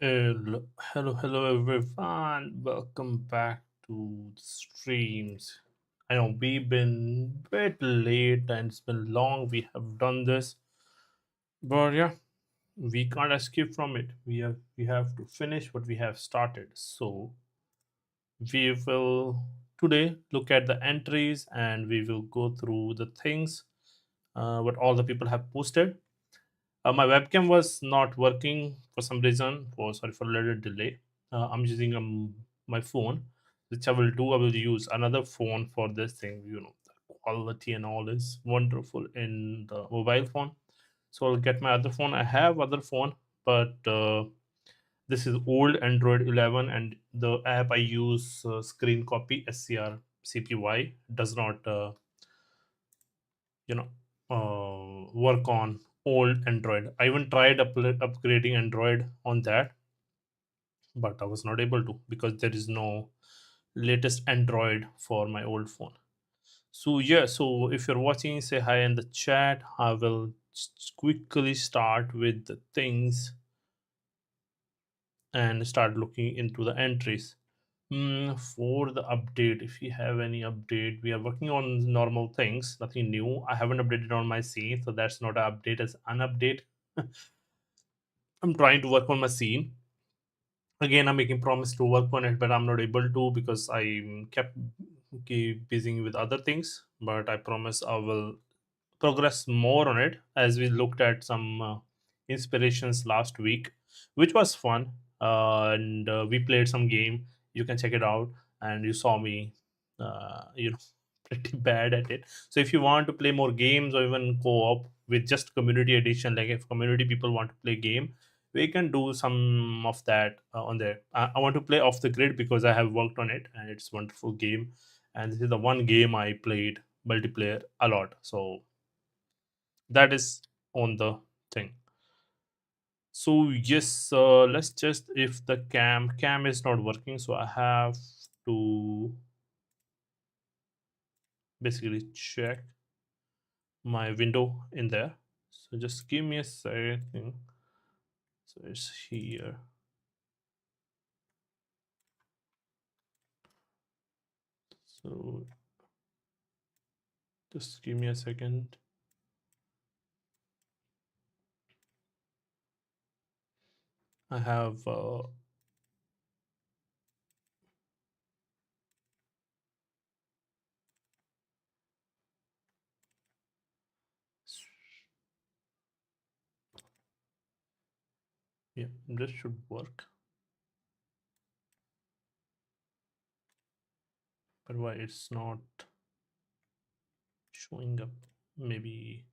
Hello, everyone. Welcome back to the streams. I know we've been a bit late and it's been long. We have done this, but yeah, we can't escape from it. We have to finish what we have started. So we will today look at the entries and we will go through the things what all the people have posted. My webcam was not working for some reason. For sorry for a little delay. I'm using my phone, which I will do. I will use another phone for this thing. The quality and all is wonderful in the mobile phone. So I'll get my other phone. I have other phone, but this is old Android 11, and the app I use, Screen Copy SCRCPY, does not you know work on old Android. I even tried upgrading Android on that, but I was not able to because there is no latest Android for my old phone. So yeah, so if you're watching, say hi in the chat. I will quickly start with the things and start looking into the entries. For the update, if you have any update, we are working on normal things, nothing new. I haven't updated on my scene, so that's not an update as an update. I'm trying to work on my scene. Again, I'm making promise to work on it, but I'm not able to because I keep busy with other things. But I promise I will progress more on it as we looked at some inspirations last week, which was fun. And we played some game. You can check it out, and you saw me, pretty bad at it. So if you want to play more games or even co-op with just community edition, like if community people want to play game, we can do some of that on there. I want to play off the grid because I have worked on it and it's a wonderful game. And this is the one game I played multiplayer a lot. So that is on the thing. So yes, let's just, if the cam is not working, so I have to basically check my window in there. So just give me a second. So it's here. So just give me a second. I have yeah, this should work. But why it's not showing up? Maybe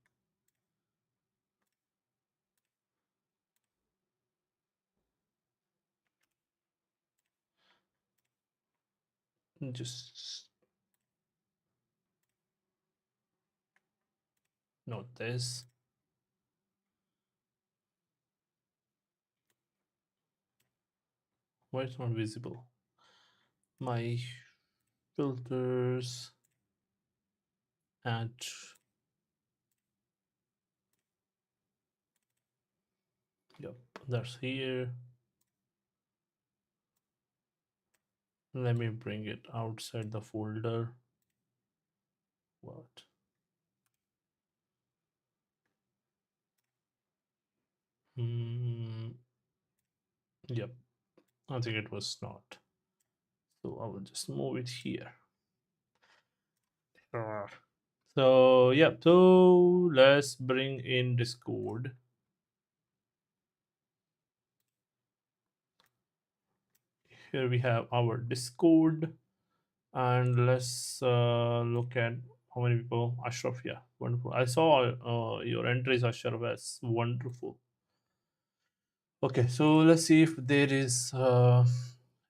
just not this. Why it's not visible? My filters and yep, that's here. Let me bring it outside the folder. What? Yep, I think it was not. So I will just move it here. Ah. So yeah, so let's bring in Discord. Here we have our Discord, and let's look at how many people. Ashraf, yeah, wonderful. I saw your entries, Ashraf. That's wonderful. Okay, so let's see if there is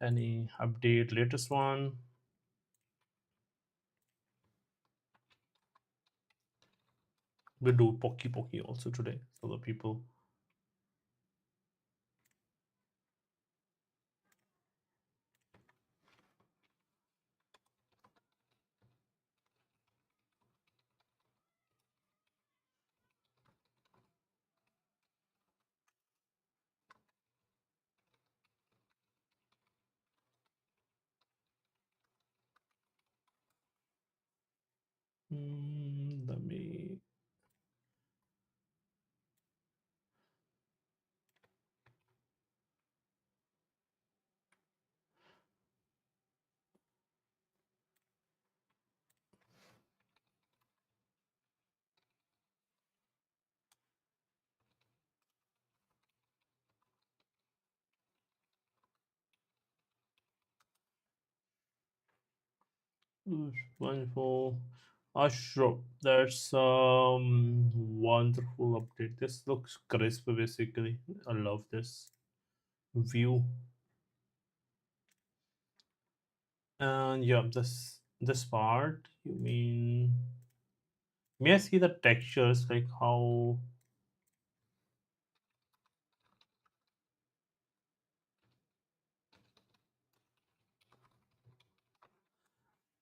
any update, latest one. We do Pocky Pocky also today, so the people. Let me. Wonderful. Sure. That's wonderful update. This looks crisp basically. I love this view. And yeah, this part, you mean, may I see the textures, like how?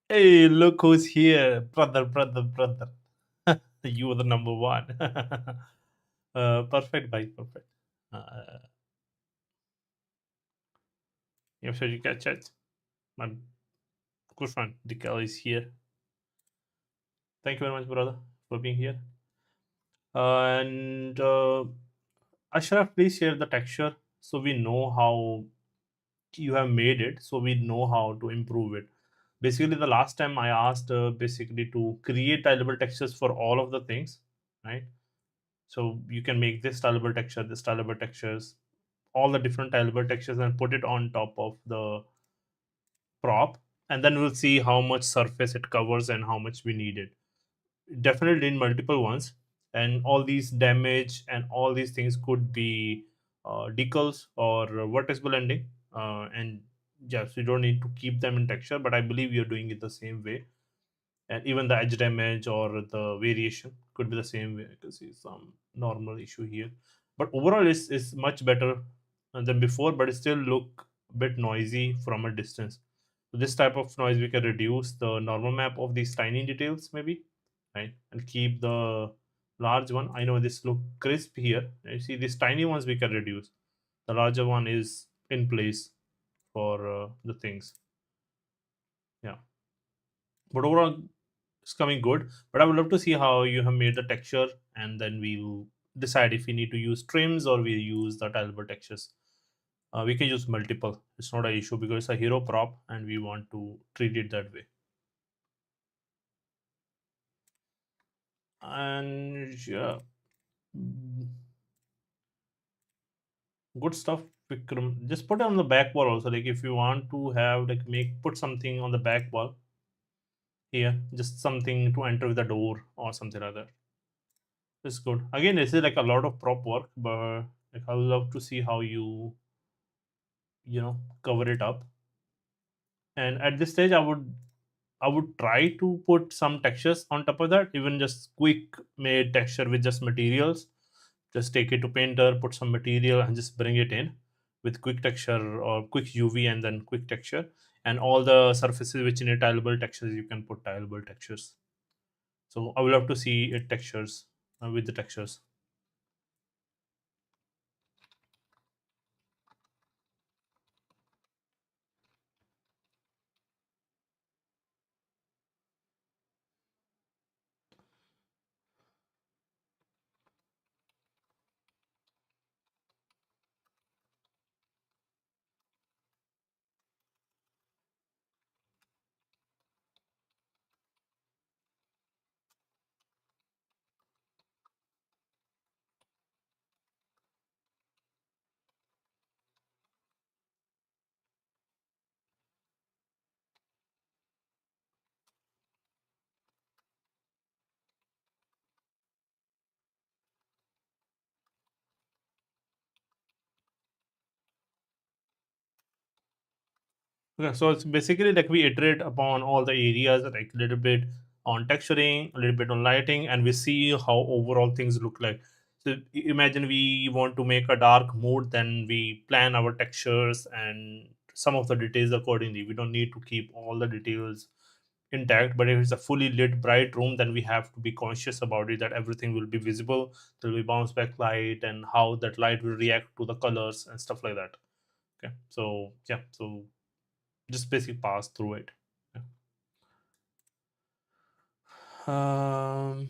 Hey, look who's here. Brother, brother, brother. You were the number one. Perfect, bye, perfect. Uh, yeah, so you catch it. My good friend Dikal is here. Thank you very much, brother, for being here. And Ashraf, please share the texture so we know how you have made it, so we know how to improve it. Basically, the last time I asked basically to create tileable textures for all of the things, right? So you can make this tileable texture, this tileable textures, all the different tileable textures, and put it on top of the prop, and then we'll see how much surface it covers and how much we need it. Definitely in multiple ones, and all these damage and all these things could be decals or vertical ending, and yes, you don't need to keep them in texture, but I believe you're doing it the same way. And even the edge damage or the variation could be the same way. I can see some normal issue here, but overall is much better than before, but it still look a bit noisy from a distance. So this type of noise we can reduce the normal map of these tiny details maybe, right, and keep the large one. I know this look crisp here. You see these tiny ones we can reduce. The larger one is in place for the things. Yeah, but overall it's coming good. But I would love to see how you have made the texture, and then we'll decide if we need to use trims or we use the tileable textures. We can use multiple. It's not an issue because it's a hero prop, and we want to treat it that way. And yeah, mm, good stuff. Vikram. Just put it on the back wall also. Like if you want to have like make put something on the back wall here, just something to enter with the door or something like that. It's good. Again, this is like a lot of prop work, but like I would love to see how cover it up. And at this stage, I would try to put some textures on top of that, even just quick made texture with just materials. Just take it to painter, put some material, and just bring it in with quick texture or quick UV and then quick texture. And all the surfaces which need tileable textures, you can put tileable textures. So I would love to see it textures with the textures. Okay, so it's basically like we iterate upon all the areas, like a little bit on texturing, a little bit on lighting, and we see how overall things look like. So imagine we want to make a dark mood, then we plan our textures and some of the details accordingly. We don't need to keep all the details intact, but if it's a fully lit, bright room, then we have to be conscious about it that everything will be visible. There will be bounce back light and how that light will react to the colors and stuff like that. Okay, so yeah, so just basically pass through it. Yeah. Um,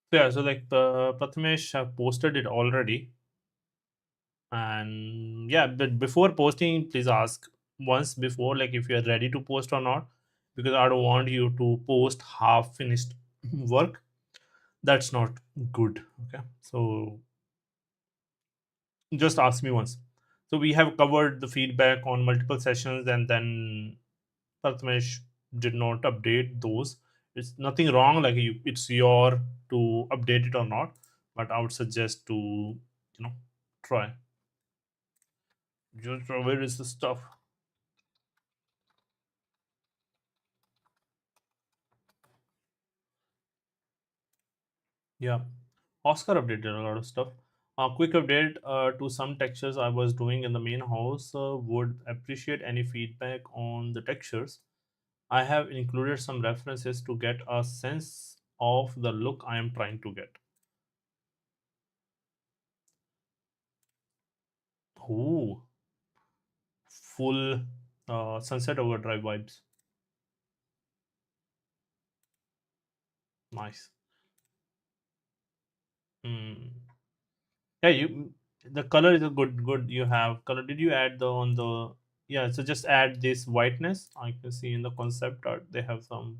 so yeah, so like Prathamesh have posted it already, and yeah, but before posting, please ask once before, like if you are ready to post or not, because I don't want you to post half finished work. That's not good. Okay, so just ask me once. So we have covered the feedback on multiple sessions, and then Prathamesh did not update those. It's nothing wrong, like it's your to update it or not, but I would suggest to try. Just where is the stuff? Yeah, Oscar updated a lot of stuff. Quick update to some textures I was doing in the main house. Would appreciate any feedback on the textures. I have included some references to get a sense of the look I am trying to get. Ooh, full sunset overdrive vibes. Nice. Hmm. Yeah, you the color is a good. You have color. Did you add the on the yeah? So just add this whiteness. I can see in the concept art they have some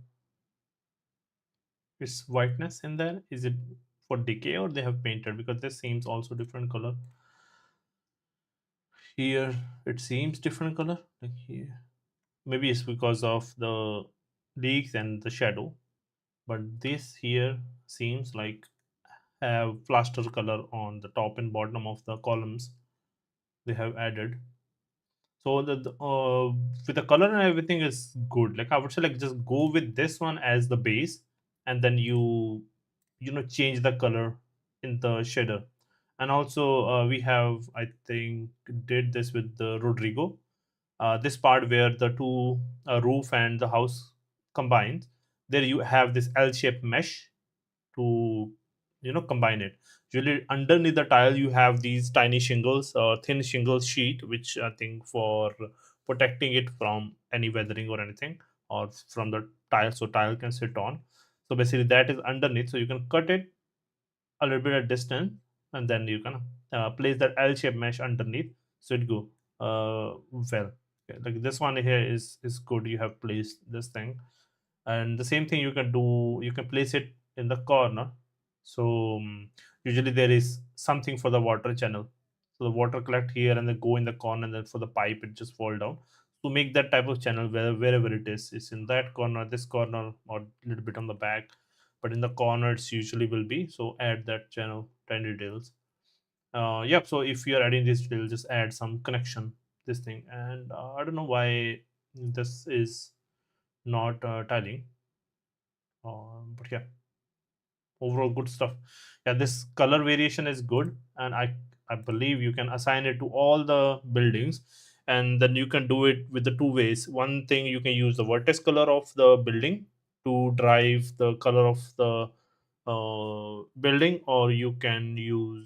it's whiteness in there. Is it for decay or they have painted? Because this seems also different color. Here it seems different color. Like here, maybe it's because of the leaks and the shadow. But this here seems like have plaster color on the top and bottom of the columns they have added. So the with the color and everything is good. Like I would say, like just go with this one as the base, and then you change the color in the shader. And also we have I think did this with the Rodrigo. This part where the two roof and the house combines, there you have this L-shaped mesh to combine it. Usually underneath the tile you have these tiny shingles or thin shingle sheet, which I think for protecting it from any weathering or anything, or from the tile so tile can sit on. So basically that is underneath, so you can cut it a little bit at distance, and then you can place that L-shaped mesh underneath, so it go well. Okay, like this one here is good. You have placed this thing, and the same thing you can do. You can place it in the corner. So usually there is something for the water channel. So the water collect here and then go in the corner, and then for the pipe it just fall down. To make that type of channel wherever it is, it's in that corner, this corner, or a little bit on the back, but in the corners usually will be. So add that channel tiny details. Yep. So if you're adding this detail, just add some connection this thing. And I don't know why this is not tiling, but yeah, overall good stuff. Yeah, this color variation is good, and I believe you can assign it to all the buildings, and then you can do it with the two ways. One thing, you can use the vertex color of the building to drive the color of the building, or you can use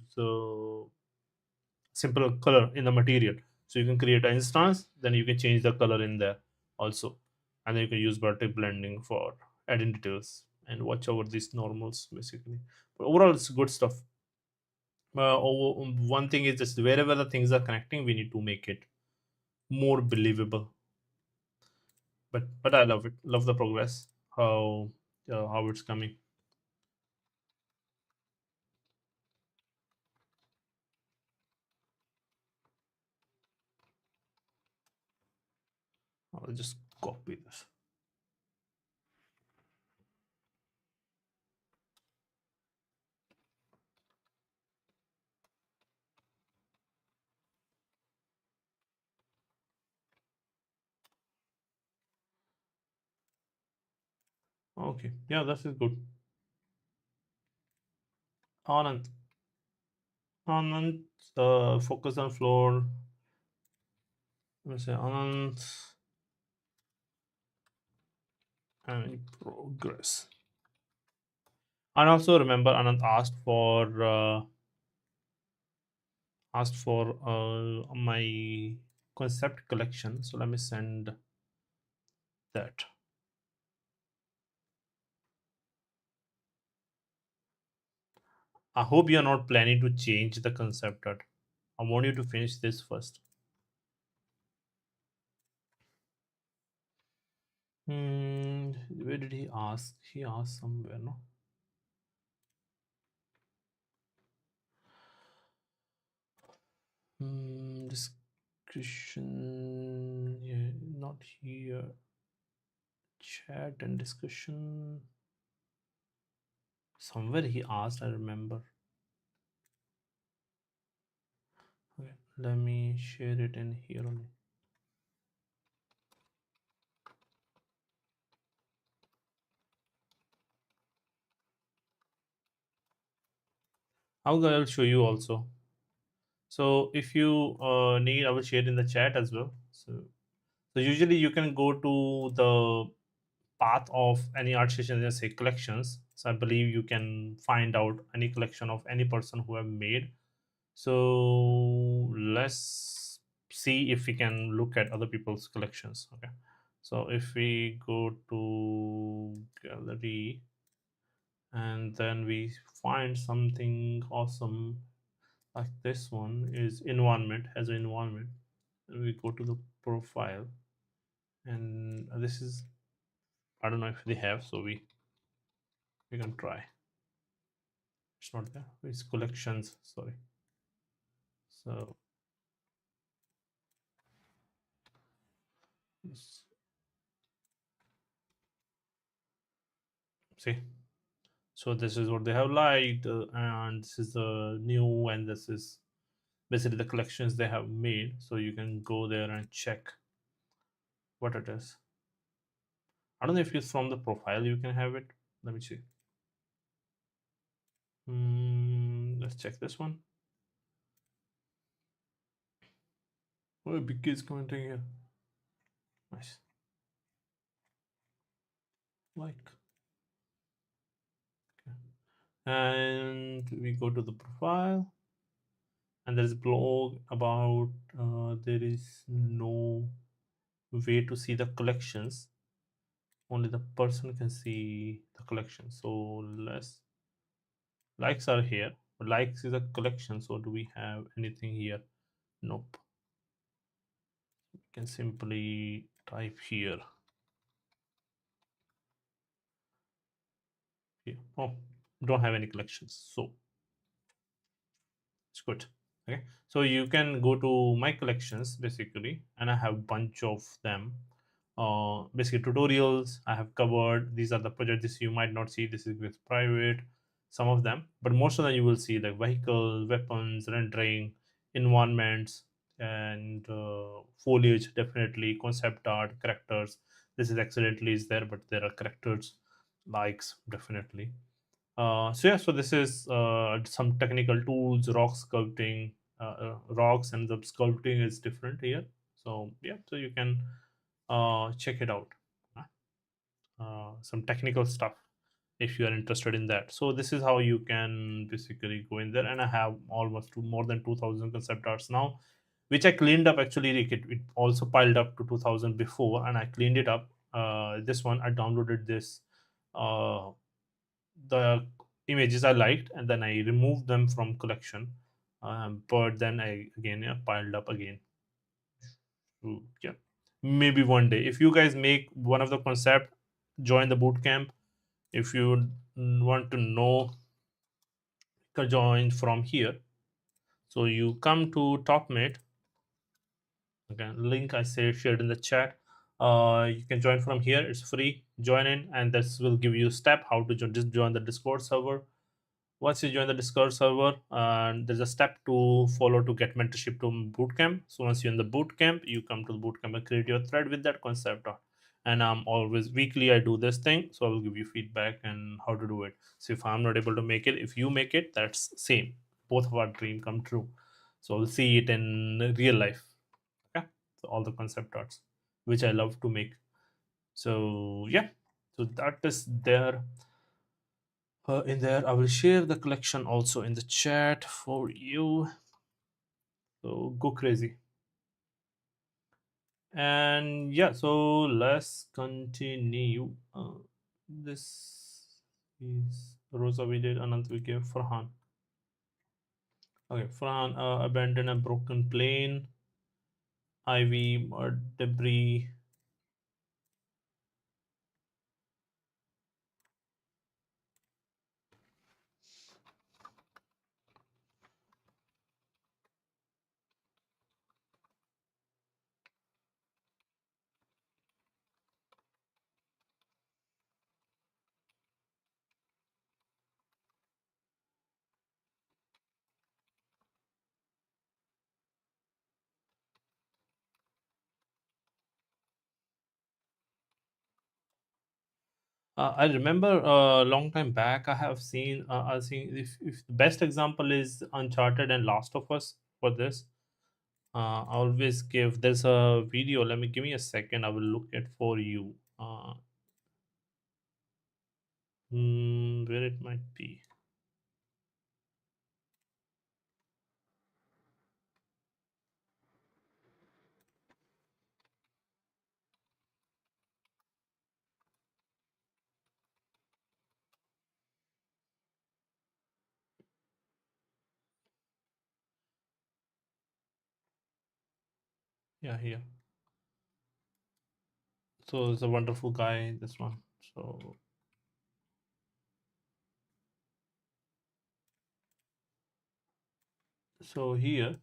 simple color in the material. So you can create an instance, then you can change the color in there also, and then you can use vertex blending for adding details and watch over these normals basically. But overall, it's good stuff. One thing is just wherever the things are connecting, we need to make it more believable. But I love it. Love the progress. How it's coming. I'll just copy this. Okay, yeah, that is good. Anand, Anand, focus on floor. Let me say Anand and progress. And also remember, Anand asked for my concept collection. So let me send that. I hope you're not planning to change the concept art. I want you to finish this first. Where did he ask? He asked somewhere, no? Discussion. Yeah, not here. Chat and discussion. Somewhere he asked, I remember. Okay, let me share it in here only. I'll show you also. So if you need, I will share in the chat as well. So usually you can go to the path of any art session, let's say collections. So I believe you can find out any collection of any person who have made. So let's see if we can look at other people's collections. Okay. So if we go to gallery and then we find something awesome like this one is environment, has an environment, and we go to the profile, and this is, I don't know if they have, so we can try. It's not there, it's collections, sorry. So see, so this is what they have liked, and this is the new, and this is basically the collections they have made. So you can go there and check what it is. I don't know if it's from the profile you can have it. Let me see. Let's check this one. Oh, big kids commenting here. Nice. Like. Okay. And we go to the profile, and there's a blog about there is no way to see the collections. Only the person can see the collection. So less likes are here. But likes is a collection. So do we have anything here? Nope. You can simply type here. Here. Oh, don't have any collections. So it's good. Okay, so you can go to my collections basically, and I have bunch of them. Basically tutorials I have covered. These are the projects. This you might not see, this is with private, some of them, but most of them you will see, like vehicle, weapons, rendering, environments, and foliage, definitely concept art, characters. This is accidentally is there, but there are characters, likes, definitely. So yeah, so this is some technical tools, rock sculpting, rocks, and the sculpting is different here. So yeah, so you can check it out. Some technical stuff if you are interested in that. So this is how you can basically go in there, and I have almost more than 2,000 concept arts now, which I cleaned up. Actually, it also piled up to 2,000 before, and I cleaned it up. This one I downloaded this. The images I liked, and then I removed them from collection. But then I again, yeah, piled up again. So, yeah, maybe one day if you guys make one of the concept, join the boot camp. If you want to know, join from here. So you come to TopMate. Okay, link I say shared in the chat. You can join from here. It's free. Join in, and this will give you step how to join. Just join the Discord server. Once you join the Discord server, there's a step to follow to get mentorship to bootcamp. So once you're in the bootcamp, you come to the bootcamp and create your thread with that concept art. and I'm always weekly I do this thing, so I will give you feedback and how to do it. So if I'm not able to make it, if you make it, that's same, both of our dream come true. So I'll see it in real life. Okay, so all the concept arts which I love to make. So yeah, so that is there. In there I will share the collection also in the chat for you, so go crazy. And yeah, so let's continue. This is Rosa, we did Anant, we gave Farhan. Okay, Farhan, abandon a broken plane, ivy, mud, debris. I remember a long time back I have seen, I think if the best example is Uncharted and Last of Us for this. I always give, there's a video, let me, give me a second, I will look it for you. Where it might be. Yeah, here. So it's a wonderful guy, this one. So here,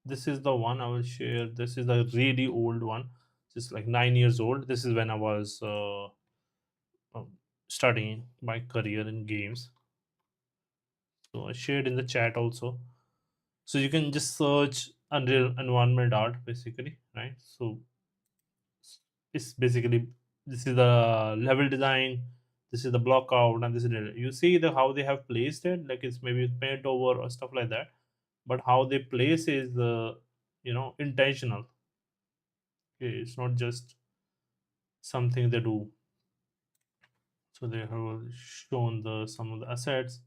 this is the one I will share. This is a really old one, just like 9 years old. This is when I was studying my career in games. So I shared in the chat also. So you can just search Unreal Environment Art basically, right? So it's basically, this is the level design, this is the block out, and this is it. You see the how they have placed it, like it's maybe paint over or stuff like that, but how they place is intentional. It's not just something they do. So they have shown the some of the assets.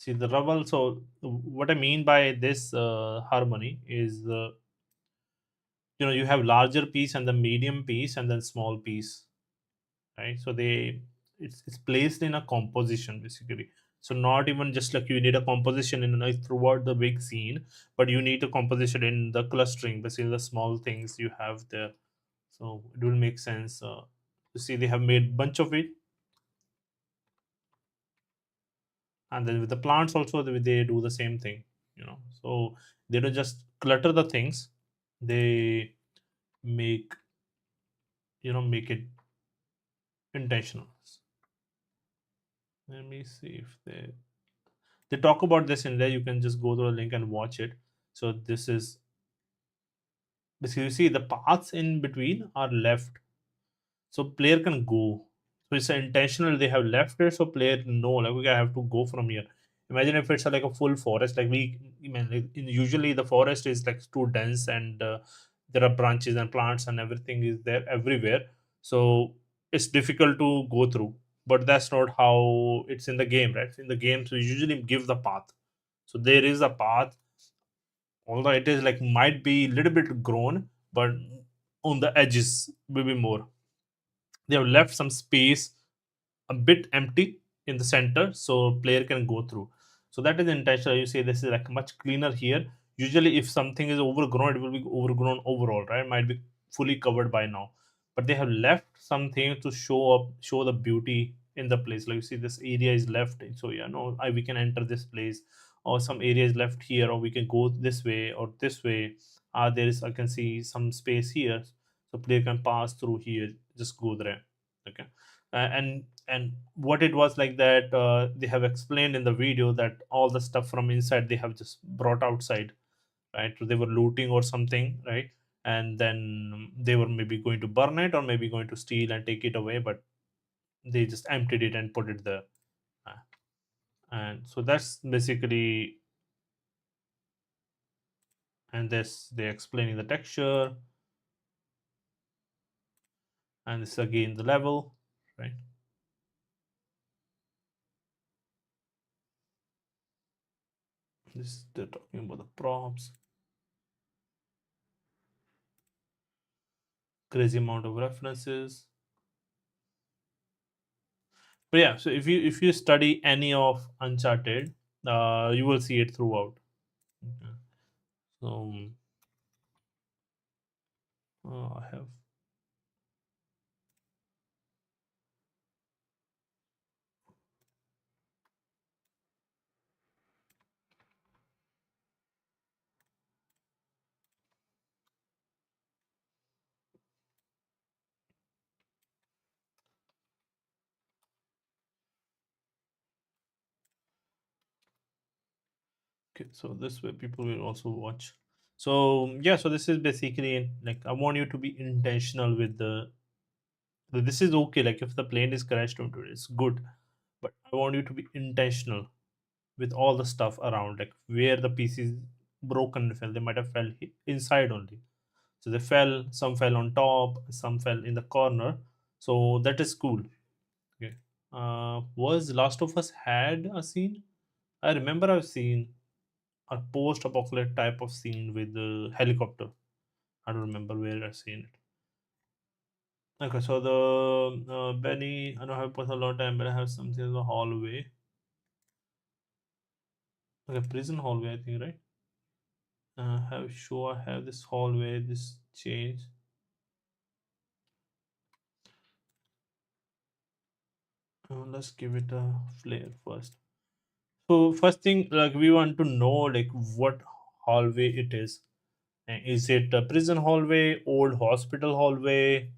See the rubble. So what I mean by this harmony is, you have larger piece and the medium piece and then small piece, right? So it's placed in a composition basically. So not even just like you need a composition in like throughout the big scene, but you need a composition in the clustering, basically the small things you have there. So it will make sense. You see, they have made bunch of it, and then with the plants also they do the same thing. So they don't just clutter the things; they make make it intentional. Let me see if they talk about this in there. You can just go to the link and watch it. So this is basically, you see the paths in between are left, so player can go. So it's intentional, they have left it so player know like, okay, I have to go from here. Imagine if it's like a full forest, like usually the forest is like too dense, and there are branches and plants and everything is there everywhere, so it's difficult to go through. But that's not how it's in the game, right? In the game, so you usually give the path. So there is a path, although it is like might be a little bit grown, but on the edges will be more. They have left some space a bit empty in the center so player can go through. So that is intentional. You say this is like much cleaner here. Usually if something is overgrown, it will be overgrown overall, right? Might be fully covered by now, but they have left something to show the beauty in the place. Like you see this area is left, so yeah, no, we can enter this place, or some area is left here, or we can go this way or this way. There is, I can see some space here, so player can pass through here, just go there. Okay. And what it was like that, they have explained in the video that all the stuff from inside they have just brought outside, right? So they were looting or something, right? and then they were maybe going to burn it or maybe going to steal and take it away, but they just emptied it and put it there. Uh, and so that's basically, and this they explaining the texture, and this is again the level, right? This they're talking about the props, crazy amount of references. But yeah, so if you study any of Uncharted, you will see it throughout. Okay. So I have, okay, so this way people will also watch. So yeah, so this is basically like I want you to be intentional with the. This is okay. Like if the plane is crashed onto it, it's good, but I want you to be intentional with all the stuff around, like where the piece is broken fell. They might have fell inside only. So they fell. Some fell on top. Some fell in the corner. So that is cool. Okay. Was Last of Us had a scene? I remember I've seen a post-apocalyptic type of scene with the helicopter. I don't remember where I've seen it. Okay, so the Benny, I don't have put a lot of time, but I have something in the hallway. Okay, prison hallway, I think, right? Have sure I have this hallway, this change. Let's give it a flare first. So first thing, like we want to know like what hallway it is. Is it a prison hallway, old hospital hallway,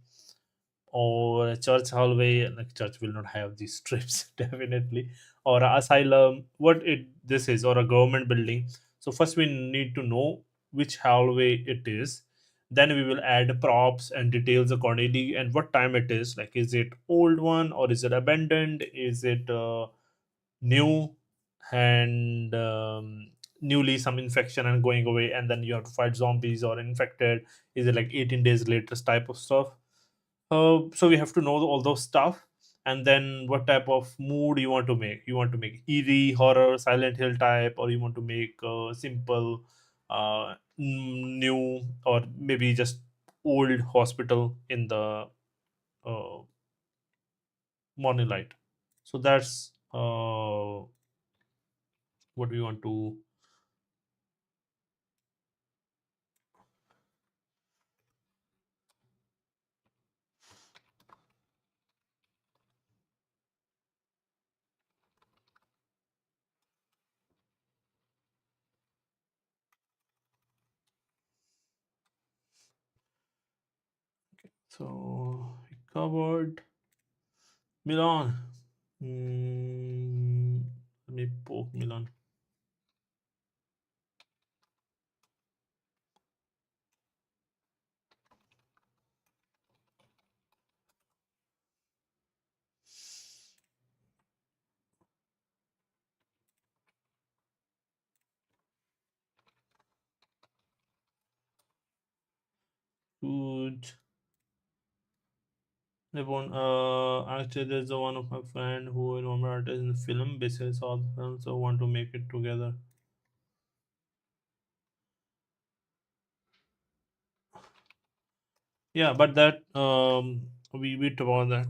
or a church hallway? Like church will not have these strips definitely, or a asylum. What it this is, or a government building. So first we need to know which hallway it is. Then we will add props and details accordingly, and what time it is. Like is it old one or is it abandoned? Is it new and newly some infection and going away, and then you have to fight zombies or infected? Is it like 18 days later type of stuff? So we have to know all those stuff, and then what type of mood you want to make. You want to make eerie, horror, Silent Hill type, or you want to make simple, new, or maybe just old hospital in the uh, morning light. So that's what we want to. So we covered Milan. Let me poke Milan. Good. Upon actually, there's a one of my friend who is one artist in the film. Basically, saw the film, so want to make it together. Yeah, but that we talk about that.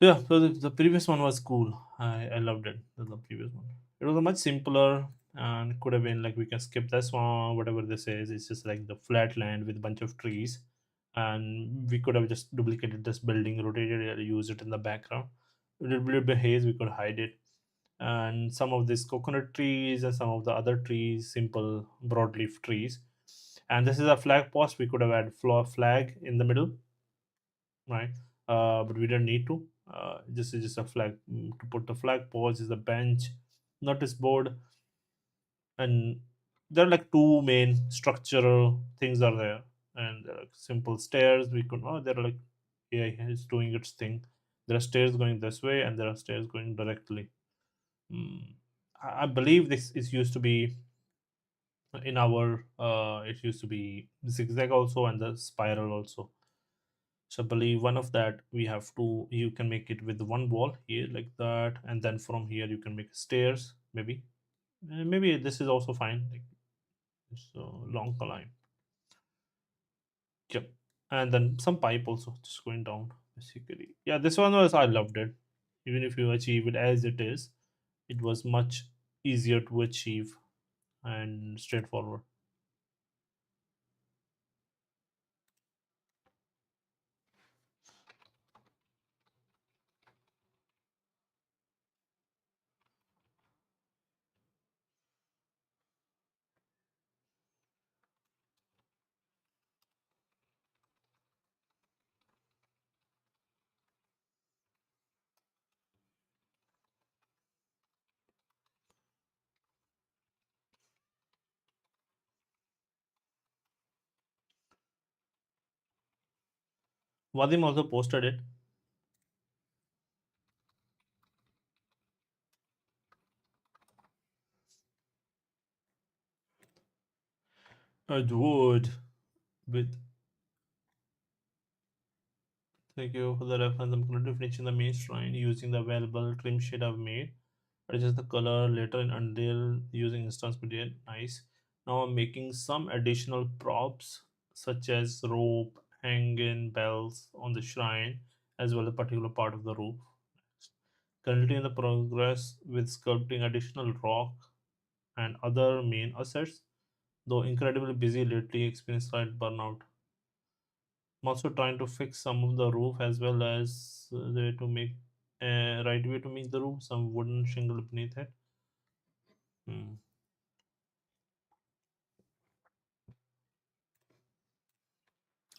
So yeah, so the previous one was cool. I loved it. The previous one. It was a much simpler and could have been like we can skip this one, whatever this is. It's just like the flat land with a bunch of trees, and we could have just duplicated this building, rotated it, used it in the background. A little bit haze, we could hide it, and some of these coconut trees and some of the other trees, simple broadleaf trees. And this is a flag post. We could have had flag in the middle, right? But we don't need to. This is just a flag to put the flag post is a bench, notice board, and there are like two main structural things are there, and there are like simple stairs. We could there are like AI is doing its thing. There are stairs going this way, and there are stairs going directly. Mm, I believe this is used to be in our. It used to be zigzag also and the spiral also. So I believe one of that we have to you can make it with one wall here like that, and then from here you can make stairs maybe. Maybe this is also fine. Like so long line. Yep. And then some pipe also just going down basically. Yeah, this one was I loved it. Even if you achieve it as it was much easier to achieve and straightforward. Vadim also posted it. It would with thank you for the reference. I'm currently finishing the main shrine using the available trim shade I've made. Adjust the color later in Unreal using instance material. Nice. Now I'm making some additional props such as rope, hanging bells on the shrine, as well as a particular part of the roof. Currently in the progress with sculpting additional rock and other main assets, though incredibly busy lately, experienced slight burnout. I'm also trying to fix some of the roof as well as the way to make right way to make the roof, some wooden shingle beneath it. Hmm.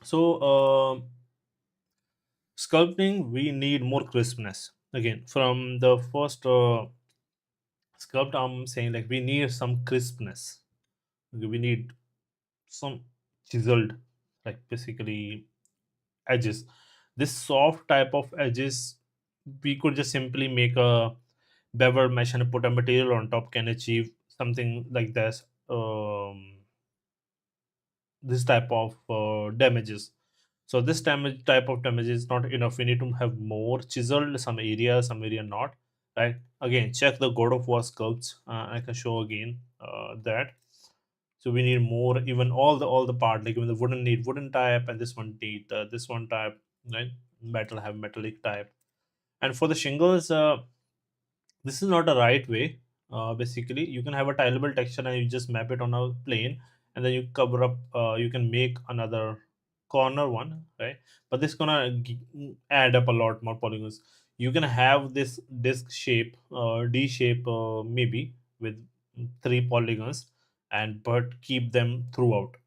So, sculpting, we need more crispness. Again, from the first sculpt, I'm saying like we need some crispness. Okay, we need some chiseled, like basically edges. This soft type of edges, we could just simply make a bevel mesh and put a material on top can achieve something like this. This type of damages. So this damage type of damage is not enough. We need to have more chiseled some area not. Right. Again, check the God of War sculpts. I can show again that. So we need more. Even all the part like even the wooden need wooden type and this one need this one type. Right. Metal have metallic type. And for the shingles, this is not a right way. Basically, you can have a tileable texture and you just map it on a plane, and then you cover up. You can make another corner one, right? But this gonna add up a lot more polygons. You can have this disc shape, D shape, maybe with three polygons, and but keep them throughout.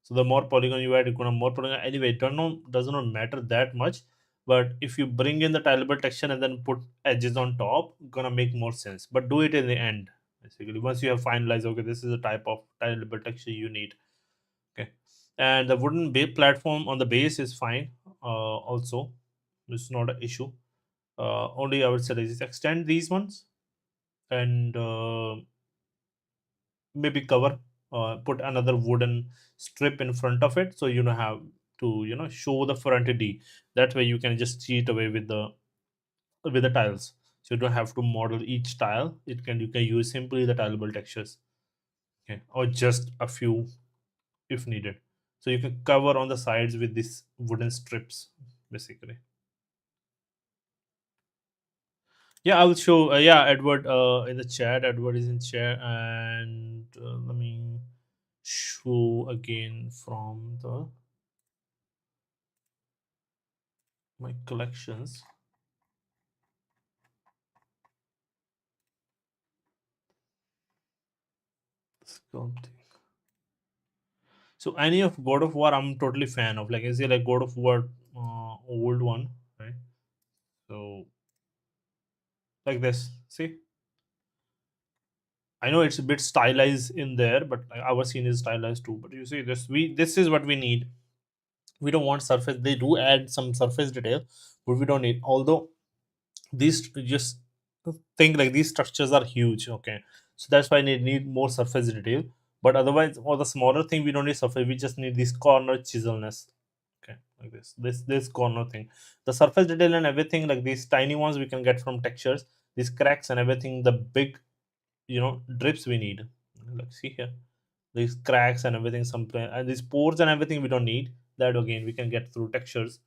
So the more polygon you add, you're gonna more polygon. Anyway, it does not matter that much. But if you bring in the tileable texture and then put edges on top, gonna make more sense. But do it in the end. Basically, once you have finalized, okay, this is the type of tileable texture you need. Okay, and the wooden platform on the base is fine. Also, it's not an issue. Only I would say is extend these ones and maybe cover put another wooden strip in front of it so you know have to show the front D. That way you can just cheat away with the tiles, so you don't have to model each tile. You can use simply the tileable textures, okay, or just a few if needed. So you can cover on the sides with these wooden strips basically. Yeah, I will show. Yeah, Edward in the chat. Edward is in chat, and let me show again from the my collections. Sculpting. So any of God of War, I'm totally fan of. Like, is it like God of War, old one, right? So like this. See, I know it's a bit stylized in there, but like, our scene is stylized too. But you see, this is what we need. We don't want surface. They do add some surface detail, but we don't need. Although these just think like these structures are huge, okay, so that's why need more surface detail. But otherwise, for the smaller thing, we don't need surface. We just need this corner chiselness, okay, like this corner thing. The surface detail and everything, like these tiny ones, we can get from textures. These cracks and everything, the big, drips we need. Like, see here, these cracks and everything, and these pores and everything we don't need. That again we can get through textures.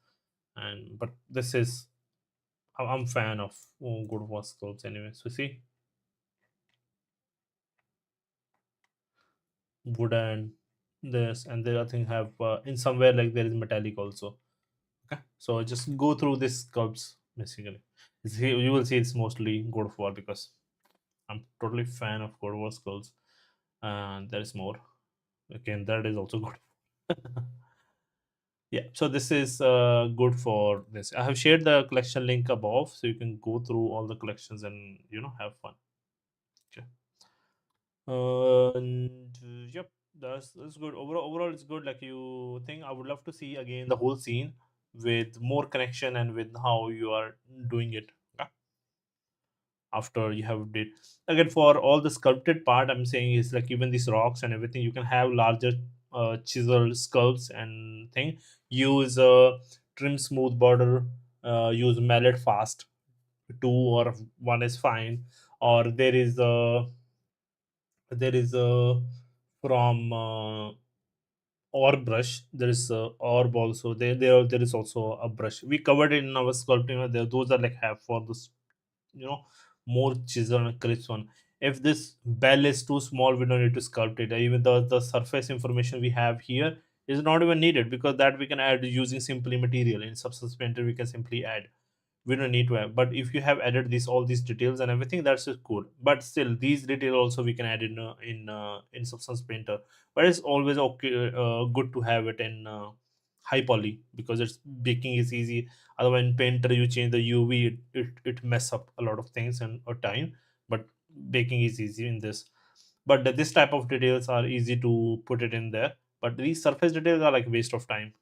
And but this is, I'm fan of good war sculpts anyway. So see, wooden, this and the other thing have in somewhere like there is metallic also. Okay, so just go through this sculpts basically. You will see it's mostly God of War because I'm totally fan of God of War sculpts, and there is more. Again, that is also good. Yeah, so this is good for this. I have shared the collection link above, so you can go through all the collections and have fun. Okay. And yep, that's good. Overall, it's good. Like, you think I would love to see again the whole scene with more connection and with how you are doing it. Okay? After you have did again for all the sculpted part, I'm saying is like even these rocks and everything, you can have larger chisel sculpts and thing. Use trim smooth border. Use mallet fast. Two or one is fine. Or there is a from or brush. There is a orb also. There is also a brush we covered it in our sculpting. Those are like have for this, you know more chisel and crisp one. If this bell is too small, we don't need to sculpt it. Even the surface information we have here is not even needed, because that we can add using simply material. In Substance Painter we can simply add. We don't need to have. But if you have added these all these details and everything, that's just cool. But still, these detail also we can add in Substance Painter. But it's always okay, good to have it in high poly, because it's baking is easy. Otherwise, in Painter you change the UV, it mess up a lot of things and or time. But baking is easy in this. But this type of details are easy to put it in there. But these surface details are like waste of time.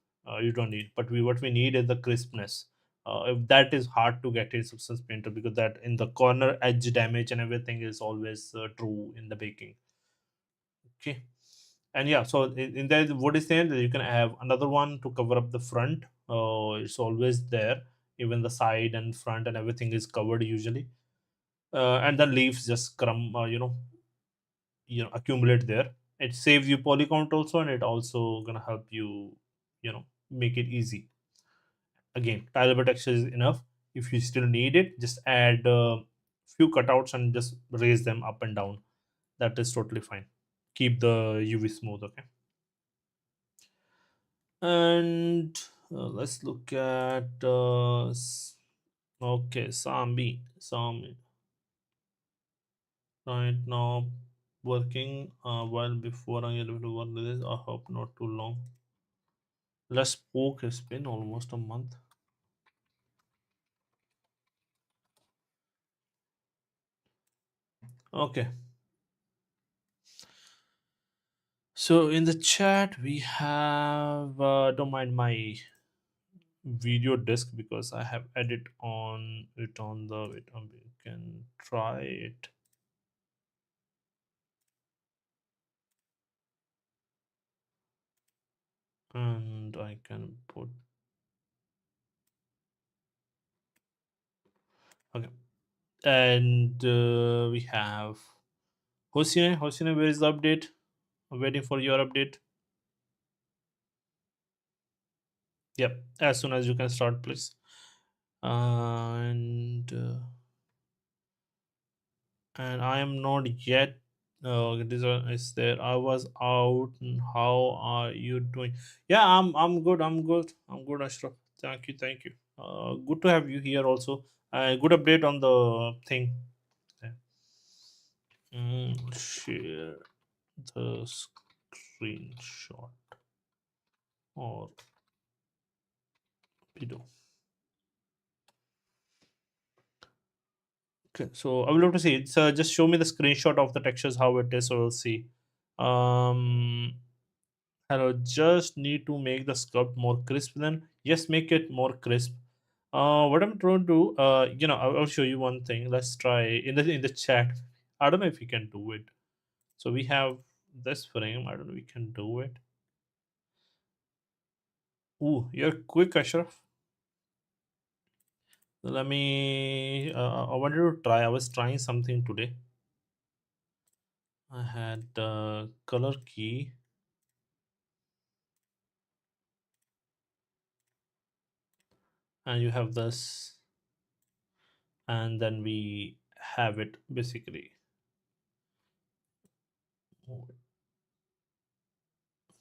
You don't need. But what we need is the crispness. If that is hard to get in Substance Painter, because that in the corner edge damage and everything is always true in the baking. Okay. And yeah, so in there, what is there, that you can have another one to cover up the front. It's always there. Even the side and front and everything is covered usually. And the leaves just accumulate there. It saves you poly count also, and it also gonna help you, make it easy. Again, tile texture is enough. If you still need it, just add a few cutouts and just raise them up and down. That is totally fine. Keep the UV smooth, okay. And let's look at okay, Sami right now working while before I'm able to work with this. I hope not too long. Let's spoke. It's been almost a month. Okay. So in the chat we have don't mind my video disk, because I have edit on it on the wait, we can try it. And I can put, okay. And we have Hosine, where is the update? I'm waiting for your update. Yep, as soon as you can start, please. And and I am not yet. This one is there. I was out. How are you doing? Yeah, I'm good. I'm good. I'm good, Ashraf. Thank you. Thank you. Good to have you here also. Good update on the thing. Yeah. Share the screenshot or video. Okay, so I will have to see it. So just show me the screenshot of the textures, how it is, so we'll see. Um, Hello, just need to make the sculpt more crisp then. Yes, make it more crisp. What I'm trying to do, I'll show you one thing. Let's try in the chat. I don't know if we can do it. So we have this frame. I don't know if we can do it. Ooh, you're quick, Ashraf. Let me. I wanted to try. I was trying something today. I had color key, and you have this, and then we have it basically.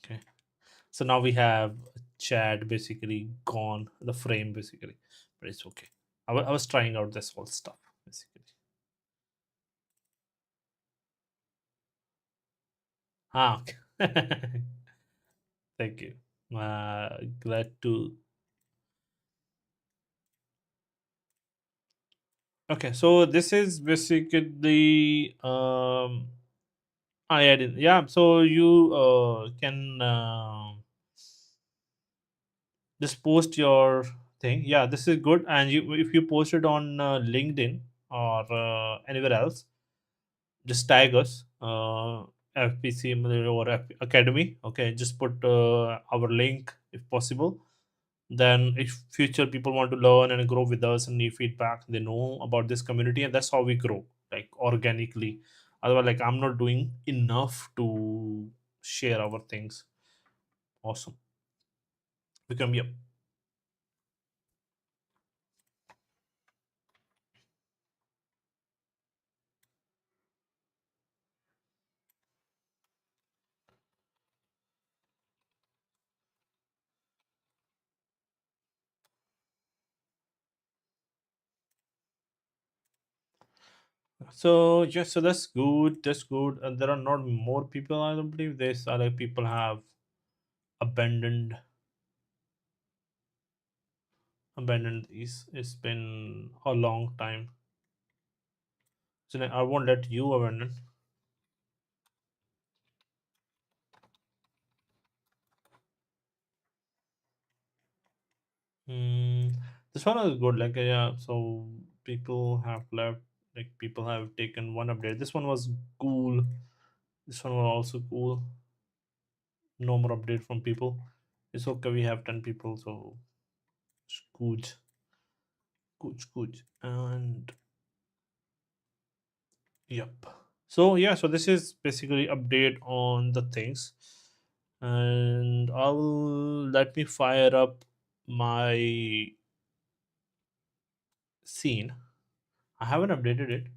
Okay. So now we have chat basically gone, the frame basically, but it's okay. I was trying out this whole stuff basically. Okay. Thank you. Glad to. Okay, so this is basically I added. Yeah, so you can just post your thing. Yeah, this is good. And you, if you post it on LinkedIn or anywhere else, just tag us, FPC or Academy. Okay, just put our link if possible. Then, if future people want to learn and grow with us and need feedback, they know about this community, and that's how we grow, like organically. Otherwise, like I'm not doing enough to share our things. Awesome. Become yeah. So yes, so that's good. That's good. And there are not more people. I don't believe this. Are like people have abandoned abandoned these. It's been a long time. So like, I won't let you abandon. Hmm. This one is good. Like yeah, so people have left. Like people have taken one update. This one was cool. This one was also cool. No more update from people. It's okay. We have 10 people, so it's good, good, good. And yep. So yeah, so this is basically update on the things, and I'll let me fire up my scene. I haven't updated it,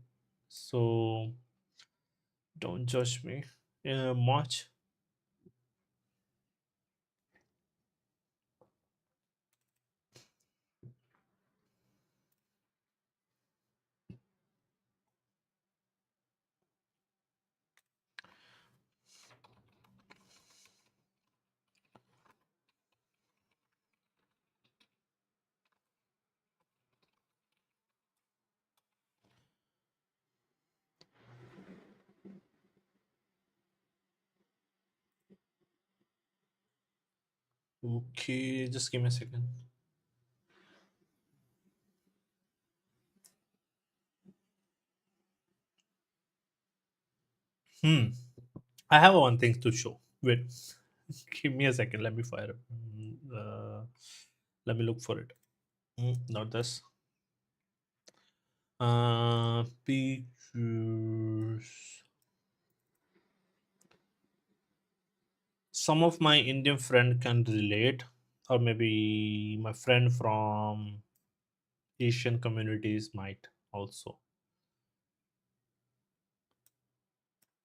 so don't judge me much. Okay, just give me a second. Hmm. I have one thing to show. Wait, give me a second. Let me fire up. Let me look for it. Not this. Pictures. Some of my Indian friend can relate, or maybe my friend from Asian communities might also.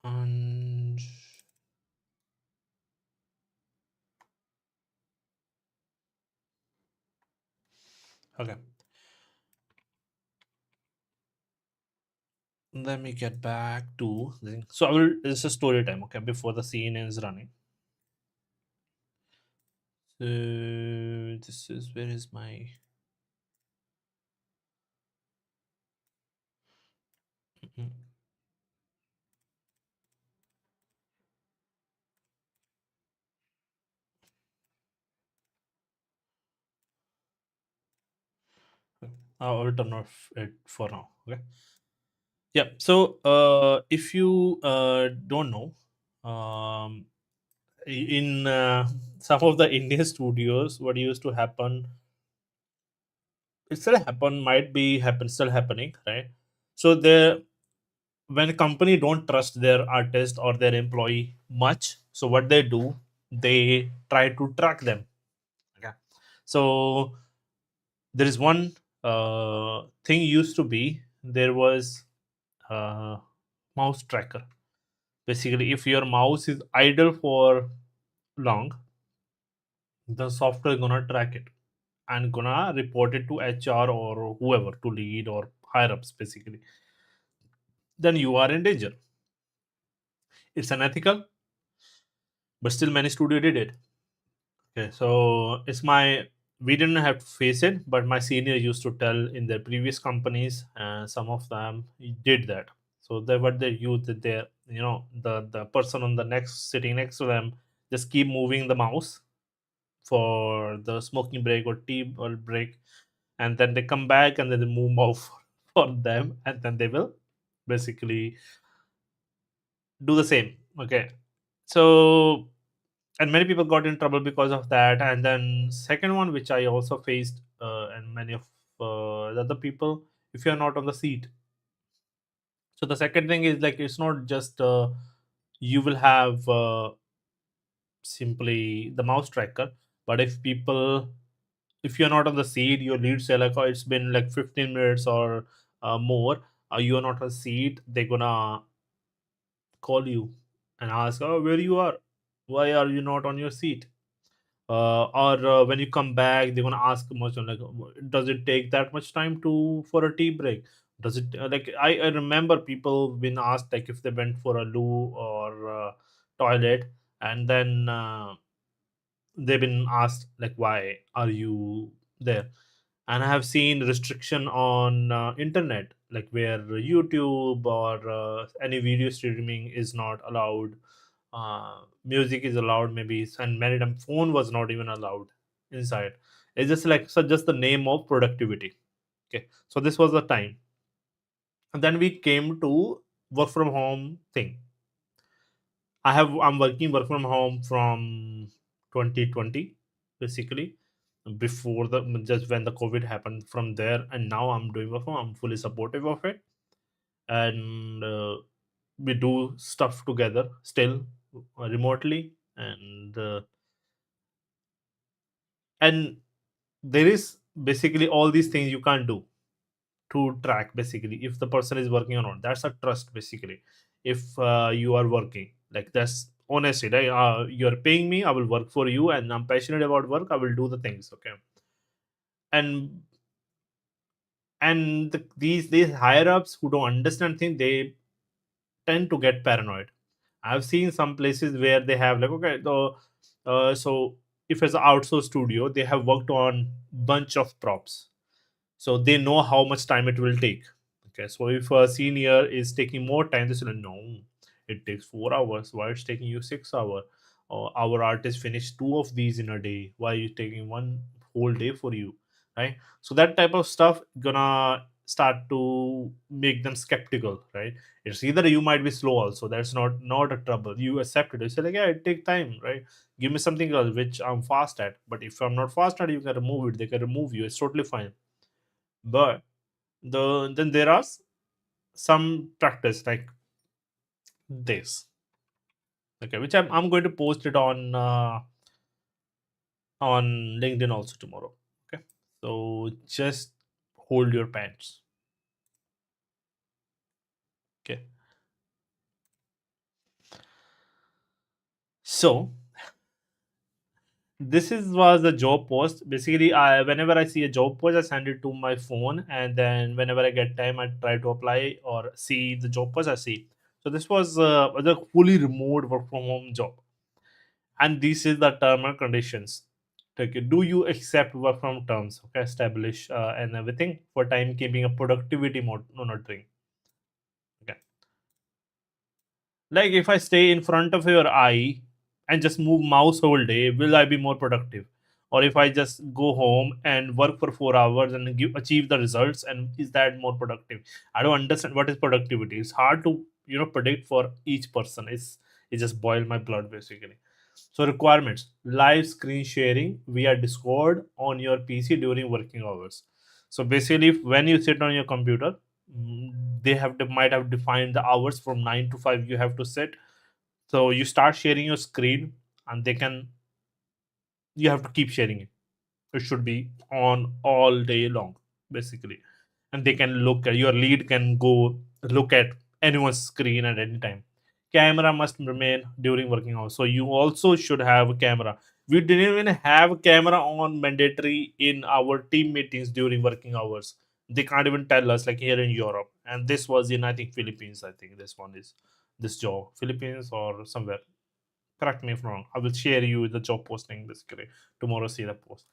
And okay, let me get back to the thing. So I will. It's a story time. Okay, before the scene is running. So this is where is my. Mhm. I will turn off it for now. Okay. Yeah. So if you don't know, um, in some of the Indian studios, what used to happen, it still happen, might be happen, still happening, right? So there, when a company don't trust their artist or their employee much, so what they do, they try to track them. Okay. So there is one thing used to be, there was mouse tracker. Basically, if your mouse is idle for long, the software gonna track it and gonna report it to HR or whoever, to lead or higher ups basically. Then you are in danger. It's unethical, but still many studio did it. Okay, so it's my, we didn't have to face it, but my senior used to tell in their previous companies, and some of them did that. So they, what they used, that they, the person on the next, sitting next to them, just keep moving the mouse for the smoking break or tea or break, and then they come back and then they move off for them, and then they will basically do the same. Okay, so, and many people got in trouble because of that. And then second one, which I also faced, and many of the other people, if you're not on the seat. So the second thing is like, it's not just you will have simply the mouse tracker, but if people, if you're not on the seat, your lead say like, oh, it's been like 15 minutes or more, you're not on the seat, they're gonna call you and ask, oh, where you are, why are you not on your seat, or when you come back, they're gonna ask much like, does it take that much time to for a tea break, does it like, I remember people been asked like if they went for a loo or toilet, and then they've been asked like, why are you there. And I have seen restriction on internet, like where YouTube or any video streaming is not allowed, music is allowed maybe, and many time phone was not even allowed inside. It's just like, so just the name of productivity. Okay, so this was the time, and then we came to work from home thing. I'm working work from home from 2020 basically, before the, just when the COVID happened, from there, and now I'm doing work from home. I'm fully supportive of it, and we do stuff together still, remotely, and there is basically all these things you can't do to track basically if the person is working or not. That's a trust basically. If you are working, like, that's honesty, right? You're paying me, I will work for you, and I'm passionate about work, I will do the things. Okay, and these higher ups who don't understand things, they tend to get paranoid. I've seen some places where they have like, okay, so if it's an outsourced studio, they have worked on bunch of props, so they know how much time it will take. Okay, so if a senior is taking more time, they say, no, it takes 4 hours, why it's taking you 6 hours, or our artist finished two of these in a day, why are you taking one whole day for you, right? So that type of stuff gonna start to make them skeptical, right? It's either you might be slow also, that's not a trouble, you accept it, you say like, yeah, it take time, right? Give me something else which I'm fast at, but if I'm not fast at it, you can remove it, they can remove you, it's totally fine. But then there are some practice like this, okay, which I'm going to post it on LinkedIn also tomorrow. Okay, so just hold your pants. Okay, So this is was a job post. Basically, I whenever I see a job post, I send it to my phone, and then whenever I get time, I try to apply or see the job post I see. So this was a fully remote work from home job, and this is the term and conditions. Okay, do you accept work from terms? Okay, establish and everything for timekeeping, a productivity monitoring. Okay, like if I stay in front of your eye and just move mouse whole day, will I be more productive? Or if I just go home and work for 4 hours and achieve the results, and is that more productive? I don't understand what is productivity. It's hard to predict for each person. It just boiled my blood basically. So requirements: live screen sharing via Discord on your PC during working hours. So basically, when you sit on your computer, they might have defined the hours from 9 to 5 you have to sit. So you start sharing your screen, and you have to keep sharing it. It should be on all day long, basically. And they can look at your lead, can go look at anyone's screen at any time. Camera must remain during working hours. So you also should have a camera. We didn't even have a camera on mandatory in our team meetings during working hours. They can't even tell us, like here in Europe. And this was in, I think, Philippines. I think this one is this job. Philippines or somewhere. Correct me if wrong. I will share you the job posting basically tomorrow. See the post.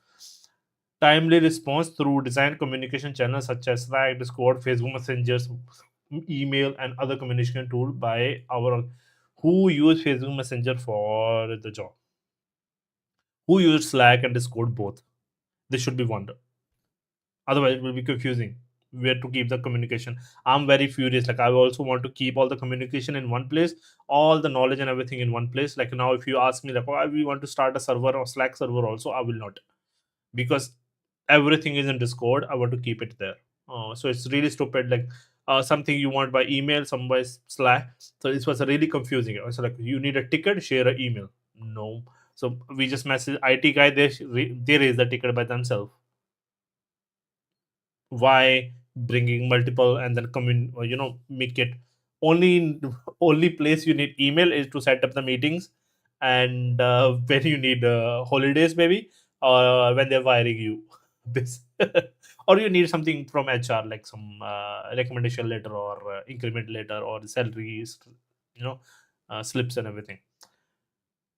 Timely response through designed communication channels such as Slack, Discord, Facebook Messengers, email, and other communication tool by our who use Facebook Messenger for the job. Who use Slack and Discord both? This should be one. Otherwise, it will be confusing where to keep the communication. I'm very furious. Like, I also want to keep all the communication in one place, all the knowledge and everything in one place. Like, now, if you ask me, like, oh, we want to start a server or Slack server, also, I will not, because everything is in Discord. I want to keep it there. So it's really stupid. Like, something you want by email, some by Slack. So it was really confusing. So like, you need a ticket, share an email. No. So we just message IT guy. They raise the ticket by themselves. Why bringing multiple and then make it only only place you need email is to set up the meetings, and when you need holidays maybe, or when they're firing you. This or you need something from HR, like some recommendation letter or increment letter or salaries, you know slips and everything.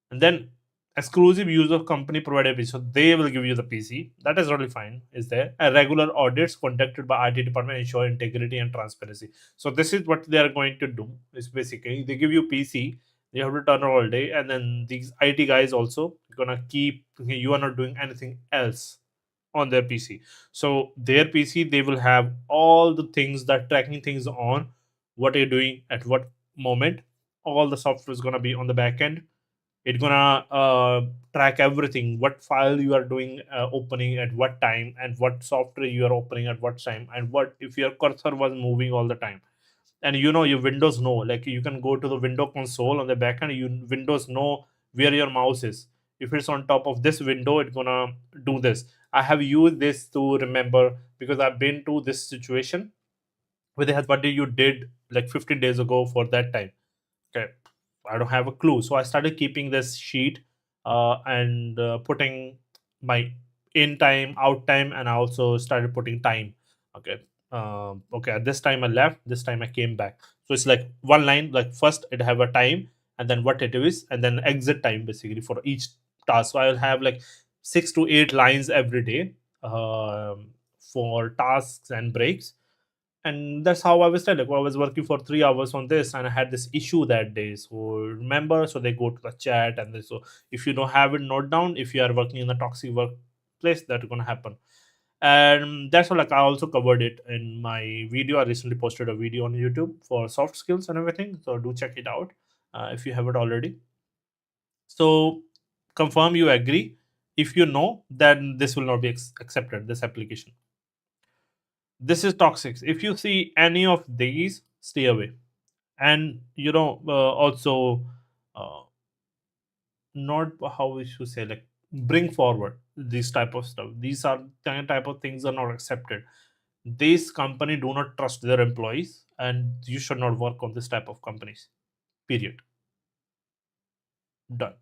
And then exclusive use of company provided PC. So they will give you the PC. That is really fine. Is there a regular audits conducted by IT department ensure integrity and transparency? So this is what they are going to do. Is basically they give you PC. You have to turn all day, and then these IT guys also gonna keep. You are not doing anything else on their PC. So their PC, they will have all the things that tracking things on what you're doing at what moment. All the software is gonna be on the back end. It's gonna track everything, what file you are doing, opening at what time, and what software you are opening at what time, and what if your cursor was moving all the time. And your Windows know, like you can go to the window console on the back end. Windows know where your mouse is. If it's on top of this window, it's gonna do this. I have used this to remember, because I've been to this situation where they had what you did like 15 days ago for that time. Okay, I don't have a clue. So I started keeping this sheet, and putting my in time, out time, and I also started putting time. Okay. Okay. At this time I left. This time I came back. So it's like one line. Like first it have a time, and then what it is, and then exit time basically for each task. So I will have like 6 to 8 lines every day, for tasks and breaks. And that's how I was telling. Like, I was working for 3 hours on this, and I had this issue that day. So remember, so they go to the chat, and so if you don't have it note down, if you are working in a toxic workplace, that's gonna happen. And that's how, like, I also covered it in my video. I recently posted a video on YouTube for soft skills and everything. So do check it out if you haven't already. So confirm you agree. If you know, then this will not be accepted. This application. This is toxic. If you see any of these, stay away. And also, uh, not how we should say, like, bring forward this type of stuff. These are type of things are not accepted. This company do not trust their employees, and you should not work on this type of companies. Period. Done.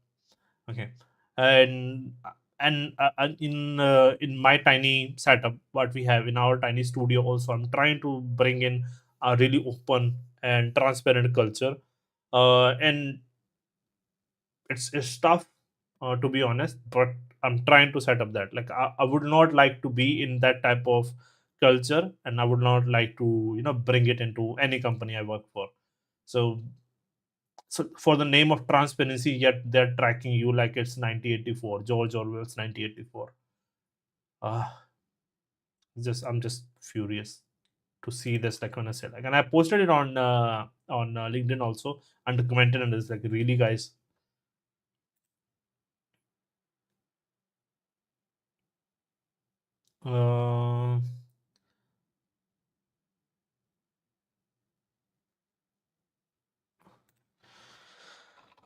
Okay. And in my tiny setup, what we have in our tiny studio also, I'm trying to bring in a really open and transparent culture. And it's tough, to be honest, but I'm trying to set up that, like, I would not like to be in that type of culture, and I would not like to, bring it into any company I work for. So so for the name of transparency, yet they're tracking you like it's 1984, George Orwell's 1984. Ah, I'm just furious to see this, like, when I said, like, and I posted it on LinkedIn also, and commented on this, like, really, guys. uh,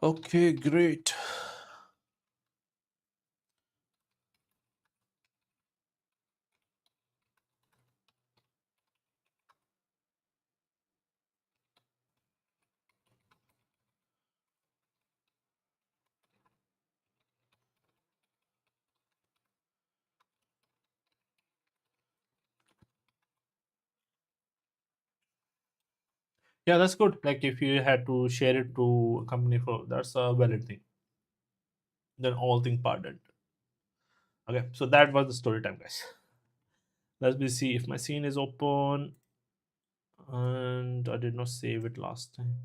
okay, great. Yeah, that's good. Like, if you had to share it to a company, for that's a valid thing. Then all thing pardoned. Okay, so that was the story time, guys. Let me see if my scene is open, and I did not save it last time.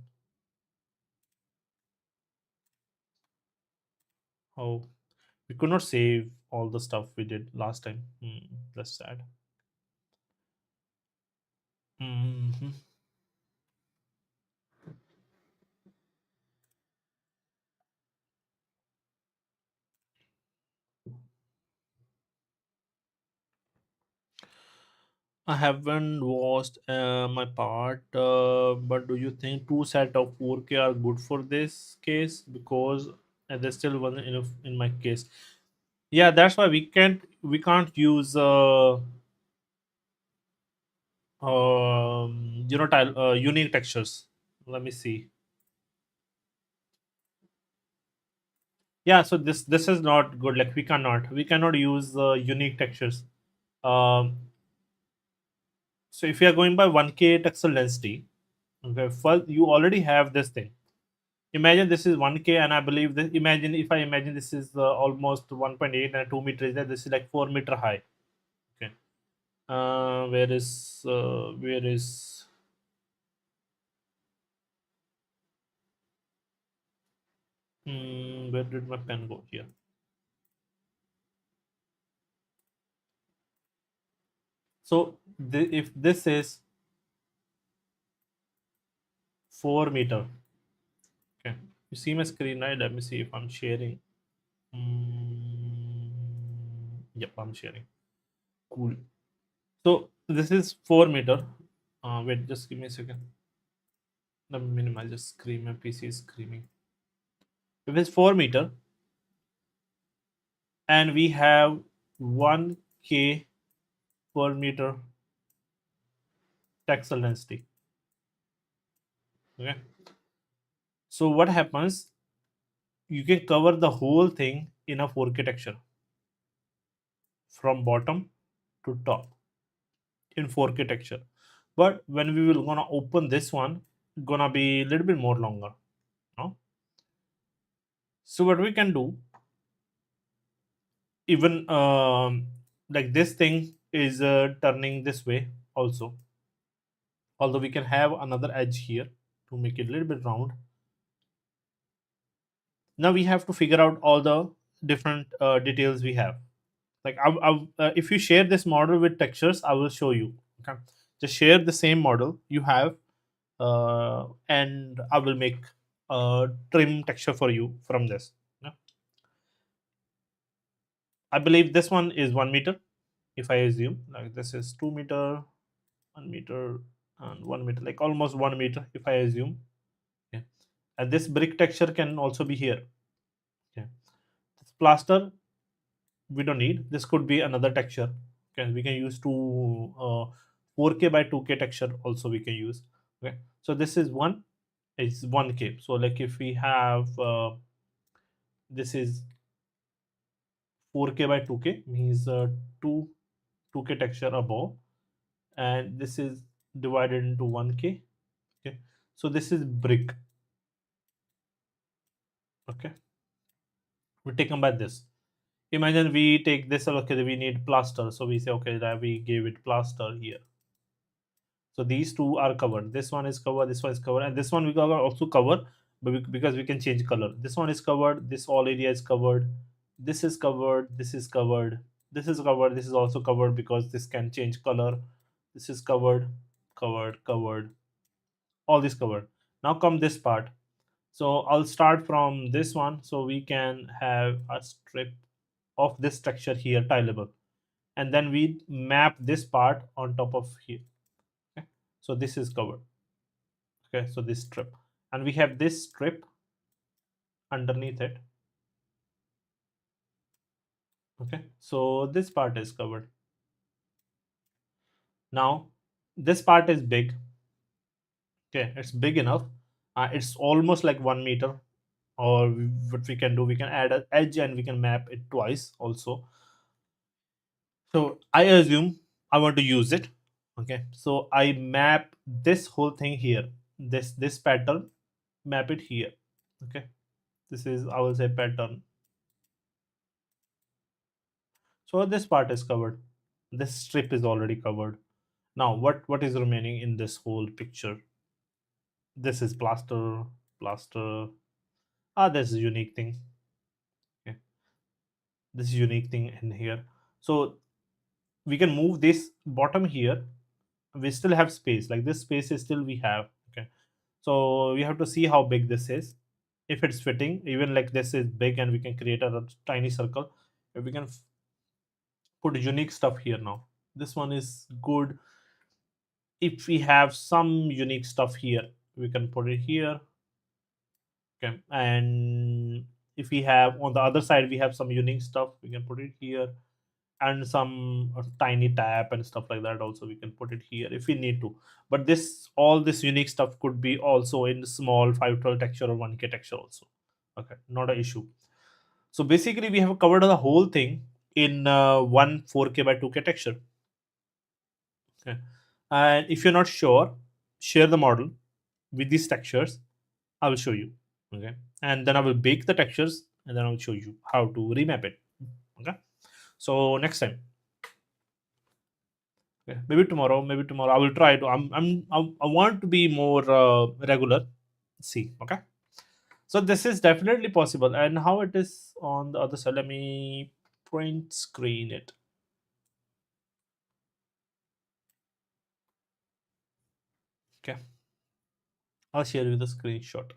Oh, we could not save all the stuff we did last time. That's sad. hmm I haven't watched my part, but do you think two set of 4K are good for this case? Because there's still one enough in my case. Yeah, that's why we can't use unique textures. Let me see. Yeah, so this is not good. Like, we cannot use unique textures. Um, so if you are going by 1K texel density, okay, first you already have this thing. Imagine this is 1K, and I believe that, imagine if I imagine this is almost 1.8 and 2 meters. That this is like 4 meter high. Okay. Where is where did my pen go here? So if this is 4 meter, okay, you see my screen, right? Let me see if I'm sharing. Yep, I'm sharing. Cool. So this is 4 meter. Wait, just give me a second. Let me minimize. Just scream. My PC is screaming. If it's 4 meter, and we have 1K per meter textile density. Okay. So what happens? You can cover the whole thing in a 4K texture from bottom to top in 4K texture. But when we will gonna open this one, gonna be a little bit more longer. No? So what we can do, even like, this thing is turning this way also. Although we can have another edge here to make it a little bit round. Now we have to figure out all the different details we have. Like, if you share this model with textures, I will show you. Okay, just share the same model you have, and I will make a trim texture for you from this. Yeah. I believe this one is 1 meter. If I assume, like, this is 2 meter, 1 meter, and 1 meter, like almost 1 meter. If I assume, yeah. And this brick texture can also be here. Okay, this plaster we don't need. This could be another texture. Okay, we can use 4K by 2K texture also we can use. Okay, so this is 1K. So, like, if we have This is 4K by 2K, means 2 2K texture above, and this is divided into 1K. Okay, so this is brick. Okay, we take them by this. Imagine we take this, okay, we need plaster, so we say, okay, that we give it plaster here. So these two are covered. This one is covered, this one is covered, and this one we can also cover, but because we can change color. This one is covered, this all area is covered, this is covered, this is covered, this is covered, this is also covered because this can change color. This is covered, covered, covered, all this covered. Now come this part. So I'll start from this one. So we can have a strip of this texture here, tileable, and then we map this part on top of here. Okay, so this is covered. Okay, so this strip, and we have this strip underneath it. Okay, so this part is covered. Now this part is big. Okay, it's big enough. It's almost like 1 meter. Or what we can do, we can add an edge and we can map it twice also. So I assume I want to use it. Okay, so I map this whole thing here. This pattern, map it here. Okay, this is, I will say, pattern. So this part is covered. This strip is already covered. Now what is remaining in this whole picture? This is plaster, plaster. This is unique thing. Okay, this is unique thing in here. So we can move this bottom here. We still have space, like this space is still we have. Okay, so we have to see how big this is. If it's fitting, even like this is big, and we can create a tiny circle. If we can put unique stuff here. Now this one is good. If we have some unique stuff here, we can put it here. Okay, and if we have on the other side, we have some unique stuff, we can put it here. And some tiny tap and stuff like that also, we can put it here if we need to. But this, all this unique stuff could be also in small 512 texture or 1K texture also. Okay, not an issue. So basically we have covered the whole thing in one 4K by 2K texture. Okay, and if you're not sure, share the model with these textures. I will show you. Okay, and then I will bake the textures, and then I will show you how to remap it. Okay, so next time. Okay, maybe tomorrow. Maybe tomorrow I will try to. I want to be more regular. See, okay. So this is definitely possible. And how it is on the other side? Let me print screen it. Okay, I'll share you the screenshot.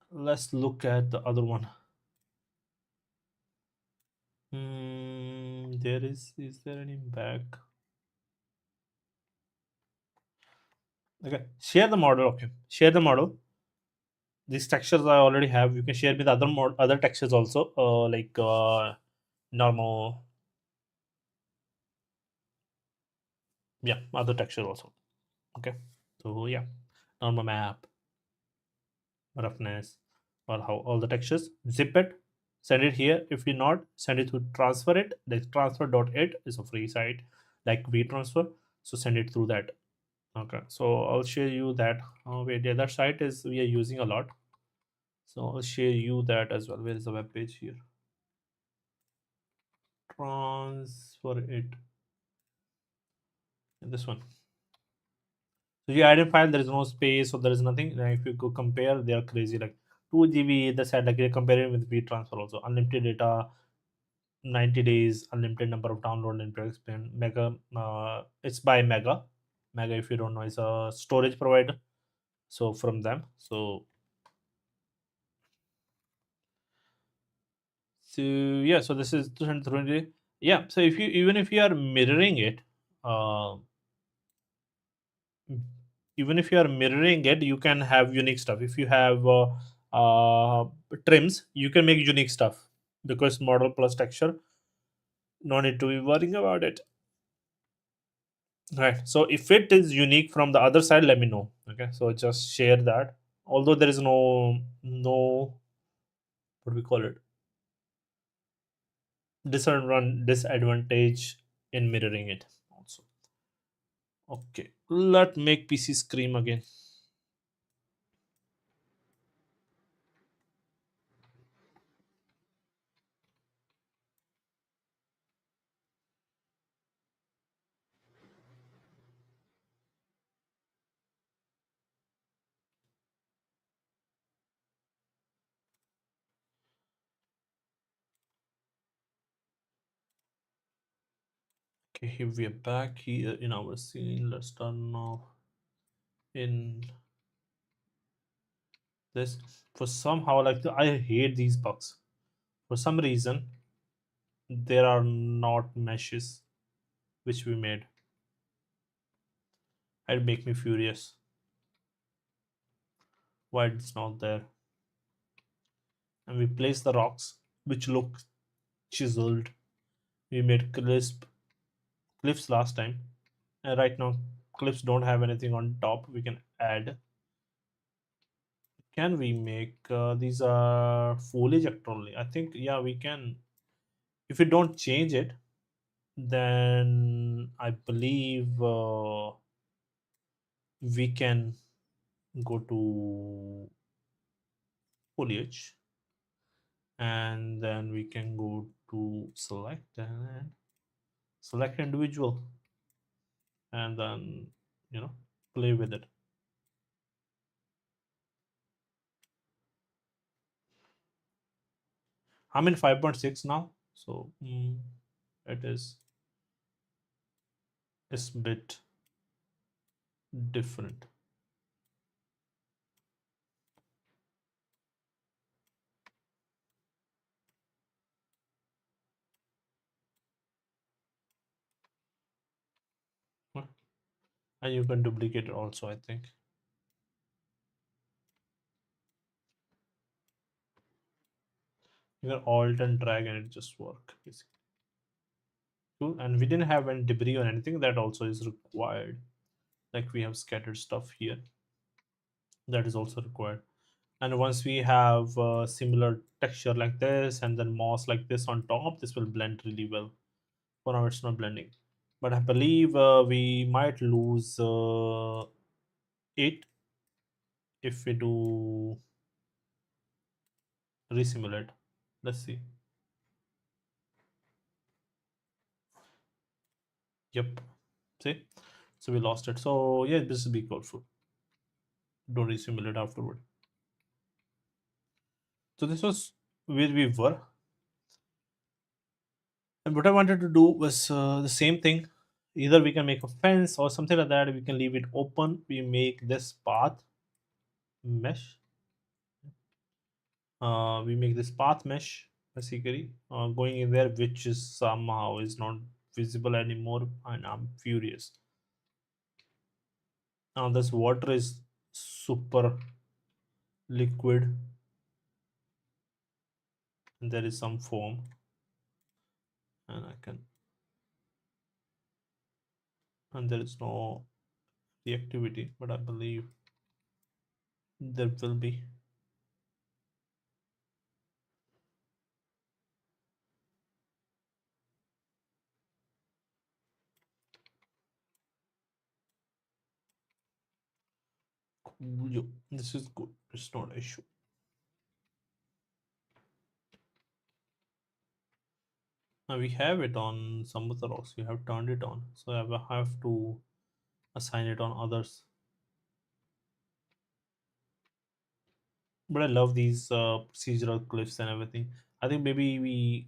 Let's look at the other one. There is. Is there any back? Okay, share the model. Okay, share the model. These textures I already have. You can share with other other textures also, like normal. Yeah, other textures also. Okay, so yeah, normal map, roughness, or how all the textures. Zip it, send it here. If you not, send it to transfer it. The transfer.it is a free site like WeTransfer. So send it through that. Okay, so I'll share you that. Wait, the other site is we are using a lot. So I'll share you that as well. Where is the web page here? Transfer it. This one. So you add a file, there is no space, so there is nothing. If you go compare, they are crazy. Like 2 GB, the side like they compare it with WeTransfer also. Unlimited data, 90 days, unlimited number of download, and expand. Mega, it's by Mega. Mega, if you don't know, is a storage provider. So from them. So yeah, so this is 220. Yeah, so if you, even if you are mirroring it, uh, even if you are mirroring it, you can have unique stuff. If you have trims, you can make unique stuff because model plus texture, no need to be worrying about it. Right, so if it is unique from the other side, let me know. Okay, so just share that. Although there is no what we call it, disadvantage in mirroring it also. Okay, let make PC scream again. Okay, here we are back here in our scene. Let's turn off in this. For somehow, like, I hate these bugs. For some reason, there are not meshes which we made. It make me furious. Why it's not there? And we place the rocks which look chiseled. We made cliffs last time, and right now cliffs don't have anything on top. We can add. Can we make these are foliage only? I think yeah we can. If we don't change it, then I believe we can go to foliage, and then we can go to select and select individual, and then you know play with it. I'm in 5.6 now, so it is bit different. Huh. And you can duplicate it also, I think. You can alt and drag and it just work basically. Cool. And we didn't have any debris or anything that also is required. Like we have scattered stuff here, that is also required. And once we have similar texture like this and then moss like this on top, this will blend really well. For now it's not blending, but I believe we might lose it if we do resimulate. Let's see. Yep. See, so we lost it. So yeah, this will be careful. Don't resimulate afterward. So this was where we were, and what I wanted to do was the same thing. Either we can make a fence or something like that. We can leave it open. We make this path mesh. We make this path mesh basically going in there, which is somehow is not visible anymore, and I'm furious. Now this water is super liquid, and there is some foam, and I can, and there is no reactivity, but I believe there will be. This is good. It's not an issue. Now we have it on some of the rocks. We have turned it on, so I will have to assign it on others. But I love these procedural cliffs and everything. I think maybe we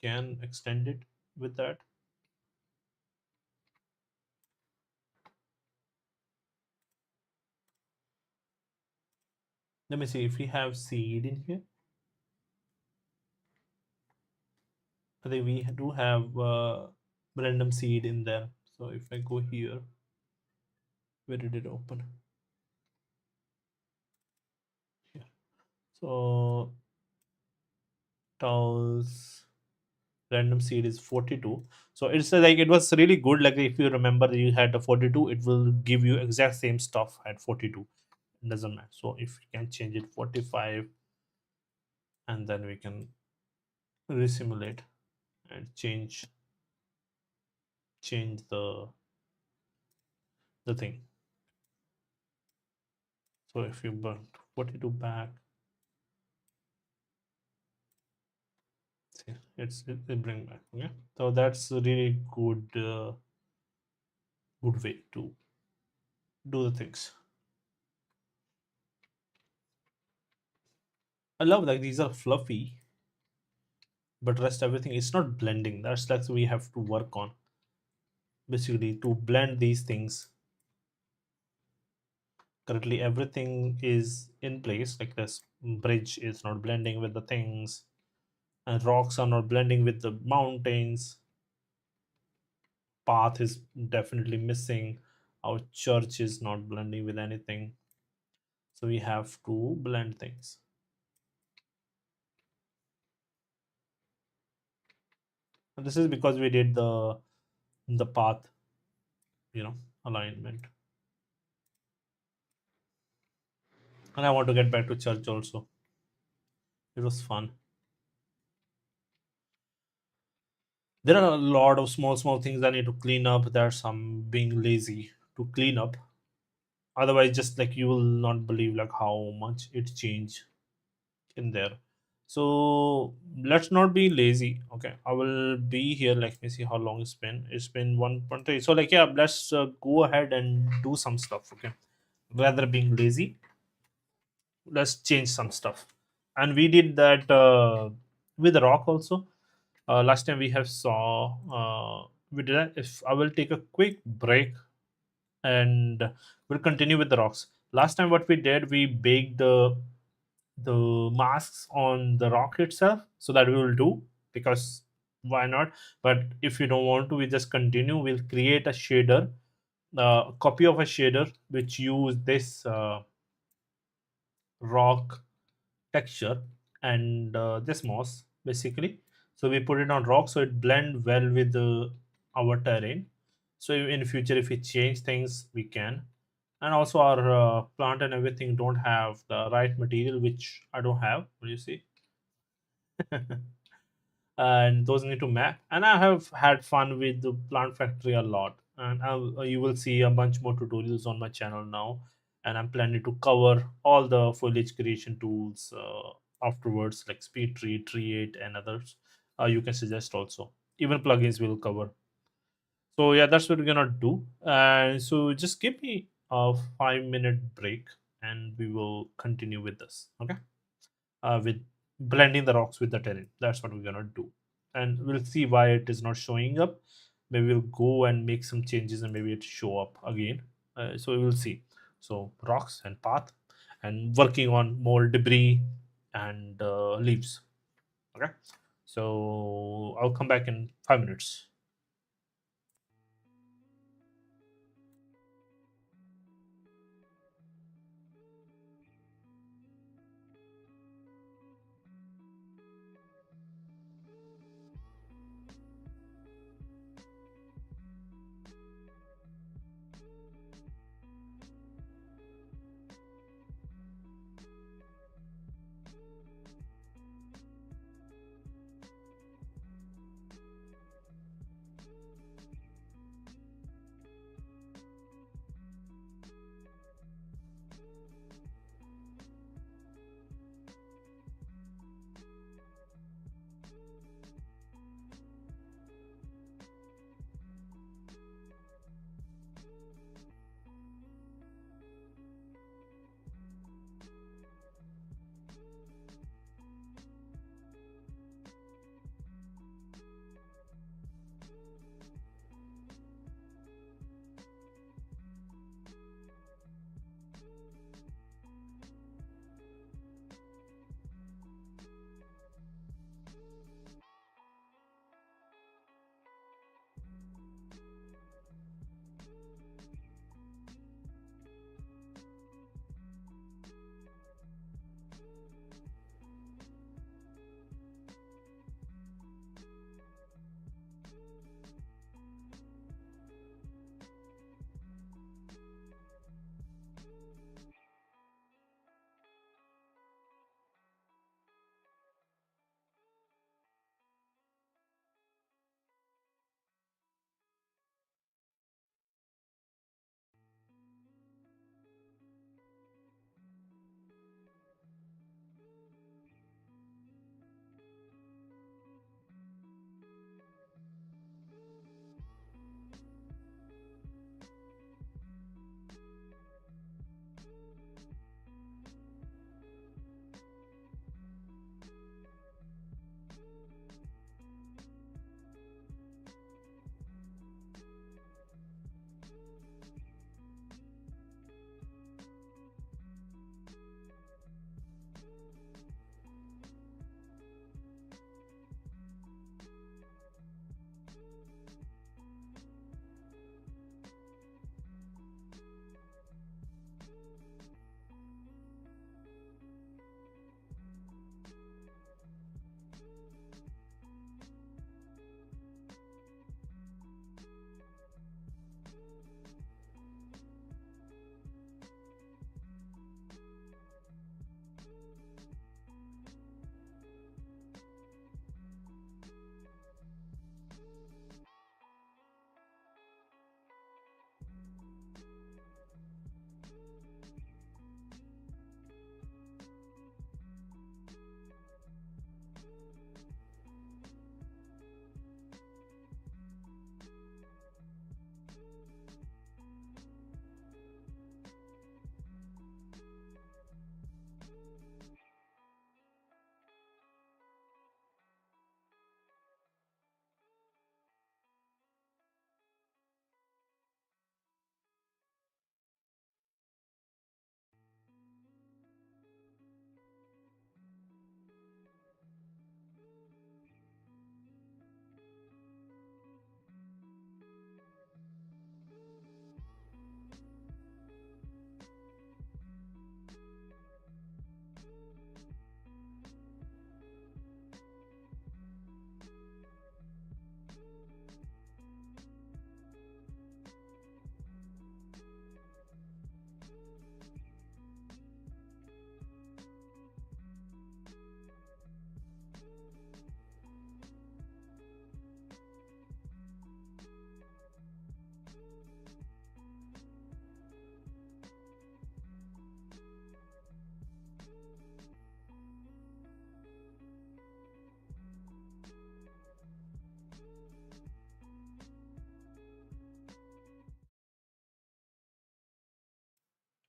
can extend it with that. Let me see if we have seed in here. I think we do have random seed in there. So if I go here, where did it open? Here. So tiles random seed is 42. So it's like it was really good. Like if you remember you had a 42, it will give you exact same stuff at 42. It doesn't matter. So if you can change it 45, and then we can resimulate and change the thing. So if you burn 42 back, see, it bring back. Okay, so that's a really good way to do the things. I love that these are fluffy, but rest everything it's not blending. That's like we have to work on basically to blend these things. Currently everything is in place, like this bridge is not blending with the things, and rocks are not blending with the mountains. Path is definitely missing. Our church is not blending with anything, so we have to blend things. And this is because we did the path, you know, alignment. And I want to get back to church also. It was fun. There are a lot of small things I need to clean up. There's some being lazy to clean up. Otherwise, just like you will not believe like how much it changed in there. So let's not be lazy. Okay, I will be here. Let me see how long it's been. It's been 1.3. So like yeah, let's go ahead and do some stuff. Okay, rather being lazy, let's change some stuff. And we did that with the rock also. Last time we have saw we did that. If I will take a quick break and we'll continue with the rocks. Last time what we did, we baked the masks on the rock itself, so that we will do, because why not? But if you don't want to, we just continue. We'll create a shader, copy of a shader which use this rock texture and this moss basically. So we put it on rock so it blend well with our terrain. So in future if we change things we can. And also our plant and everything don't have the right material, which I don't have, you see. And those need to map. And I have had fun with the plant factory a lot, and you will see a bunch more tutorials on my channel now. And I'm planning to cover all the foliage creation tools afterwards, like speed tree, tree 8 and others. You can suggest also, even plugins will cover. So yeah, that's what we're gonna do. And so just give me a 5-minute break and we will continue with this. Okay, with blending the rocks with the terrain. That's what we're gonna do, and we'll see why it is not showing up. Maybe we'll go and make some changes, and maybe it show up again. So we will see. So rocks and path, and working on more debris and leaves. Okay. So I'll come back in 5 minutes.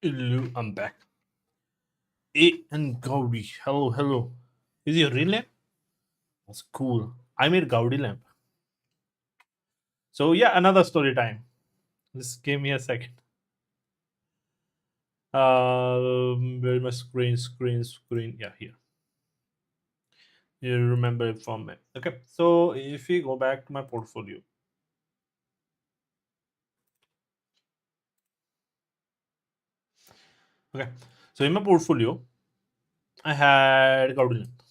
Hello, I'm back. A and Gaudi. Hello, hello. Is your real name? That's cool. I made Gaudi lamp. So yeah, another story time. Just give me a second. Where's my screen? Yeah, here. You remember it from me. Okay, so if we go back to my portfolio. Okay, so in my portfolio, I had Gaudi lamp,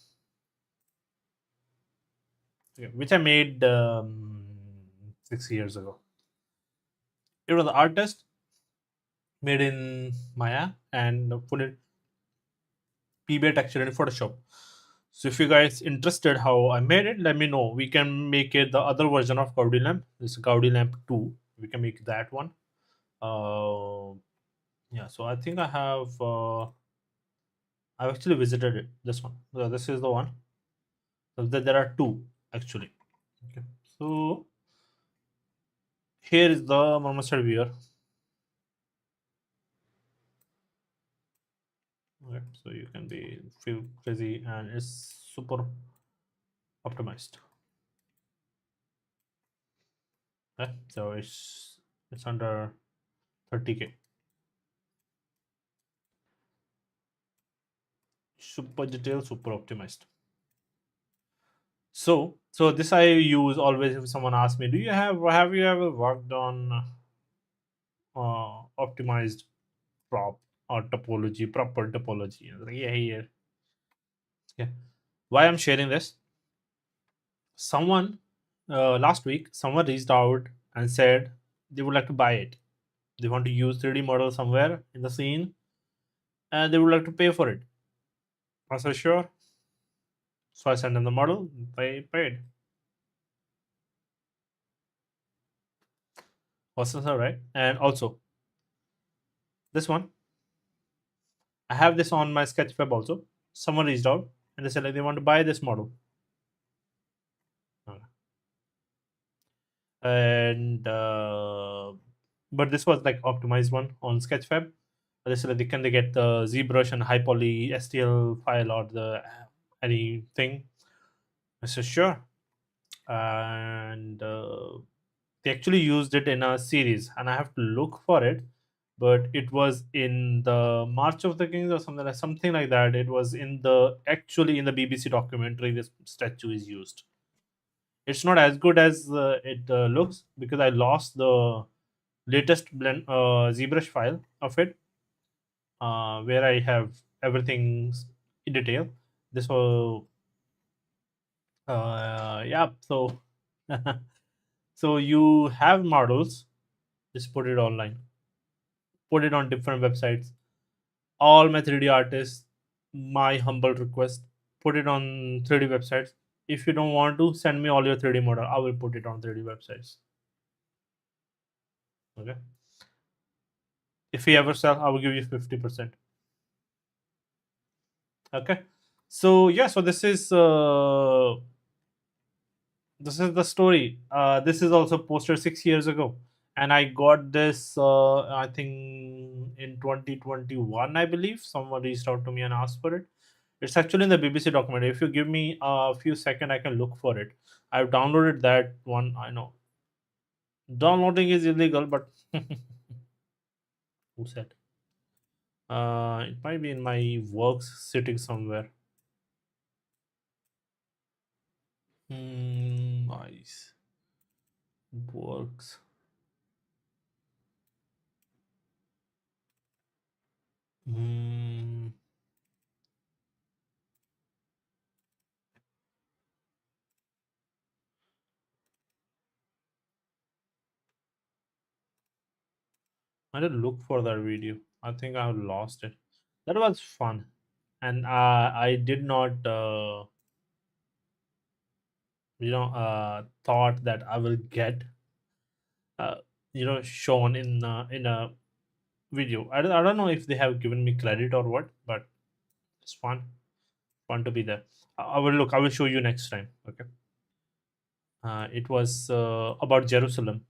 okay, which I made 6 years ago. It was the artist made in Maya and put it PBA texture in Photoshop. So if you guys interested how I made it, let me know. We can make it the other version of Gaudi lamp. This is Gaudi lamp 2. We can make that one. Uh, yeah, so I think I've actually visited it. This one. So this is the one. So there are two actually. Okay. So here is the master viewer. Okay. So you can be feel crazy and it's super optimized. Okay. So it's under 30K. Super detailed, super optimized. So this I use always if someone asks me, do you have you ever worked on optimized prop or topology, proper topology? I was like, yeah, yeah, yeah. Why I'm sharing this? Someone last week, someone reached out and said they would like to buy it. They want to use 3D model somewhere in the scene, and they would like to pay for it. I said sure. So I sent them the model. They paid. Awesome, right? And also this one I have this on my Sketchfab also. Someone reached out and they said like they want to buy this model, and but this was like optimized one on Sketchfab. They said like, can they get the ZBrush and high poly STL file or the anything? I said sure, and they actually used it in a series, and I have to look for it. But it was in the March of the Kings or something like that. It was in the actually in the BBC documentary. This statue is used. It's not as good as it looks because I lost the latest blend ZBrush file of it, where I have everything in detail. This was yeah. So so you have models, just put it online, put it on different websites. All my 3D artists, my humble request, put it on 3D websites. If you don't want to, send me all your 3D model. I will put it on 3D websites. Okay. If you ever sell, I will give you 50%. Okay. So yeah, so this is the story. This is also posted 6 years ago, and I got this. I think in 2021, I believe someone reached out to me and asked for it. It's actually in the BBC document. If you give me a few seconds, I can look for it. I've downloaded that one. I know downloading is illegal, but who said? It might be in my works sitting somewhere. Nice works. Hmm. I did look for that video. I think I lost it. That was fun, and I did not, thought that I will get, uh, shown in a video. I don't know if they have given me credit or what, but it's fun to be there. I will look. I will show you next time. Okay. It was about Jerusalem.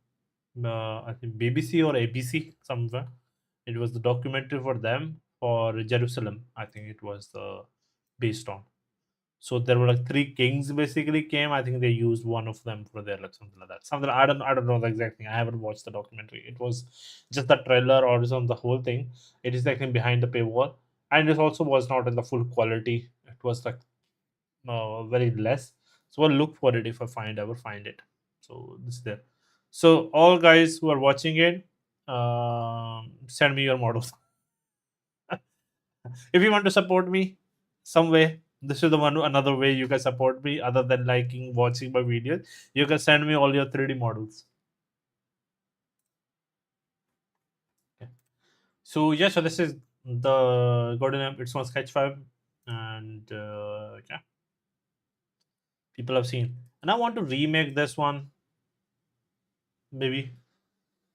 I think BBC or ABC somewhere. It was the documentary for them for Jerusalem. I think it was based on. So there were like three kings basically came. I think they used one of them for their like something like that. Something I don't know the exact thing. I haven't watched the documentary. It was just the trailer or some the whole thing. It is like in behind the paywall, and it also was not in the full quality. It was like very less. So I'll look for it if I ever find it. So this is there. So all guys who are watching it, send me your models. If you want to support me some way, this is the one another way you can support me other than liking watching my videos. You can send me all your 3D models. Okay. So yeah, so this is the golden app. It's on Sketch 5, and yeah, people have seen. And I want to remake this one maybe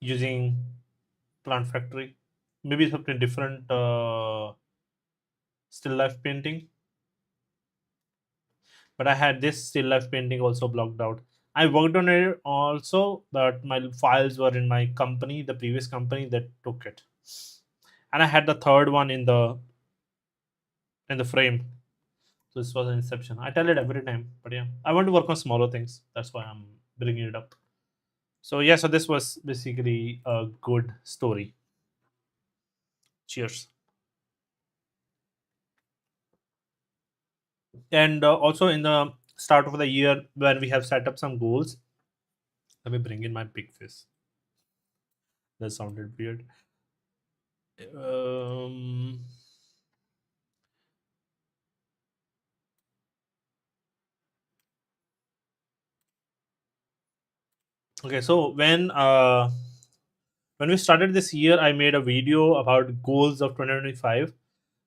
using Plant Factory, maybe something different, still life painting. But I had this still life painting also blocked out. I worked on it also, but my files were in my company, the previous company that took it. And I had the third one in the frame. So this was an inception. I tell it every time, but yeah, I want to work on smaller things. That's why I'm bringing it up. So yeah, so this was basically a good story. Cheers. And also in the start of the year when we have set up some goals, let me bring in my big face. That sounded weird. Um, okay, so when we started this year, I made a video about goals of 2025,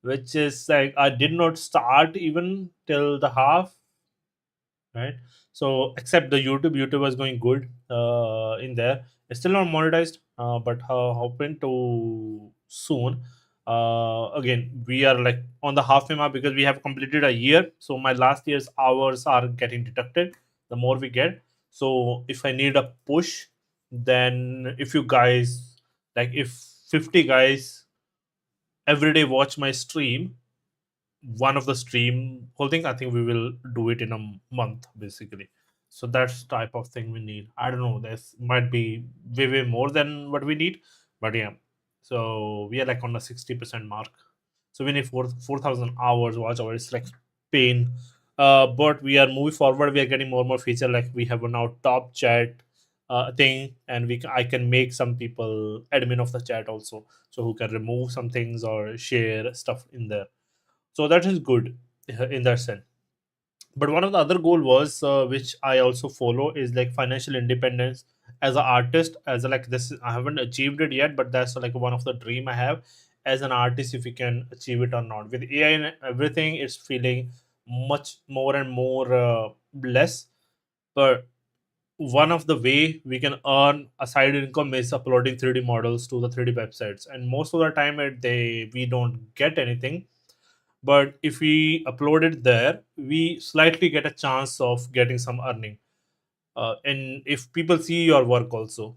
which is like I did not start even till the half, right? So except the YouTube was going good in there. It's still not monetized, but hoping to soon. Again, we are like on the halfway mark because we have completed a year. So my last year's hours are getting deducted. The more we get, so if I need a push, then if you guys like, if 50 guys every day watch my stream, one of the stream whole thing, I think we will do it in a month basically. So that's type of thing we need. I don't know, this might be way more than what we need, but yeah. So we are like on the 60% mark. So we need 4,000 hours watch hour. It's like pain. But we are moving forward. We are getting more and more feature. Like we have a now top chat thing, and I can make some people admin of the chat also, so who can remove some things or share stuff in there. So that is good in that sense. But one of the other goal was, which I also follow, is like financial independence as an artist. As a, like this I haven't achieved it yet, but that's like one of the dream I have as an artist, if we can achieve it or not. With AI and everything, it's feeling much more and more less. But one of the way we can earn a side income is uploading 3D models to the 3D websites, and most of the time we don't get anything. But if we upload it there, we slightly get a chance of getting some earning. And if people see your work also,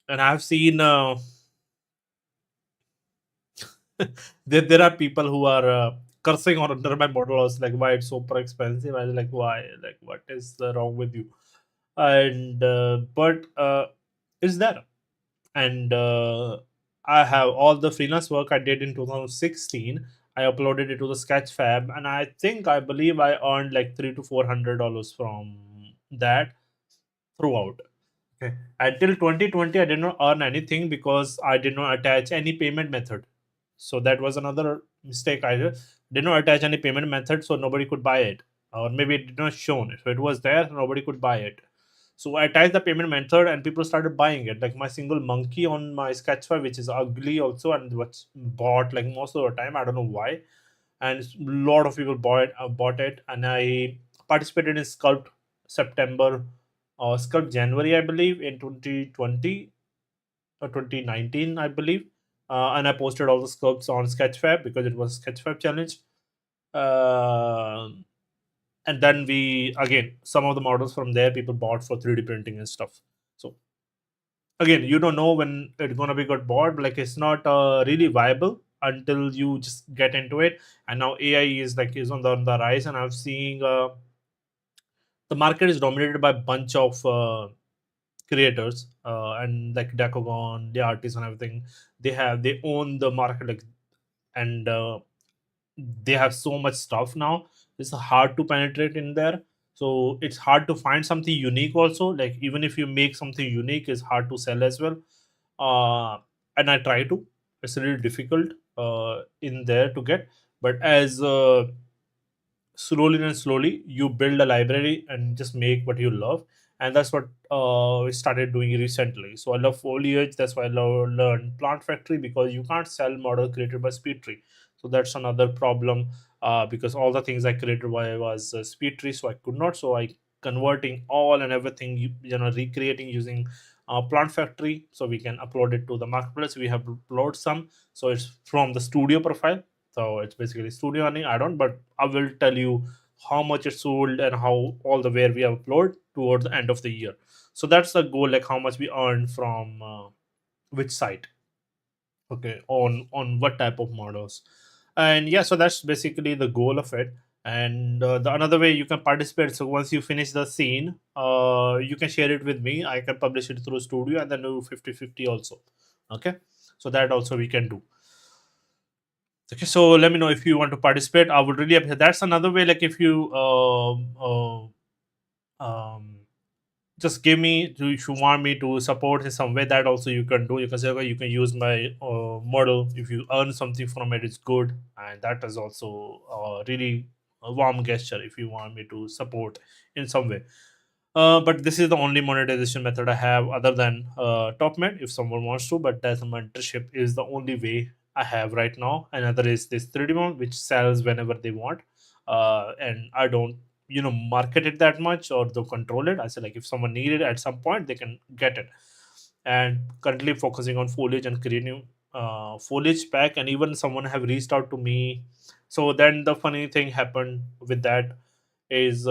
and I've seen there are people who are cursing on under my model. I was like, why it's super expensive? I was like, why, like what is wrong with you? And but it's there. And I have all the freelance work I did in 2016. I uploaded it to the Sketchfab, and I believe I earned like $300 to $400 from that throughout. Okay. Until 2020, I did not earn anything because I did not attach any payment method. So that was another mistake. I did not attach any payment method, so nobody could buy it, or maybe it did not shown. So it was there, nobody could buy it. So I attached the payment method, and people started buying it. Like my single monkey on my Sketchfab, which is ugly also, and what's bought like most of the time. I don't know why, and a lot of people bought it, and I participated in Sculpt September or Sculpt January, I believe, in 2020 or 2019, I believe. And I posted all the sculpts on Sketchfab because it was Sketchfab challenge. Uh, and then we again, some of the models from there people bought for 3D printing and stuff. So again, you don't know when it's gonna be got bought. Like it's not really viable until you just get into it. And now AI is on the rise, and I'm seeing the market is dominated by a bunch of creators, and like Decagon, the artists and everything. They own the market, like, and they have so much stuff now. It's hard to penetrate in there. So it's hard to find something unique also. Like even if you make something unique, it's hard to sell as well. And I try to. It's really difficult in there to get. But as slowly and slowly you build a library and just make what you love, and that's what we started doing recently. So I love foliage, that's why I learn plant factory, because you can't sell model created by speed tree. So that's another problem, because all the things I created by was speed tree, so I could not. So I converting all and everything, recreating using plant factory, so we can upload it to the marketplace. We have upload some, so it's from the studio profile. So it's basically studio earning add-on, but I will tell you how much it sold and how all the where we have upload towards the end of the year. So that's the goal, like how much we earn from which site, okay, on what type of models. And yeah, so that's basically the goal of it. And the another way you can participate, so once you finish the scene, you can share it with me. I can publish it through studio and then do 50-50 also. Okay, so that also we can do. Okay, so let me know if you want to participate. I would really appreciate. That's another way. Like if you just give me, if you want me to support in some way, that also you can do. You can say, okay, you can use my model. If you earn something from it, it's good, and that is also really a warm gesture. If you want me to support in some way. But this is the only monetization method I have other than TopMed if someone wants to. But that's a mentorship is the only way I have right now. Another is this 3D mount, which sells whenever they want. And I don't, market it that much or don't control it. I say like if someone need it at some point, they can get it. And currently focusing on foliage and creating foliage pack. And even someone have reached out to me. So then the funny thing happened with that is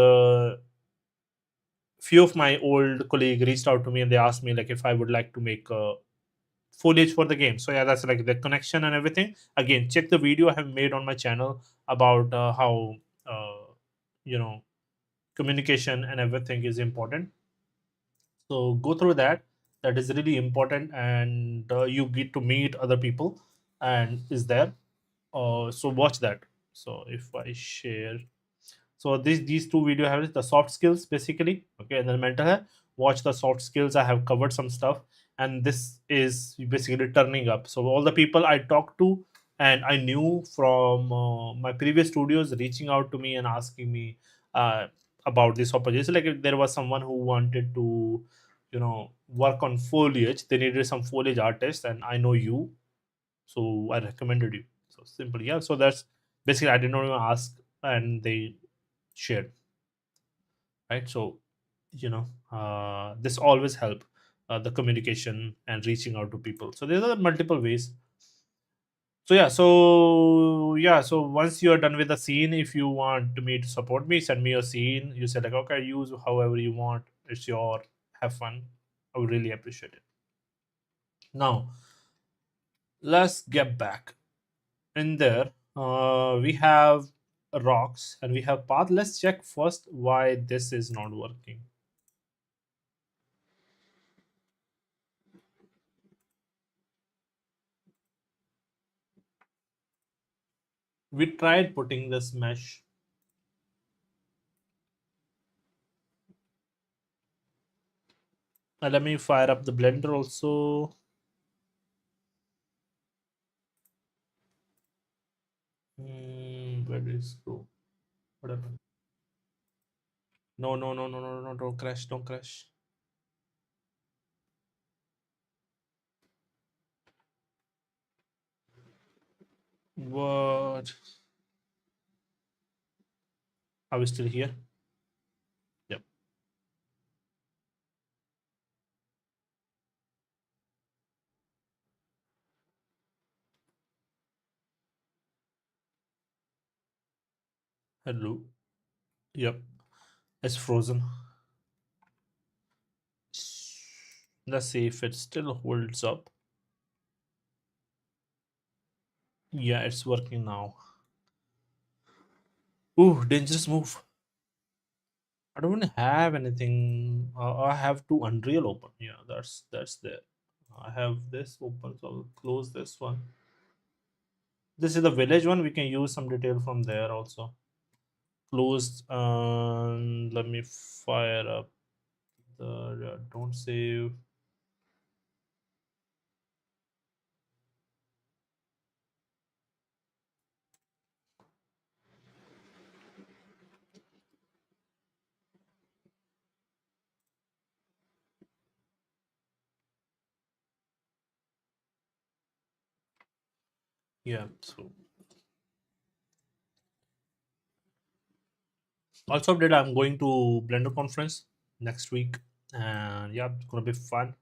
few of my old colleague reached out to me and they asked me like if I would like to make foliage for the game. So yeah, that's like the connection and everything. Again, check the video I have made on my channel about how uh, you know communication and everything is important. So go through that. That is really important, and you get to meet other people, and is there. So watch that. So if I share, so these two video have the soft skills basically, okay, and then mental health. Watch the soft skills. I have covered some stuff, and this is basically turning up. So all the people I talked to and I knew from my previous studios reaching out to me and asking me uh, about this opportunity. Like if there was someone who wanted to, work on foliage, they needed some foliage artist, and I know you, so I recommended you. So simple, yeah. So that's basically I did not even ask, and they shared, right? So this always help the communication and reaching out to people. So there are multiple ways. So so once you're done with the scene, if you want me to support me, send me your scene. You said like, okay, use however you want, it's your, have fun. I would really appreciate it. Now let's get back in there. We have rocks and we have path. Let's check first why this is not working. We tried putting this mesh. Let me fire up the blender also. Where did it go? What happened? No, no, no, no, no, no, don't crash, don't crash. What? Are we still here? Yep. Hello. Yep. It's frozen. Let's see if it still holds up. Yeah, it's working now. Ooh, dangerous move. I don't have anything. I have two Unreal open. Yeah, that's there. I have this open, so I'll close this one. This is the village one. We can use some detail from there also. Closed. Let me fire up the. Don't save. Yeah. So also update. I'm going to Blender conference next week, and yeah, it's gonna be fun.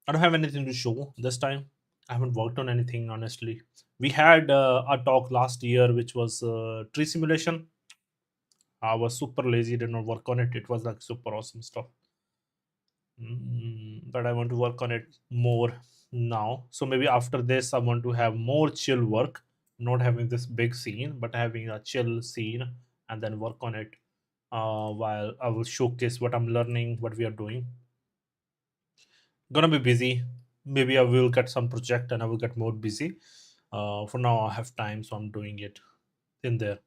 I don't have anything to show this time. I haven't worked on anything honestly. We had a talk last year which was tree simulation. I was super lazy, did not work on it. It was like super awesome stuff. But I want to work on it more now. So maybe after this, I want to have more chill work, not having this big scene, but having a chill scene and then work on it while I will showcase what I'm learning, what we are doing. Gonna be busy. Maybe I will get some project and I will get more busy. For now, I have time, so I'm doing it in there.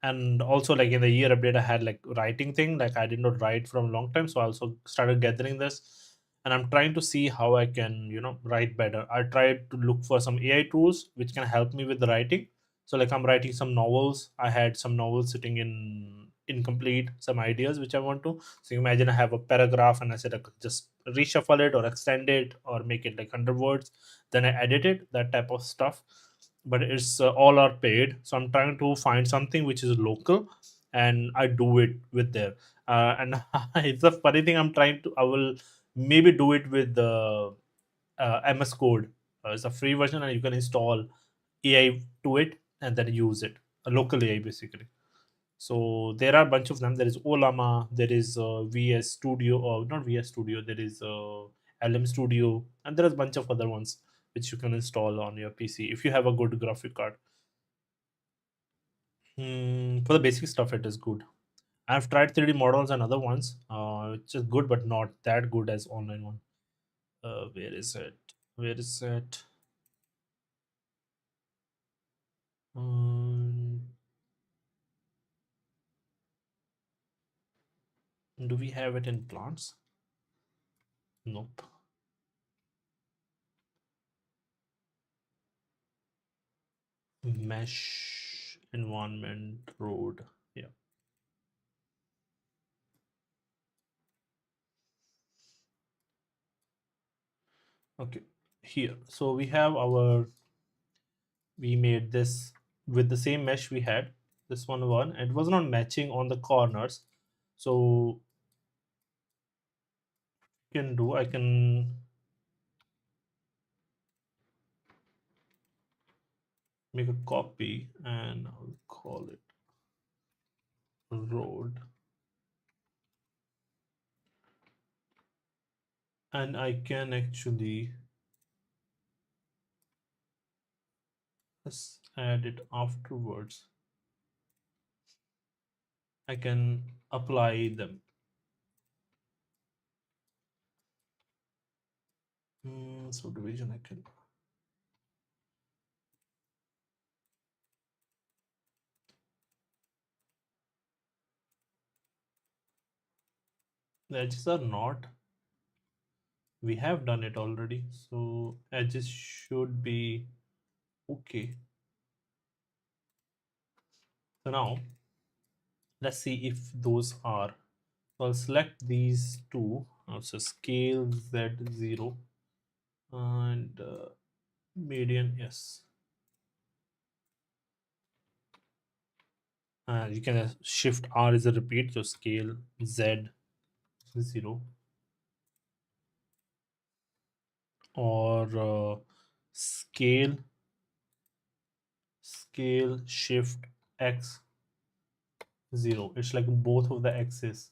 And also, like in the year update, I had like writing thing. Like I did not write from a long time, so I also started gathering this, and I'm trying to see how I can write better. I tried to look for some AI tools which can help me with the writing. So like I'm writing some novels. I had some novels sitting in incomplete, some ideas which I want to. So imagine I have a paragraph and I said I could just reshuffle it or extend it or make it like 100 words. Then I edit it, that type of stuff. But it's all are paid, so I'm trying to find something which is local and I do it with there. And it's a funny thing. I will maybe do it with the MS Code. It's a free version and you can install AI to it and then use it, a local AI basically. So there are a bunch of them. There is Olama, there is VS Studio, or not VS Studio, there is LM Studio, and there is a bunch of other ones which you can install on your PC if you have a good graphic card. For the basic stuff, it is good. I've tried 3D models and other ones, which is good, but not that good as online one. Where is it? Where is it? Um, do we have it in plants? Nope. Mesh environment road. Yeah. Okay. Here. So we have our. We made this with the same mesh we had. This one. It was not matching on the corners. So I can make a copy and I'll call it road, and I can actually just add it afterwards. I can apply them. Subdivision I can. The edges are not. We have done it already, so edges should be okay. So now let's see if those are. So I'll select these two. Also scale Z0 and median, yes. You can shift R is a repeat, so scale Z0 or scale shift X 0. It's like both of the x's.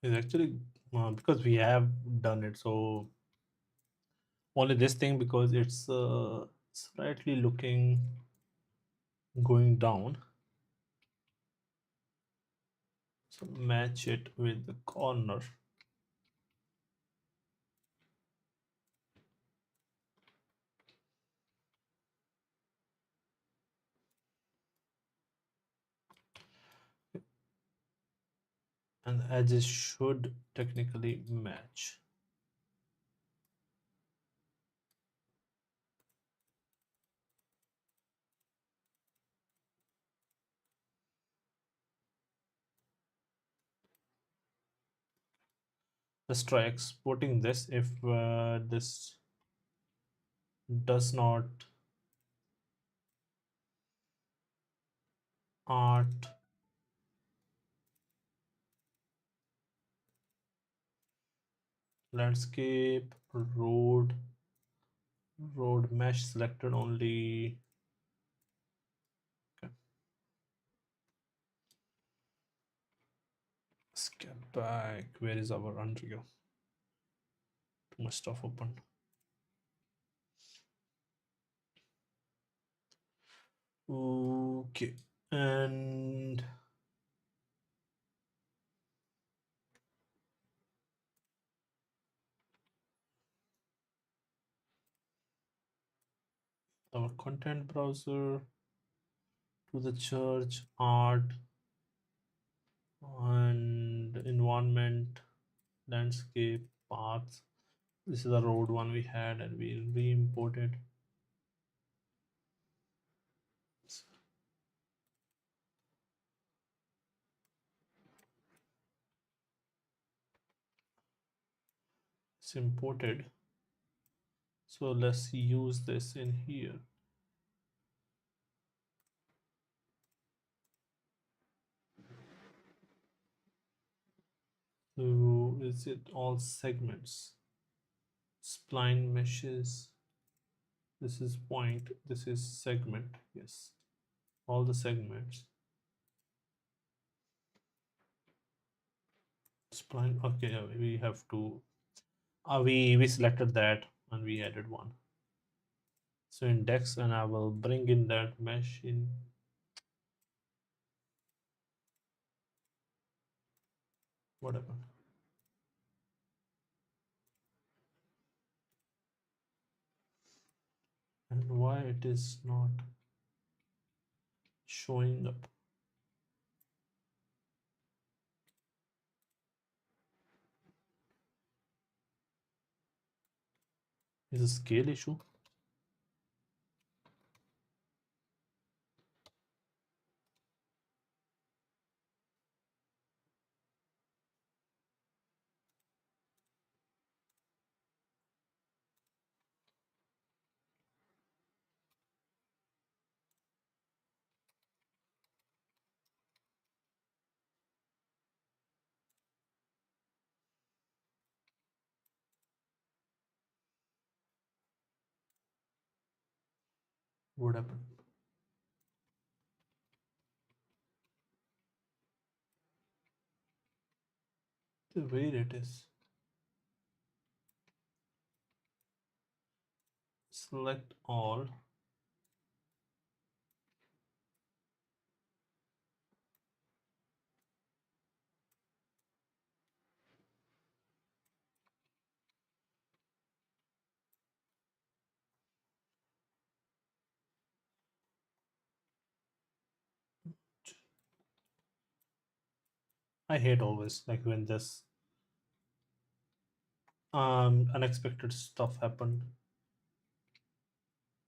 It's actually because we have done it. So only this thing because it's slightly looking going down. So match it with the corner. And edges should technically match. Let's try exporting this. If this does not art landscape road mesh selected only. Okay. Skip back. Where is our Unreal? Too much stuff open. Okay. And our content browser to the church art and environment landscape paths. This is the road one we had and we re-imported. It's imported. So let's use this in here. So is it all segments? Spline meshes. This is point. This is segment. Yes. All the segments. Spline. Okay, we have to. We selected that and we added one. So index and I will bring in that mesh in. Whatever. And why it is not showing up? Is a scale issue? What happened? The way it is. Select all. I hate always like when this unexpected stuff happened.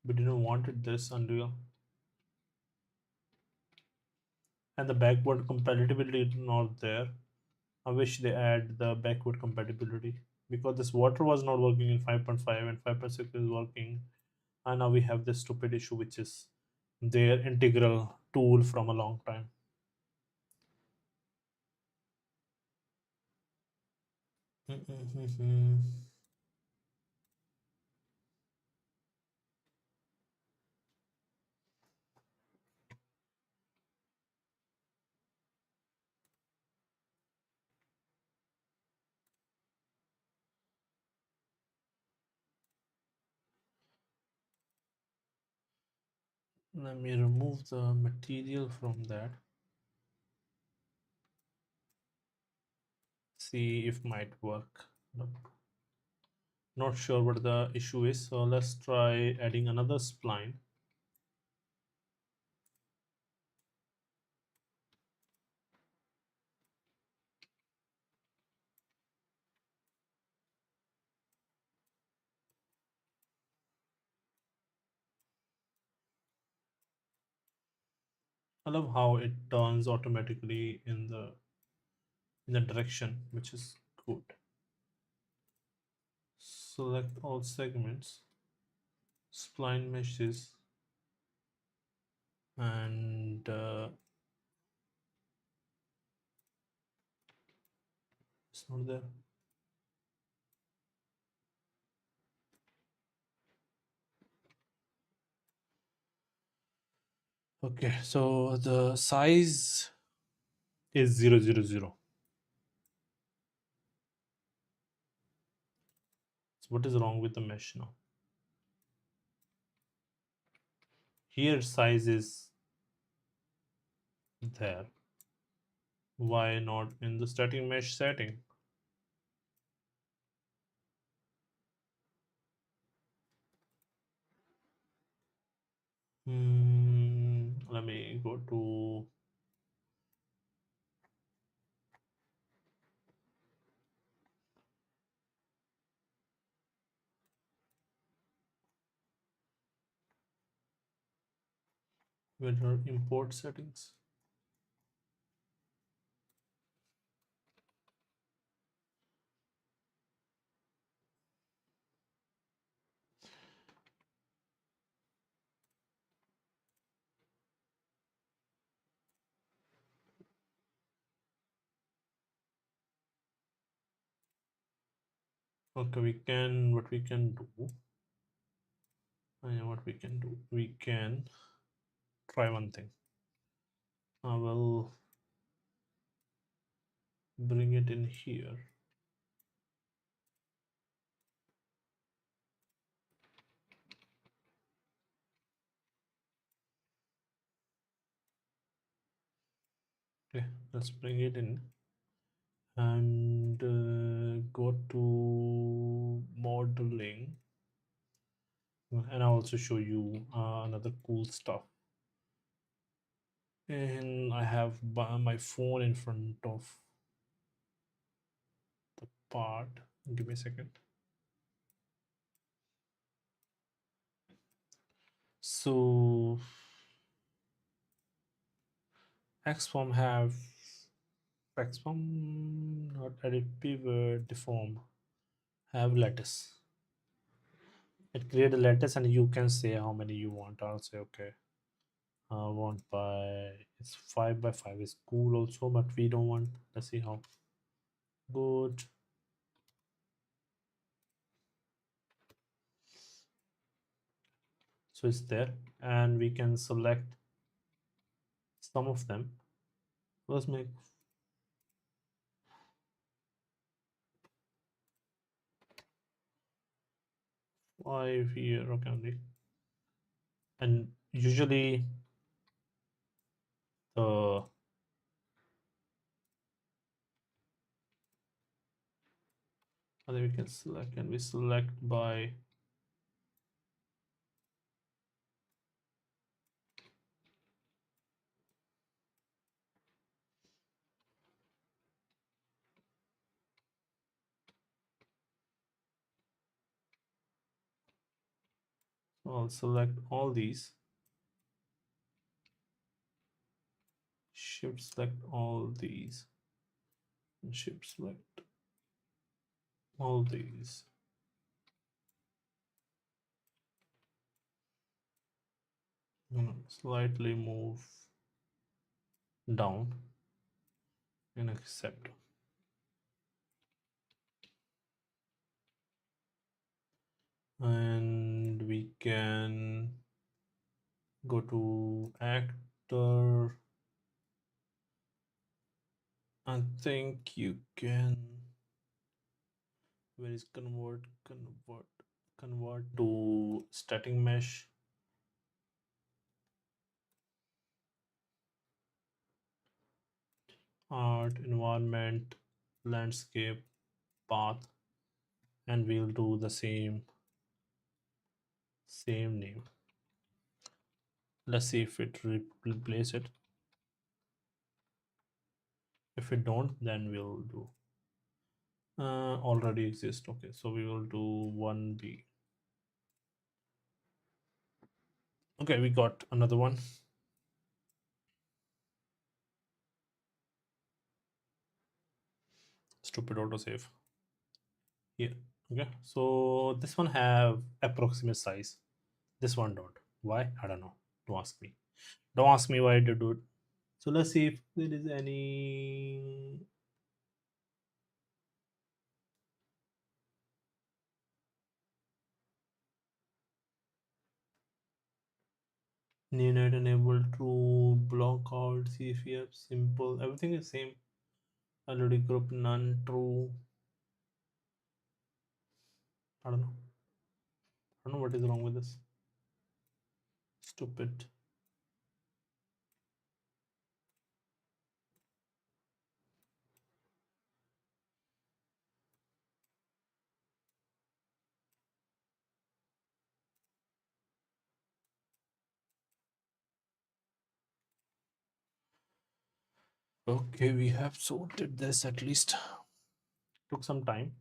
We didn't wanted this Unreal. And the backward compatibility is not there. I wish they add the backward compatibility because this water was not working in 5.5 and 5.6 is working. And now we have this stupid issue which is their integral tool from a long time. Let me remove the material from that. See if might work. Nope. Not sure what the issue is. So let's try adding another spline. I love how it turns automatically in the direction, which is good. Select all segments, spline meshes, and it's not there. Okay, so the size is 000. So what is wrong with the mesh now? Here size is there. Why not in the static mesh setting? Let me go to vendor import settings. Okay, we can what we can do. I know what we can do. We can try one thing. I will bring it in here. Okay, let's bring it in and go to modeling, and I'll also show you another cool stuff. And I have my phone in front of the part. Give me a second. So XForm have XForm not edit pivot deform have lattice. It create a lattice and you can say how many you want. I'll say okay. I want by it's 5 by 5 is cool also, but we don't want. Let's see how good. So it's there, and we can select some of them. Let's make 5 here. Okay, and usually the other we can select, and we select by so I'll select all these, shift select all these, and shift select all these. Slightly move down and accept. And we can go to actor. I think you can, where is convert to static mesh. art, environment, landscape, path, and we'll do the same name. Let's see if it replace it. If it don't, then we'll do already exist. Okay, so we will do 1b. Okay, we got another one. Stupid autosave here. Okay, so this one have approximate size, this one don't. Why? I don't know. Don't ask me. Don't ask me why they do it. So let's see if there is any not enable, true, block out, see if you have simple, everything is same. Already group none, true. I don't know. I don't know what is wrong with this. Stupid. Okay, we have sorted this at least. Took some time.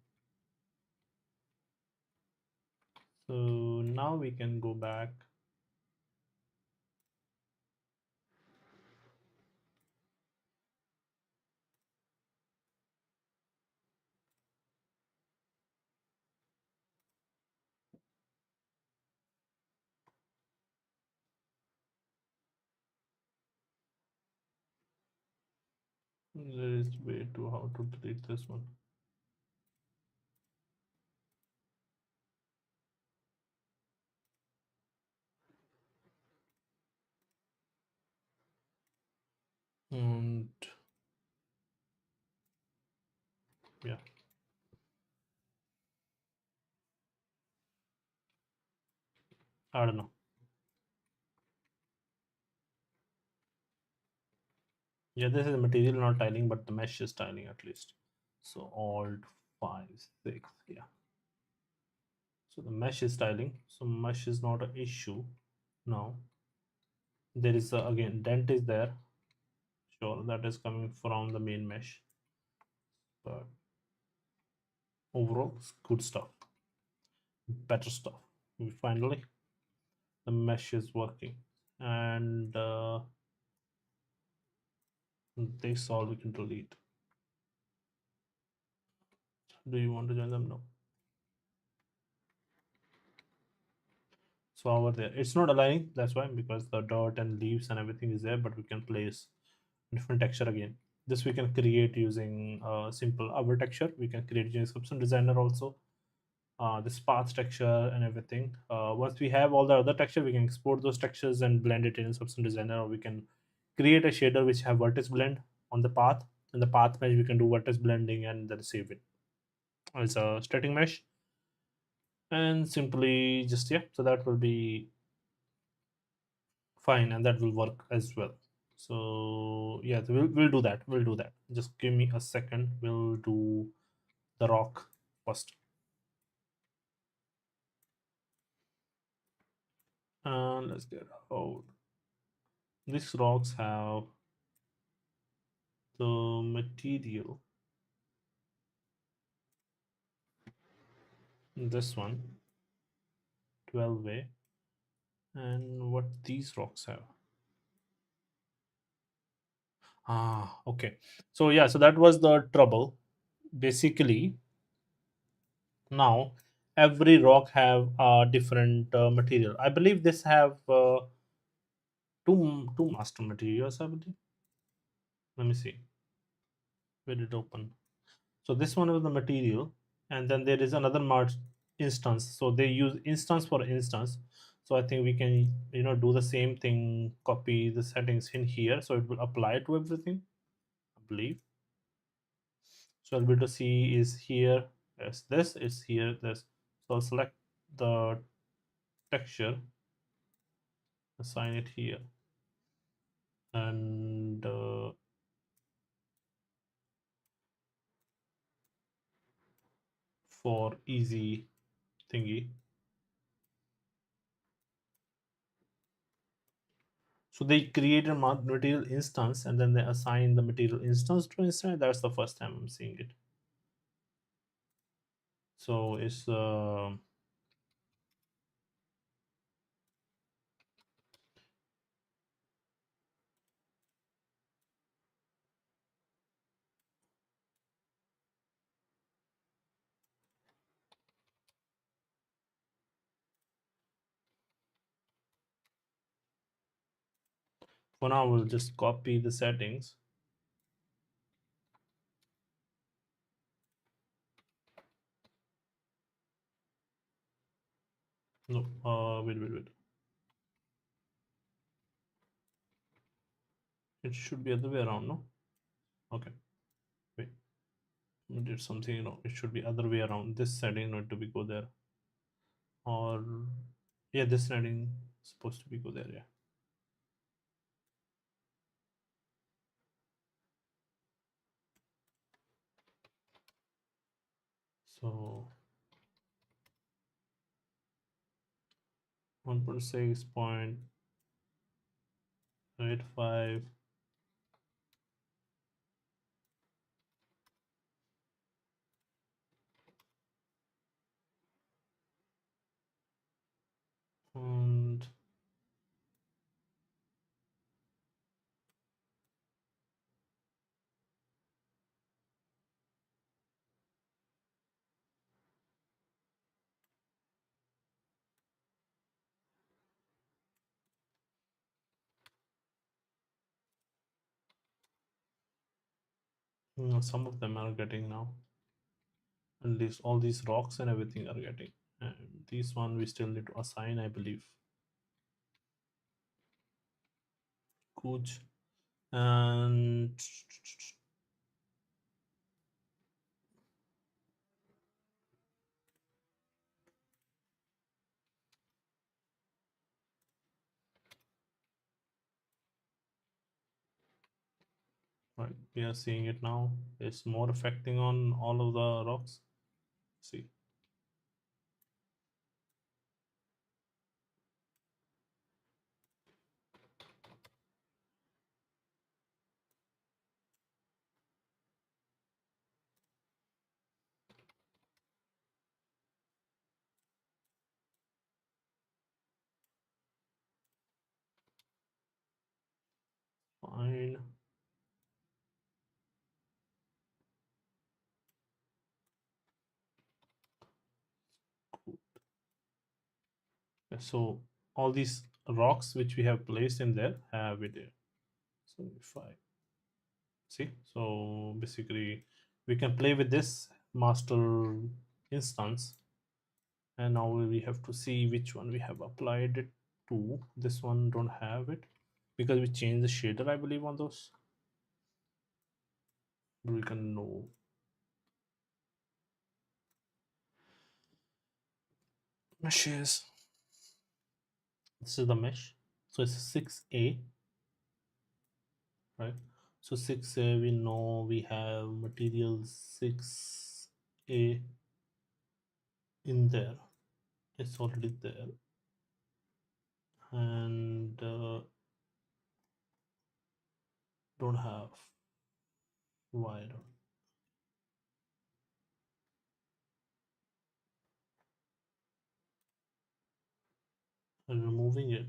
So now we can go back. There is way to how to delete this one. And yeah, I don't know. Yeah, this is the material not tiling, but the mesh is tiling at least. So alt 5 6. Yeah. So the mesh is tiling. So mesh is not an issue. Now there is again dent is there. Sure, that is coming from the main mesh. But overall, good stuff. Better stuff. We finally the mesh is working, and this all we can delete. Do you want to join them? No. So over there, it's not aligning. That's why, because the dirt and leaves and everything is there, but we can place different texture again. This we can create using simple our texture. We can create using substance designer also. This path texture and everything. Once we have all the other texture, we can export those textures and blend it in substance designer, or we can create a shader which have vertex blend on the path. In the path mesh, we can do vertex blending and then save it as a static mesh, and simply just yeah. So that will be fine, and that will work as well. So yeah, so we'll do that. We'll do that. Just give me a second. We'll do the rock first. And let's get out. These rocks have the material. This one, 12 way, and what these rocks have. Okay. So yeah, so that was the trouble. Basically, now every rock have a different material. I believe this have two master materials. I believe. Let me see. Where did it open? So this one is the material, and then there is another march instance. So they use instance for instance. So I think we can do the same thing, copy the settings in here, so it will apply to everything, I believe. So I'll be able to see is here as this is here this. So I'll select the texture, assign it here, and for easy thingy. So they create a material instance and then they assign the material instance to instance. That's the first time I'm seeing it. So it's for now we'll just copy the settings. No, wait. It should be other way around, no? Okay, wait. We did something, it should be other way around. This setting not to be go there. Or yeah, this setting supposed to be go there, yeah. So 1.6.85. And some of them are getting now. At least all these rocks and everything are getting. And this one we still need to assign, I believe. Coach. And right, we are seeing it now. It's more affecting on all of the rocks. See. Fine. So all these rocks which we have placed in there have it there. So if I see, so basically we can play with this master instance, and now we have to see which one we have applied it to. This one don't have it because we changed the shader, I believe, on those. We can know meshes. This is the mesh, so it's 6A, right? So 6A, we know we have material 6A in there. It's already there, and don't have wire and removing it.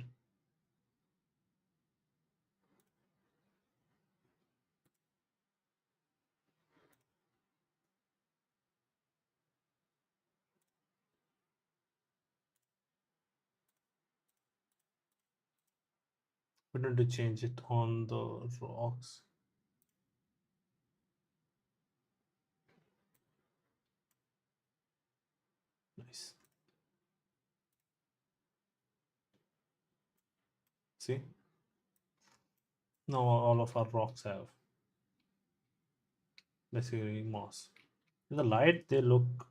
We need to change it on the rocks. Nice. See, now all of our rocks have basically moss. In the light they look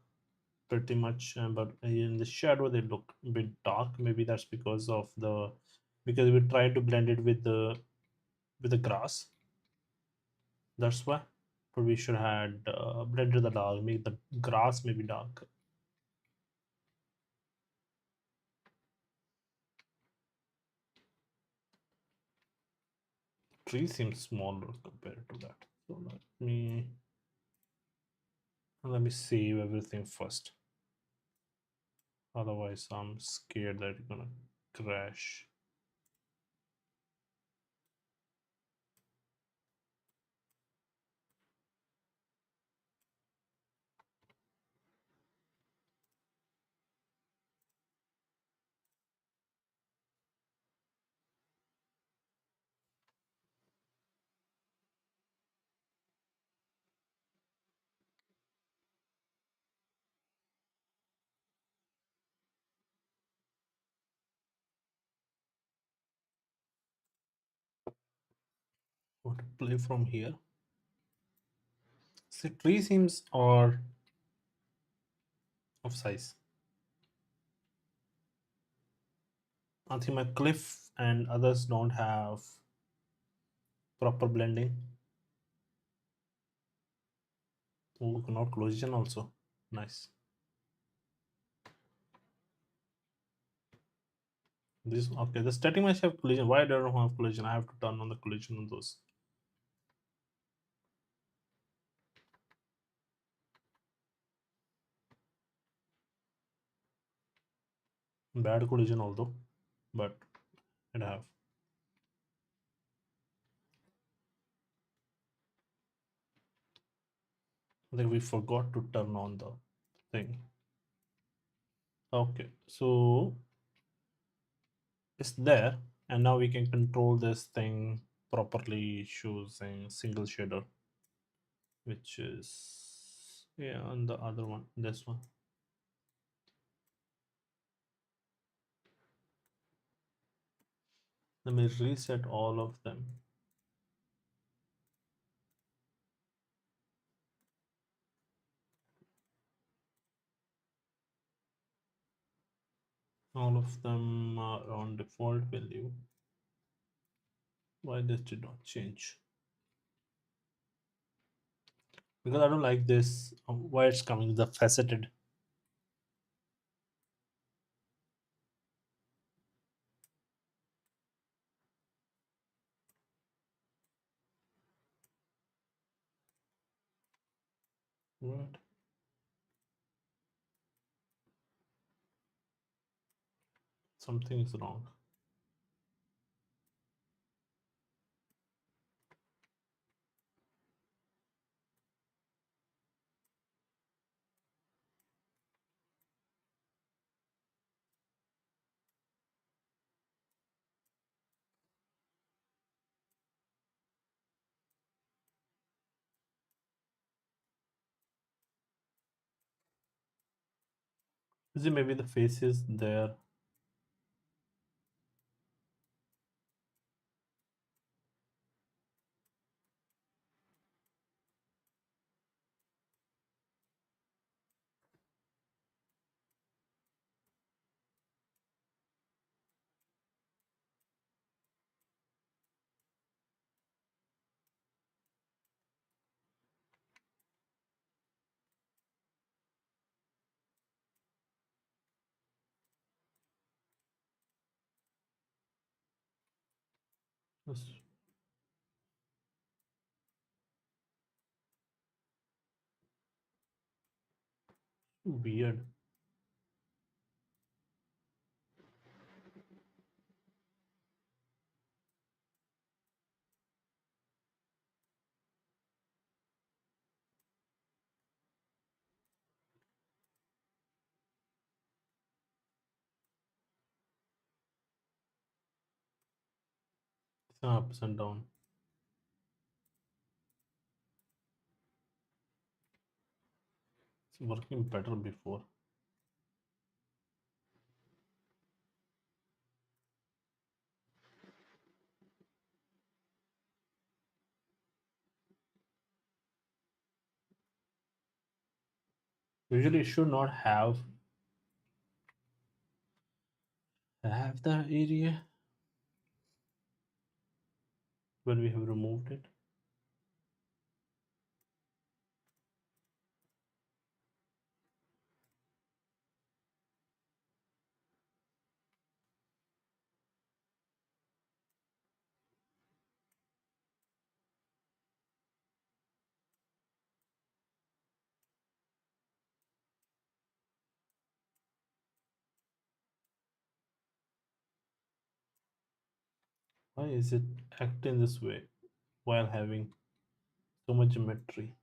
pretty much, but in the shadow they look a bit dark. Maybe that's because of the, because we tried to blend it with the grass. That's why. but we should have blended the dark, make the grass maybe dark. Tree seems smaller compared to that. So let me save everything first. Otherwise, I'm scared that it's gonna crash. Want to play from here? See, tree seems are of size. I think my cliff and others don't have proper blending. Oh, not collision also. Nice. This okay. The static mesh have collision. Why do I don't have collision? I have to turn on the collision on those. Bad collision although, but it have. I think we forgot to turn on the thing. Okay, so it's there, and now we can control this thing properly choosing single shader, which is yeah, on the other one, this one. Let me reset all of them. All of them are on default value. Why this did not change? Because I don't like this. Why it's coming the faceted. What? Something is wrong. Is it maybe the faces there? That's weird. It's ups and down. It's working better before. Usually it should not have the area when we have removed it. Why is it acting this way while having so much geometry?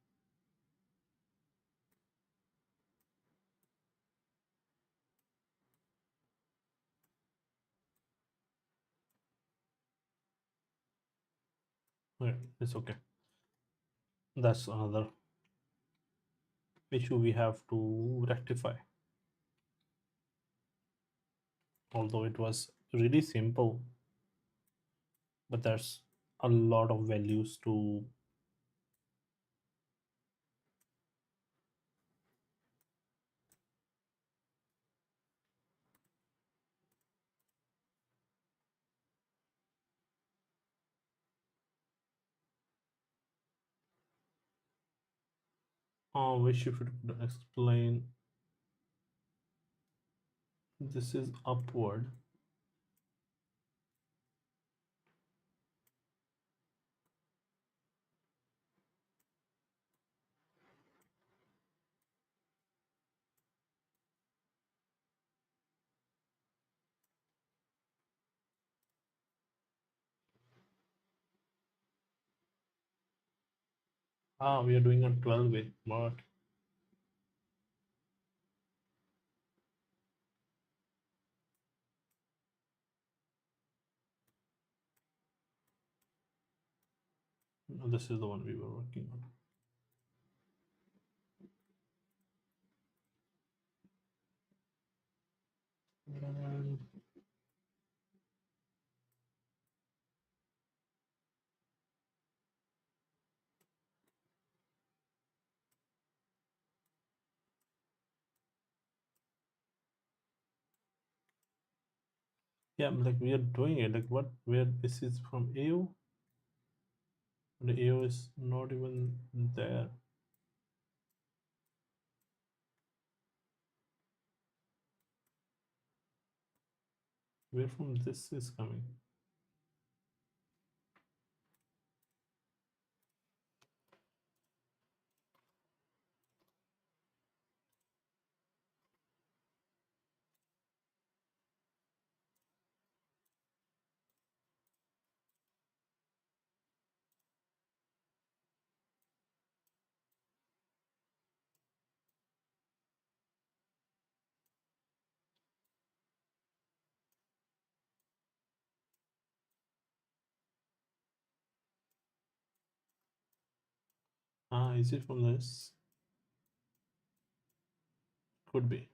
Okay, it's okay. That's another issue we have to rectify. Although it was really simple, but there's a lot of values to. Wish if you could explain. This is upward. We are doing a 12 way, but no, this is the one we were working on. And yeah, like we are doing it. Like what? Where this is from AO? The AO is not even there. Where from this is coming? Is it from this? Could be.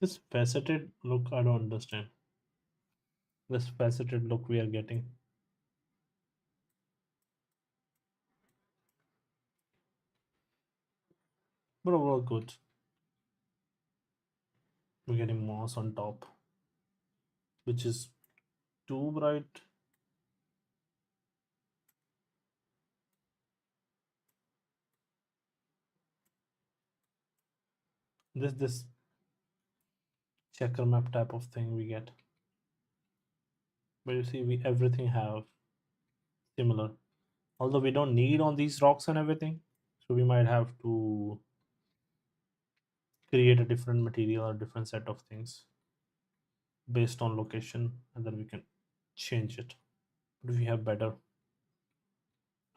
This faceted look, I don't understand. This faceted look we are getting. But overall good. We're getting moss on top, which is too bright. This checker map type of thing we get. But you see, we everything have similar. Although we don't need on these rocks and everything, so we might have to create a different material or different set of things based on location, and then we can change it. But we have better.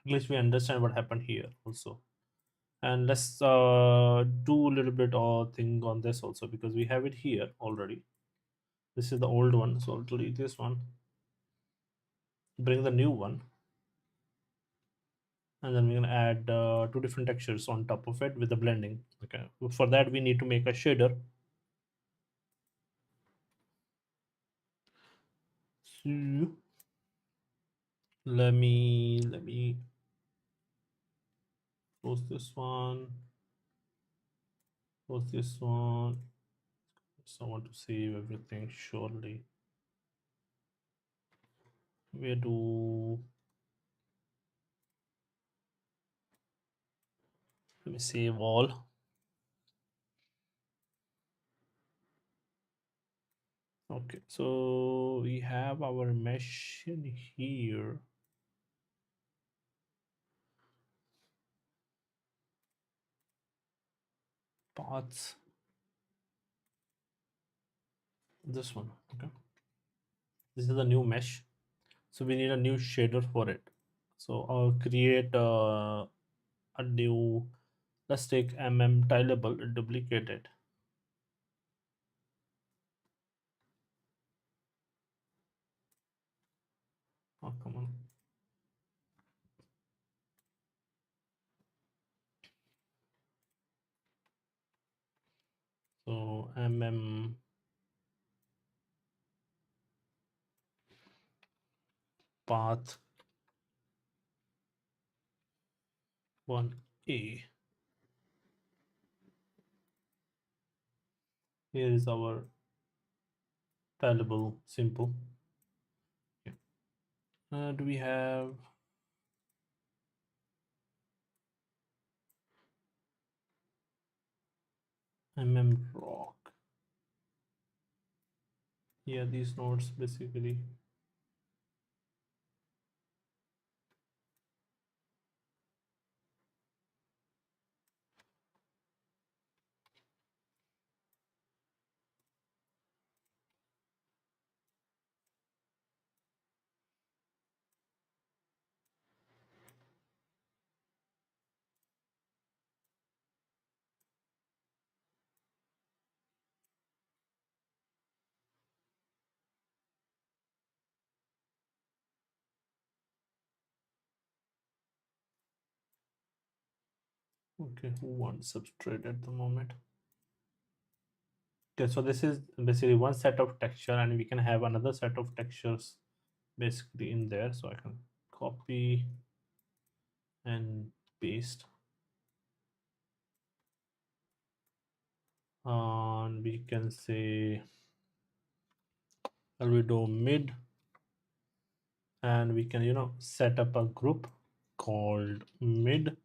At least we understand what happened here also. And let's do a little bit of thing on this also because we have it here already. This is the old one, so I'll delete this one. Bring the new one, and then we're gonna add two different textures on top of it with the blending. Okay. For that we need to make a shader. So let me close this one, close this one. So I want to save everything surely. Where do let me save all. Okay, so we have our mesh in here. Paths. This one. Okay. This is the new mesh. So we need a new shader for it. So I'll create a new. Let's take tileable and duplicate it. Oh, come on. So path 1A. Here is our tileable simple. Okay. Do we have rock? Yeah, these nodes basically. Okay, one substrate at the moment. Okay, so this is basically one set of texture, and we can have another set of textures basically in there. So I can copy and paste, and we can say albedo mid, and we can set up a group called mid,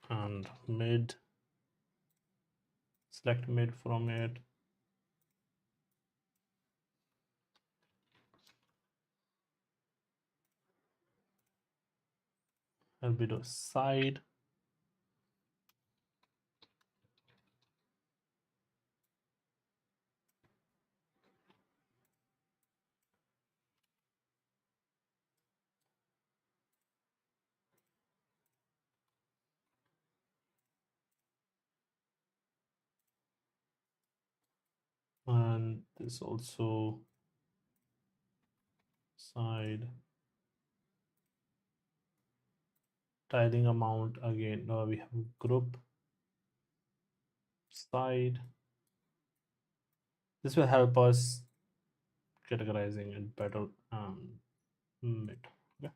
and mid, select mid from it, albedo side, and this also side. Tiling amount again, we have group side. This will help us categorizing it better. Mid. Okay.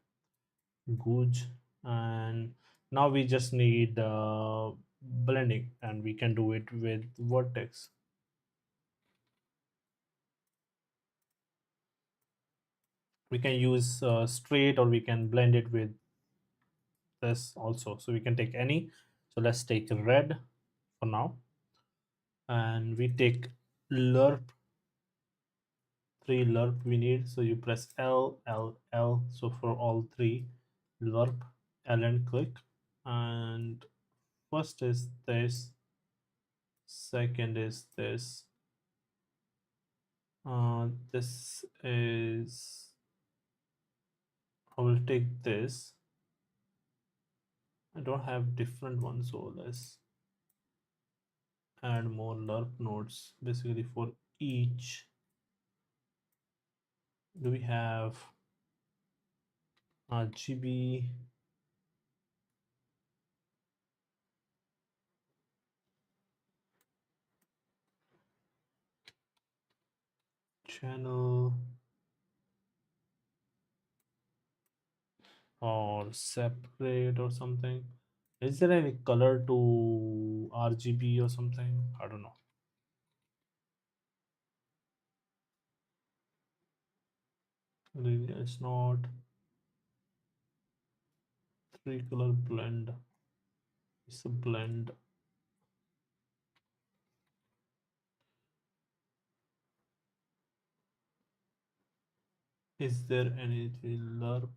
Good. And now we just need blending, and we can do it with vertex. We can use straight, or we can blend it with this also. So we can take any. So let's take red for now, and we take lerp. 3 lerp we need, so you press L. So for all 3, lerp L and click. And first is this, second is this, this is, I will take this. I don't have different ones, so let's add more lerp nodes basically for each. Do we have RGB? channel or separate or something. Is there any color to RGB or something? I don't know. Really, it's not three color blend. It's a blend. Is there any lerp?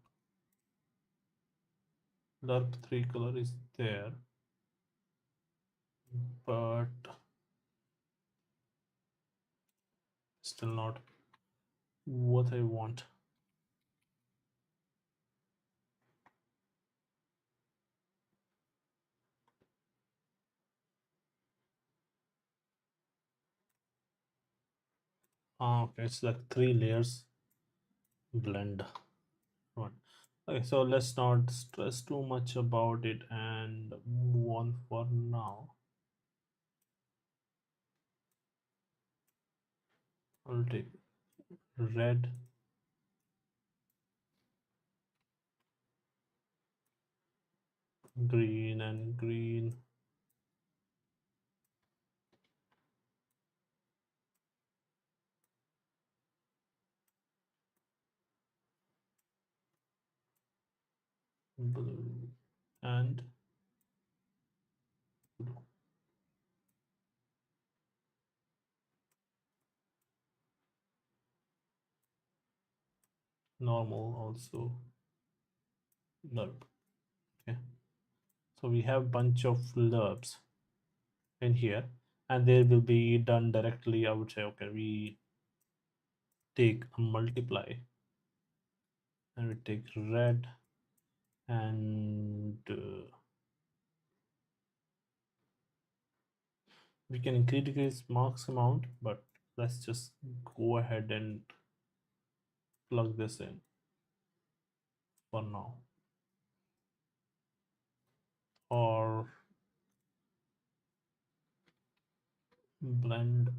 Lerp three color is there, but still not what I want. Ah, okay, it's like three layers blend. Right. Okay, so let's not stress too much about it and move on for now. I'll take red, green, and green. Blue and blue. Normal also. Lerp. Okay. So we have bunch of lerps in here, and they will be done directly. I would say, okay, we take a multiply and we take red and we can increase marks amount, but let's just go ahead and plug this in for now, or blend.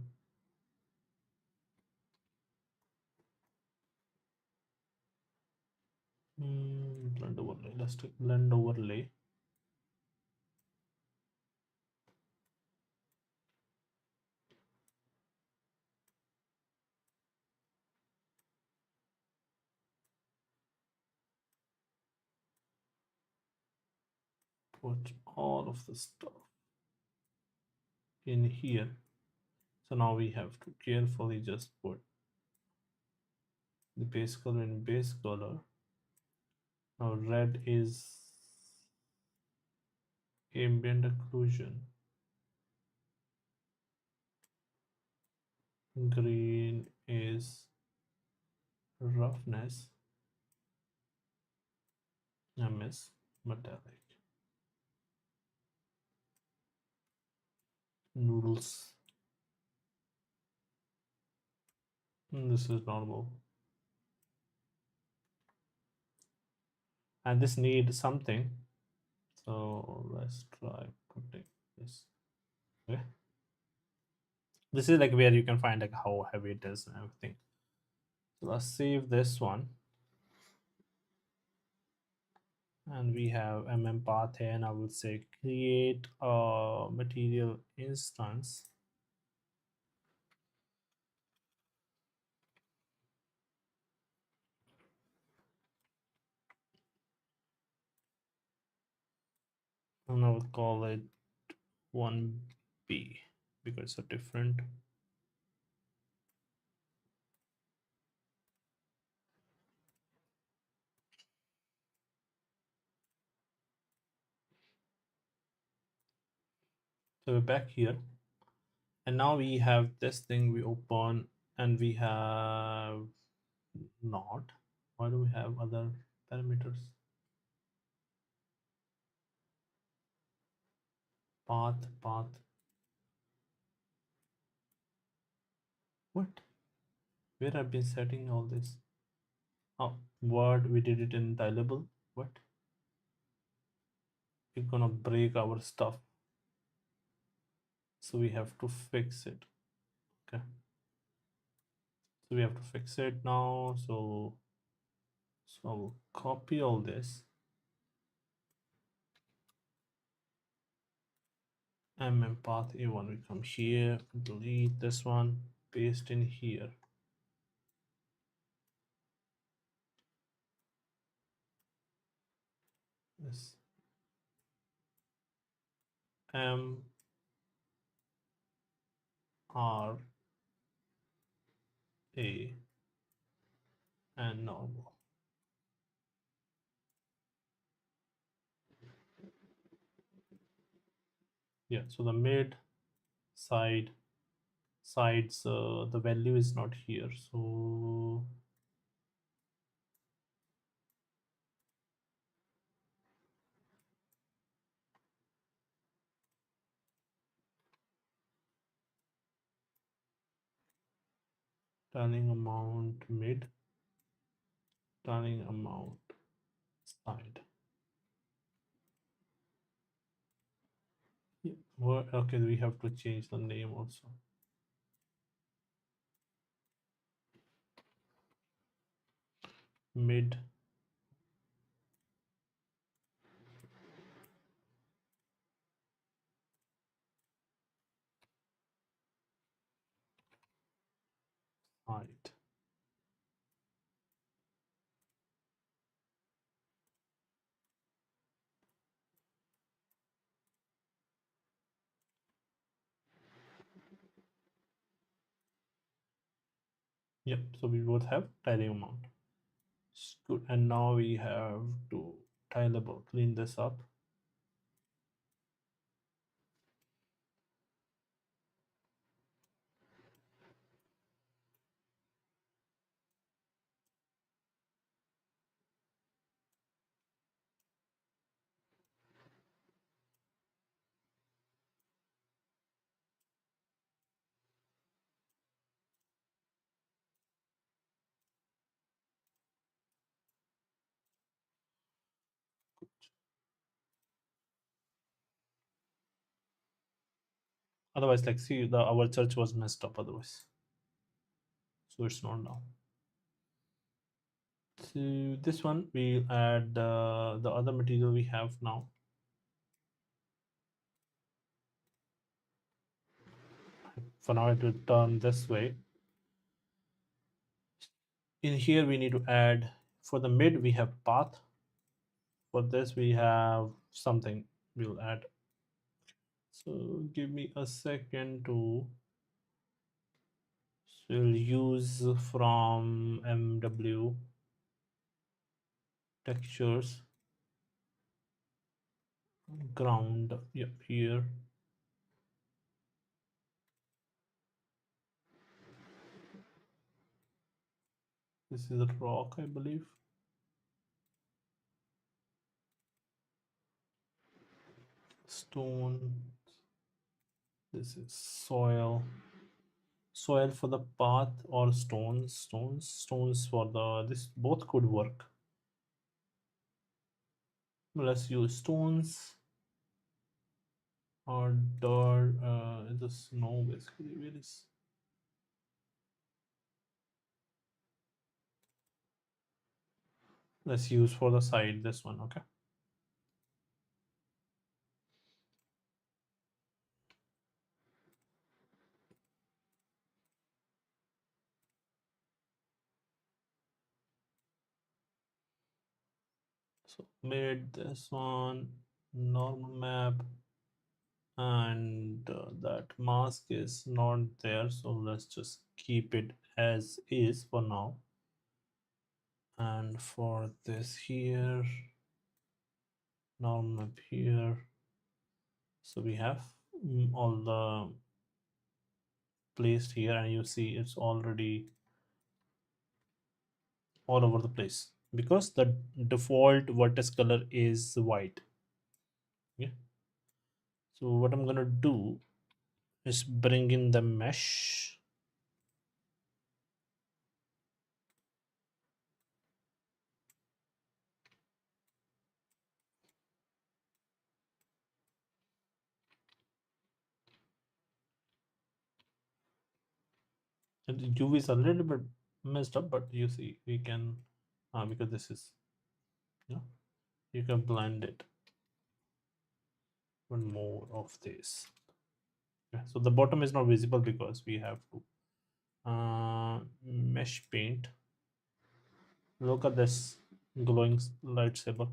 Blend overlay. Let's take blend overlay. Put all of the stuff in here. So now we have to carefully just put the base color in base color. Now red is ambient occlusion, green is roughness, MS metallic, noodles. This is normal, and this needs something. So let's try putting this. Okay. This is like where you can find like how heavy it is and everything. So let's save this one, and we have path here, and I will say create a material instance. And I would call it 1B because it's a different. So we're back here, and now we have this thing we open, and we have not. Why do we have other parameters? Path. What? Where I've been setting all this? Oh, word, we did it in tileable. What? We're gonna break our stuff, so we have to fix it. Okay. So we have to fix it now. So I will copy all this. Path A1, we come here, delete this one, paste in here. This M R A and normal. Yeah, so the mid side sides, the value is not here. So tiling amount mid, tiling amount side. Yeah. Okay, we have to change the name also. Mid side. Yep, so we both have tiling amount. It's good. And now we have to tileable, clean this up. Otherwise, like, see, the our search was messed up otherwise. So it's not now. To this one, we'll add the other material we have now. For now, it will turn this way. In here, we need to add, for the mid, we have path. For this, we have something we'll add. So give me a second to, so we'll use from MW textures, ground, yep, here. This is a rock, I believe. Stone. This is soil. Soil for the path, or stones for the, this both could work. Let's use stones or dirt. The snow basically. Where is, let's use for the side this one. Okay. So made this one normal map, and that mask is not there, so let's just keep it as is for now. And for this here, normal map here, so we have all the placed here, and you see it's already all over the place because the default vertex color is white. Yeah, so what I'm gonna do is bring in the mesh. And the UV is a little bit messed up, but you see we can because this is, you know, you can blend it one more of this. Yeah, so the bottom is not visible because we have to mesh paint. Look at this glowing lightsaber.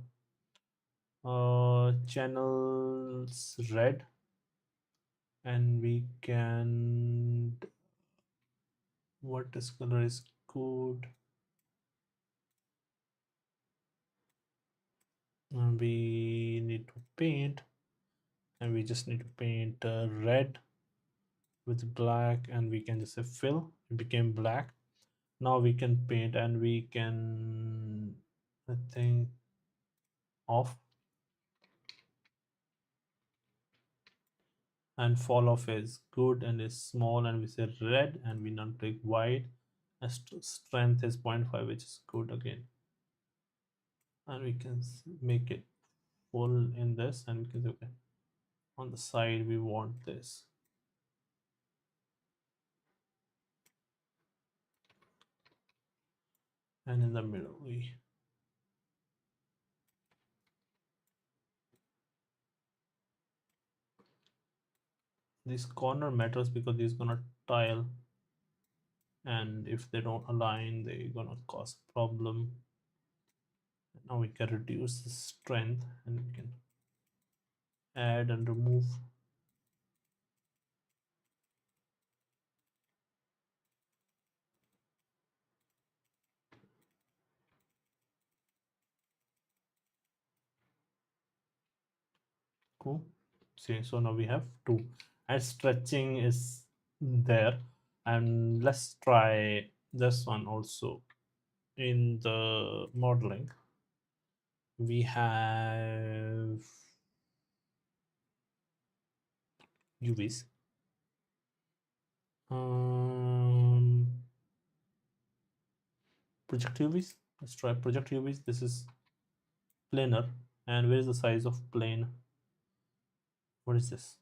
Channels red, and we can, what this color is good. We need to paint, and we just need to paint red with black, and we can just say fill. It became black. Now we can paint, and we can, I think, off, and fall off is good and is small, and we say red, and we not click white, and strength is 0.5, which is good again, and we can make it full in this, and we can say okay, on the side we want this, and in the middle we, this corner matters because this is gonna tile, and if they don't align they're gonna cause problem. Now we can reduce the strength, and we can add and remove. Cool. See, so now we have two, and stretching is there, and let's try this one also. In the modeling we have UVs, um project UVs. Let's try project UVs. This is planar, and where is the size of plane? What is this?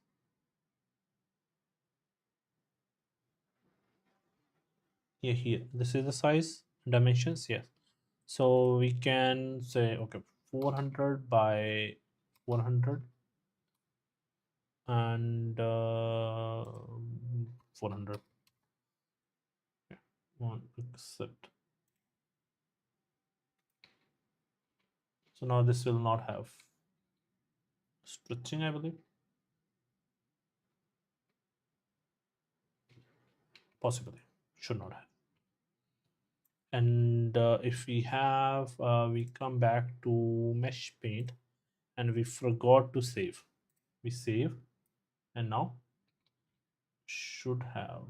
Yeah, here, this is the size dimensions. Yes, so we can say okay, 400 by 100, and 400. Okay, one accept. So now this will not have stretching, I believe. Possibly, should not have. And if we have, we come back to mesh paint, and we forgot to save. We save, and now should have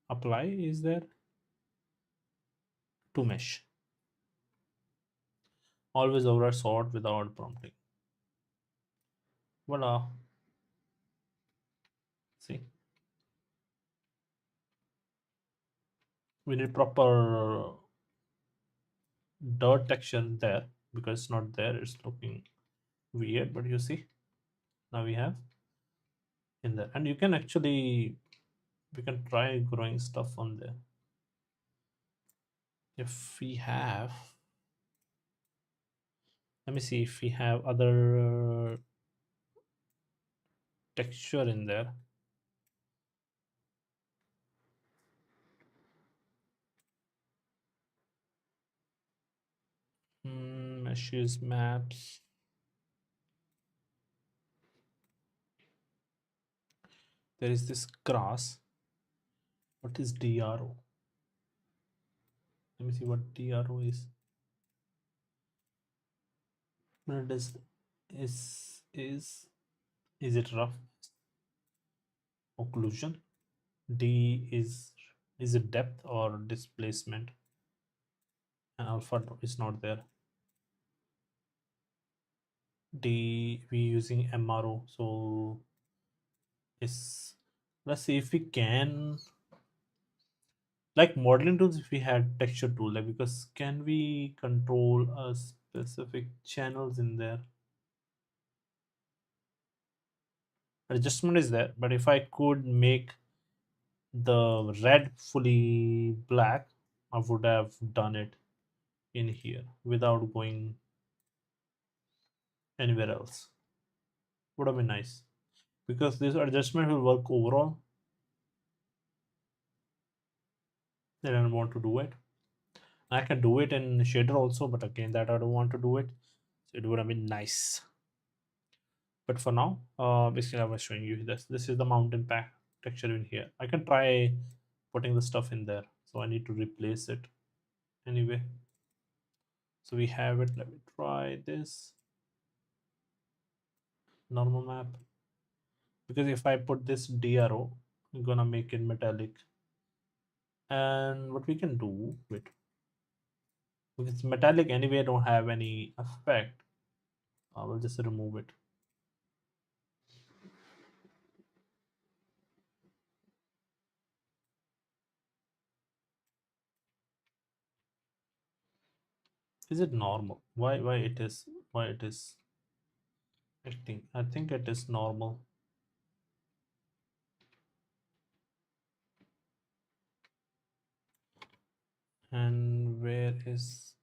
apply is there to mesh. Always override sort without prompting. Voila. See, we need proper dirt texture there because it's not there. It's looking weird, but you see, now we have in there, and you can actually, we can try growing stuff on there. If we have, let me see if we have other texture in there. Meshes, maps. There is this grass. What is DRO? Let me see what DRO is. What is is it rough? Occlusion. D is it depth or displacement? And alpha is not there. D we using MRO, so is, let's see if we can, like modeling tools, if we had texture tool, like, because can we control a specific channels in there? Adjustment is there, but if I could make the red fully black, I would have done it in here without going anywhere else. Would have been nice because this adjustment will work overall. Then I don't want to do it. I can do it in shader also, but again, that I don't want to do it. So it would have been nice. But for now, basically, I was showing you this. This is the mountain pack texture in here. I can try putting the stuff in there. So I need to replace it anyway. So we have it. Let me try this normal map because if I put this DRO, I'm gonna make it metallic. And what we can do, wait, because it's metallic anyway, I don't have any effect. I will just remove it. Is it normal? Why it is? Why it is acting? I think it is normal. And where is,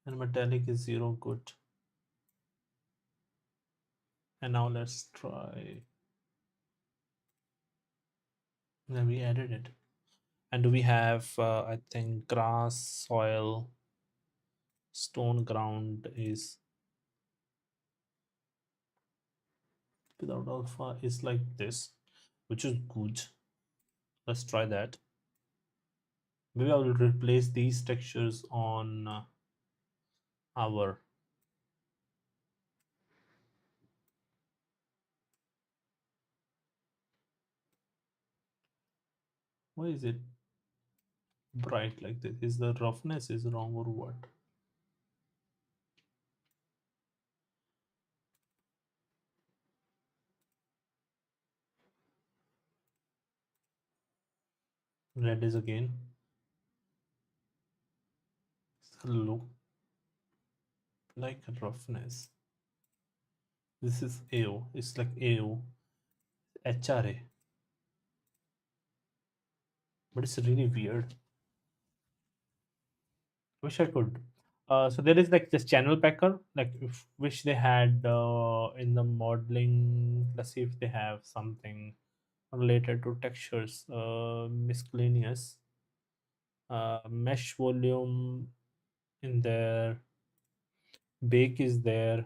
and metallic is 0, good. And now let's try. Then we added it. And do we have? I think grass, soil, stone ground is without alpha is like this, which is good. Let's try that. Maybe I will replace these textures on our. Why is it bright like this? Is the roughness is wrong or what? Red is again. Look like roughness. This is AO. It's like AO, HRA, but it's really weird. Wish I could. So there is like this channel packer, like if wish they had in the modeling. Let's see if they have something related to textures. Miscellaneous mesh volume in there. Bake is there.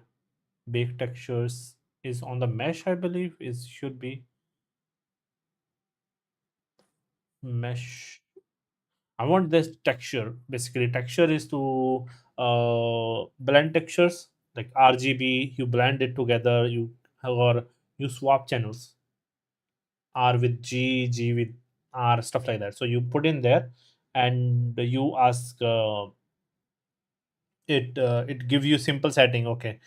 Bake textures is on the mesh, I believe. Is should be mesh. I want this texture. Basically, texture is to blend textures like RGB. You blend it together. You or you swap channels. R with G, G with R, stuff like that. So you put in there, and you ask it give you simple setting. Okay,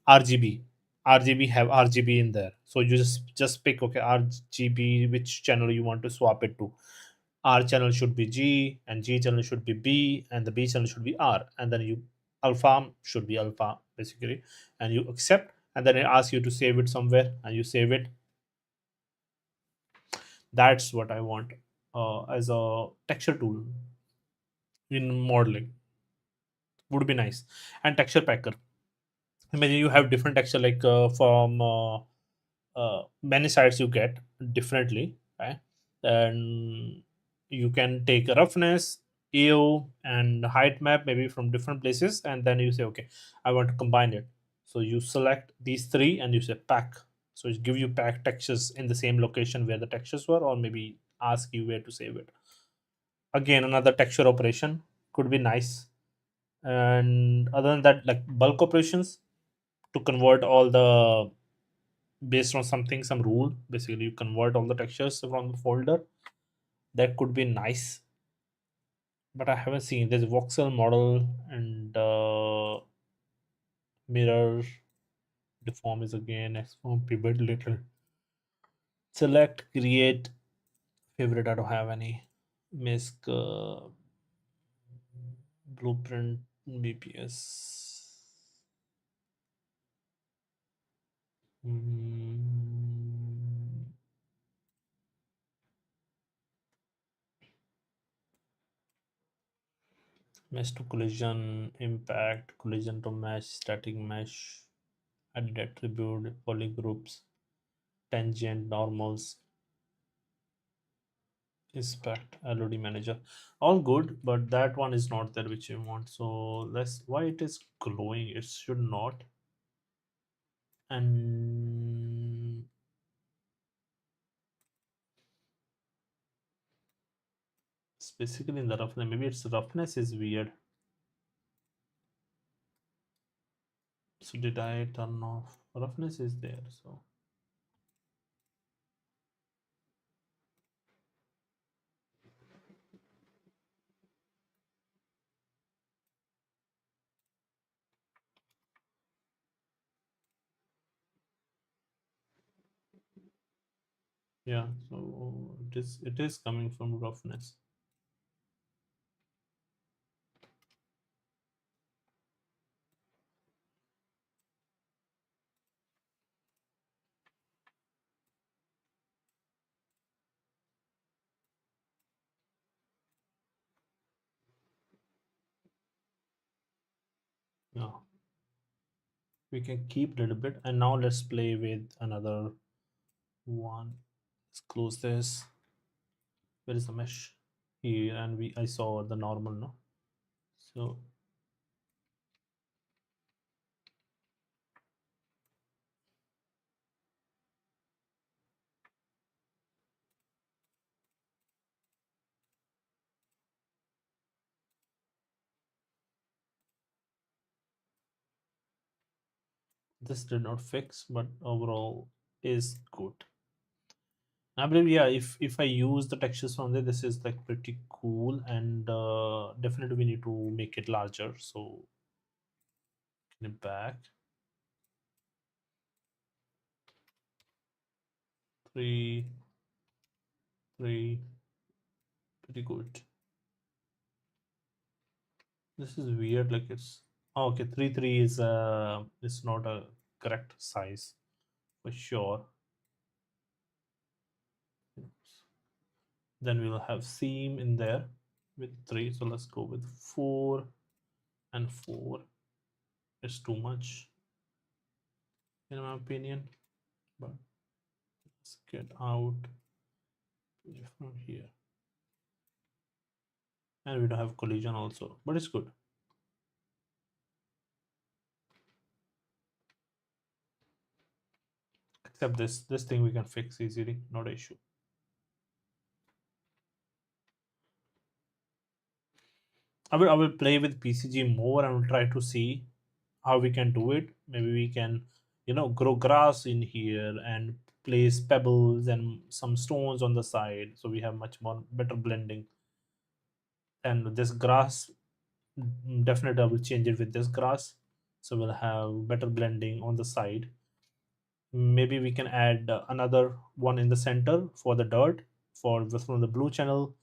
RGB. RGB have RGB in there. So you just pick okay RGB which channel you want to swap it to. R channel should be G, and G channel should be B, and the B channel should be R, and then you alpha should be alpha basically, and you accept, and then it asks you to save it somewhere, and you save it. That's what I want as a texture tool in modeling. Would be nice. And texture packer. Imagine you have different texture like from many sites you get differently, right? And you can take a roughness, AO, and height map maybe from different places, and then you say, okay, I want to combine it. So you select these three and you say pack. So it give you pack textures in the same location where the textures were, or maybe ask you where to save it. Again, another texture operation could be nice. And other than that, like bulk operations to convert all the based on something, some rule, basically you convert all the textures from the folder. That could be nice, but I haven't seen. There's voxel model and mirror. Deform is again exform pivot little. Select create favorite. I don't have any. Misc blueprint BPS. Mm, Mesh to collision, impact, collision to mesh, static mesh, added attribute, polygroups, tangent, normals, inspect, LOD manager. All good, but that one is not there which you want. So let's, why it is glowing? It should not. And it's basically in the roughness. Maybe its roughness is weird. So did I turn off? Roughness is there. So yeah, so it is coming from roughness. Yeah, we can keep a little bit. And now let's play with another one. Let's close this. Where is the mesh? Here, and I saw the normal, no? So this did not fix, but overall is good. I believe, yeah, if I use the textures from there, this is like pretty cool, and definitely we need to make it larger. So get it back. 3, 3, pretty good. This is weird. Like it's, oh, okay. 3, 3 is not a correct size for sure. Then we'll have seam in there with 3. So let's go with 4 and 4. It's too much in my opinion, but let's get out from here. And we don't have collision also, but it's good. Except this thing we can fix easily, not an issue. I will play with PCG more and try to see how we can do it. Maybe we can, grow grass in here and place pebbles and some stones on the side, so we have much more better blending. And this grass, definitely I will change it with this grass, so we'll have better blending on the side. Maybe we can add another one in the center for the dirt, from the blue channel,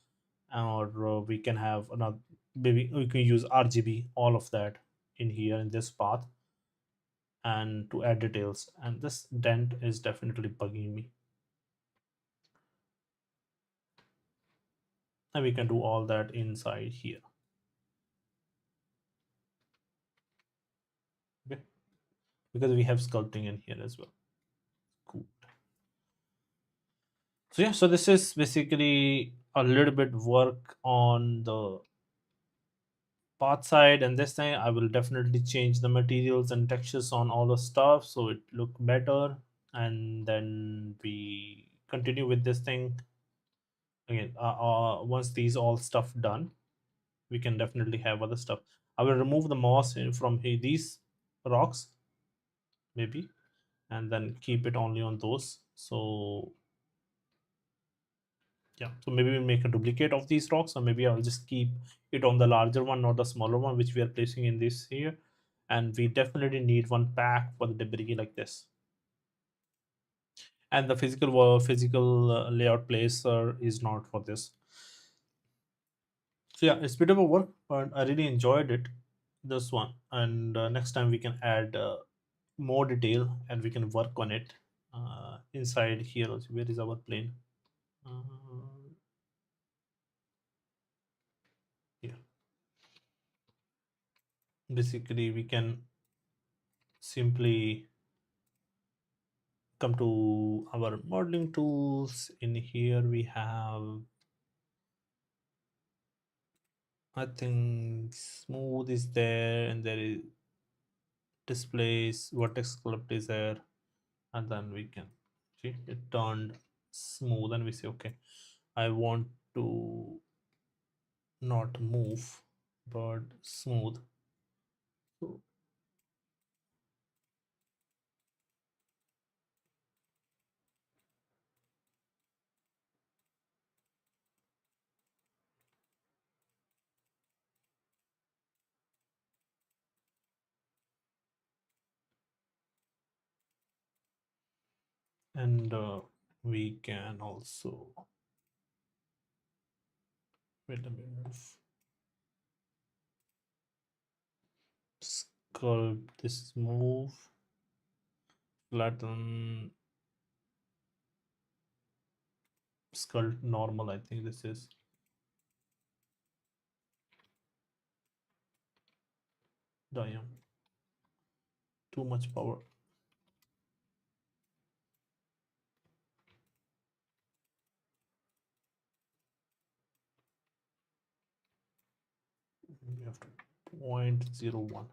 or we can have another. Maybe we can use RGB, all of that in here in this path, and to add details. And this dent is definitely bugging me, and we can do all that inside here. Okay, because we have sculpting in here as well. Cool. So yeah, so this is basically a little bit work on the path side, and this time I will definitely change the materials and textures on all the stuff so it look better. And then we continue with this thing again. Once these all stuff done, we can definitely have other stuff. I will remove the moss from these rocks maybe, and then keep it only on those. So yeah, so maybe we'll make a duplicate of these rocks, or maybe I'll just keep it on the larger one, not the smaller one, which we are placing in this here. And we definitely need one pack for the debris like this. And the physical layout placer is not for this. So yeah, it's a bit of a work, but I really enjoyed it, this one. And next time we can add more detail and we can work on it inside here also. Where is our plane? Uh, here. Basically we can simply come to our modeling tools. In here we have, I think smooth is there, and there is displays vertex sculpt is there, and then we can see it turned smooth, and we say okay, I want to not move but smooth. So, and we can also, wait a minute, sculpt this, move, flatten, sculpt normal. I think this is diam, too much power. We have to 0.01.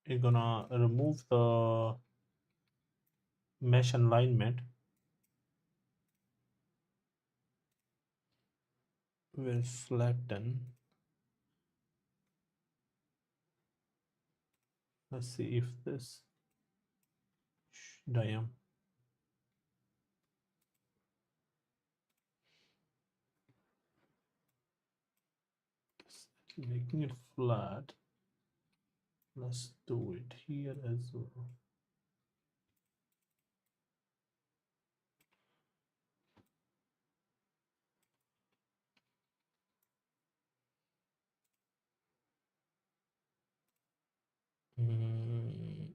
You're gonna remove the mesh alignment. Will flatten. Let's see if this diam, making it flat. Let's do it here as well. Mm,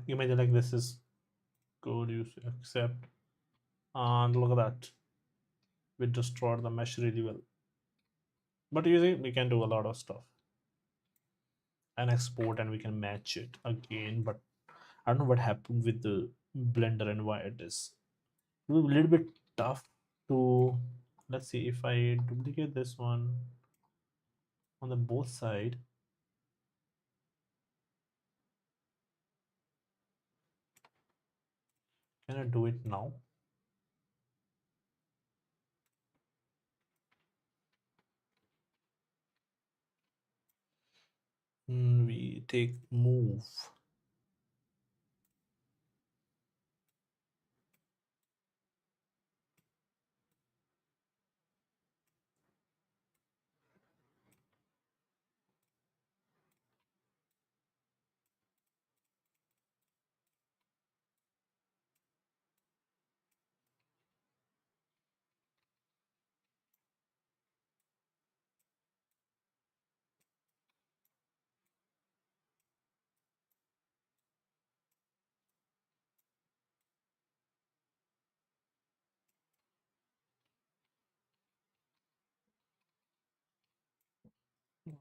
imagine like this is good. You accept, and look at that. We destroyed the mesh really well. But you see, we can do a lot of stuff and export, and we can match it again. But I don't know what happened with the Blender and why it is a little bit tough to. Let's see if I duplicate this one on the both side. Can I do it now? We take move.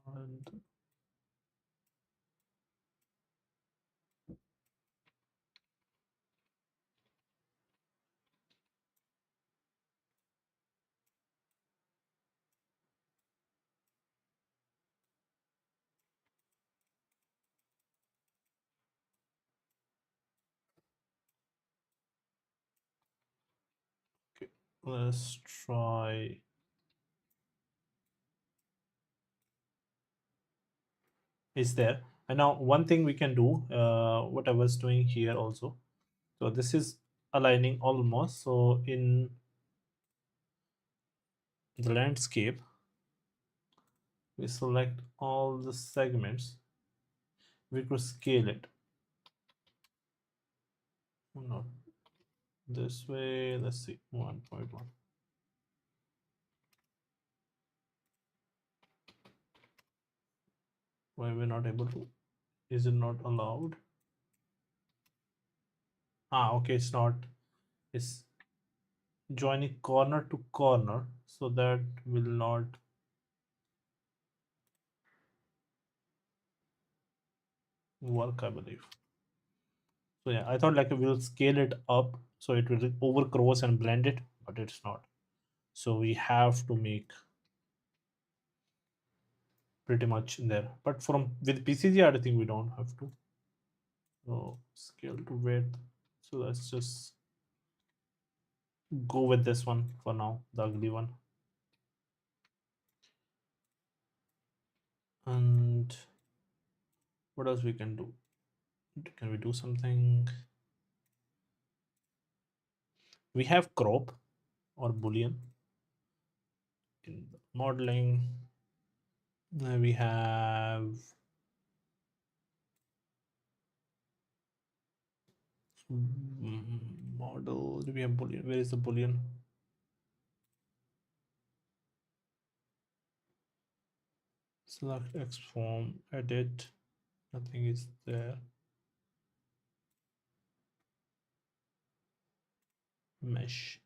And Let's try. Is there? And now one thing we can do, what I was doing here also. So this is aligning almost. So in the landscape, we select all the segments. We could scale it. Not this way. Let's see, 1.1. Why we're not able to? Is it not allowed? Okay, it's not. It's joining corner to corner, so that will not work, I believe. So yeah, I thought like we'll scale it up so it will over cross and blend it, but it's not. So we have to make pretty much in there. But from with PCG, I think we don't have to. So scale to width. So let's just go with this one for now, the ugly one. And what else we can do? Can we do something? We have crop or boolean in the modeling. We have model. Do we have boolean? Where is the boolean? Select X form, edit. Nothing is there. Mesh.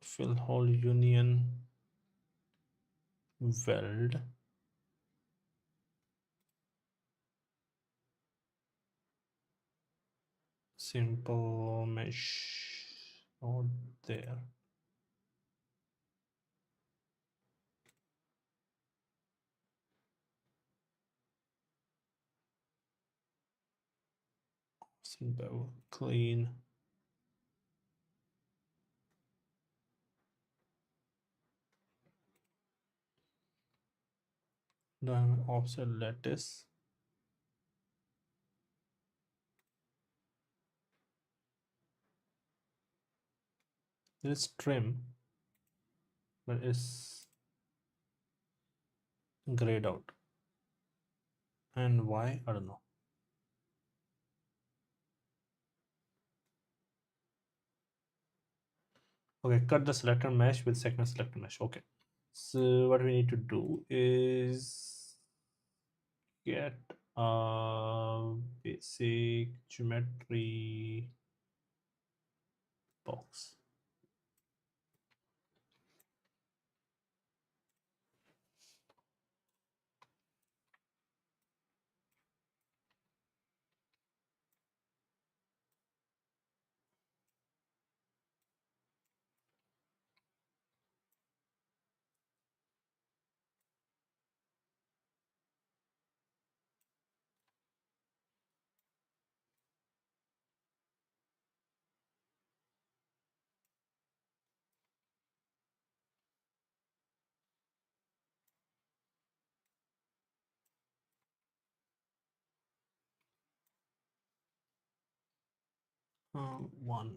Fill hole union. Weld. Simple mesh. Not there. Simple clean. Diamond offset lattice. There is trim, but it's grayed out. And why? I don't know. Okay, cut the selector mesh with second selector mesh. Okay. So what we need to do is get a basic geometry box. One.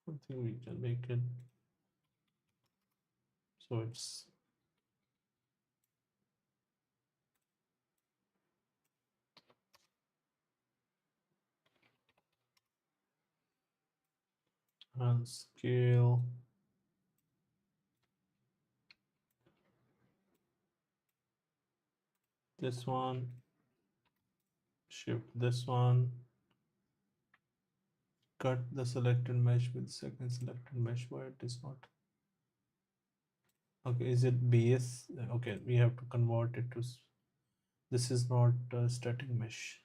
I think we can make it so it's and scale this one, shift this one, cut the selected mesh with second selected mesh. Why it is not? Okay, is it base? Okay, we have to convert it to. This is not static mesh.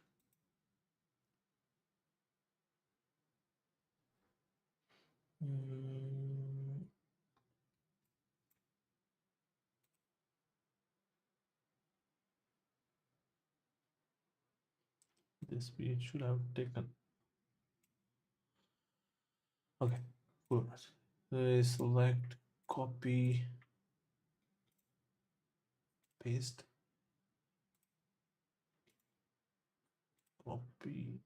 Mm, this we should have taken. Okay, good. Select, copy, paste, copy.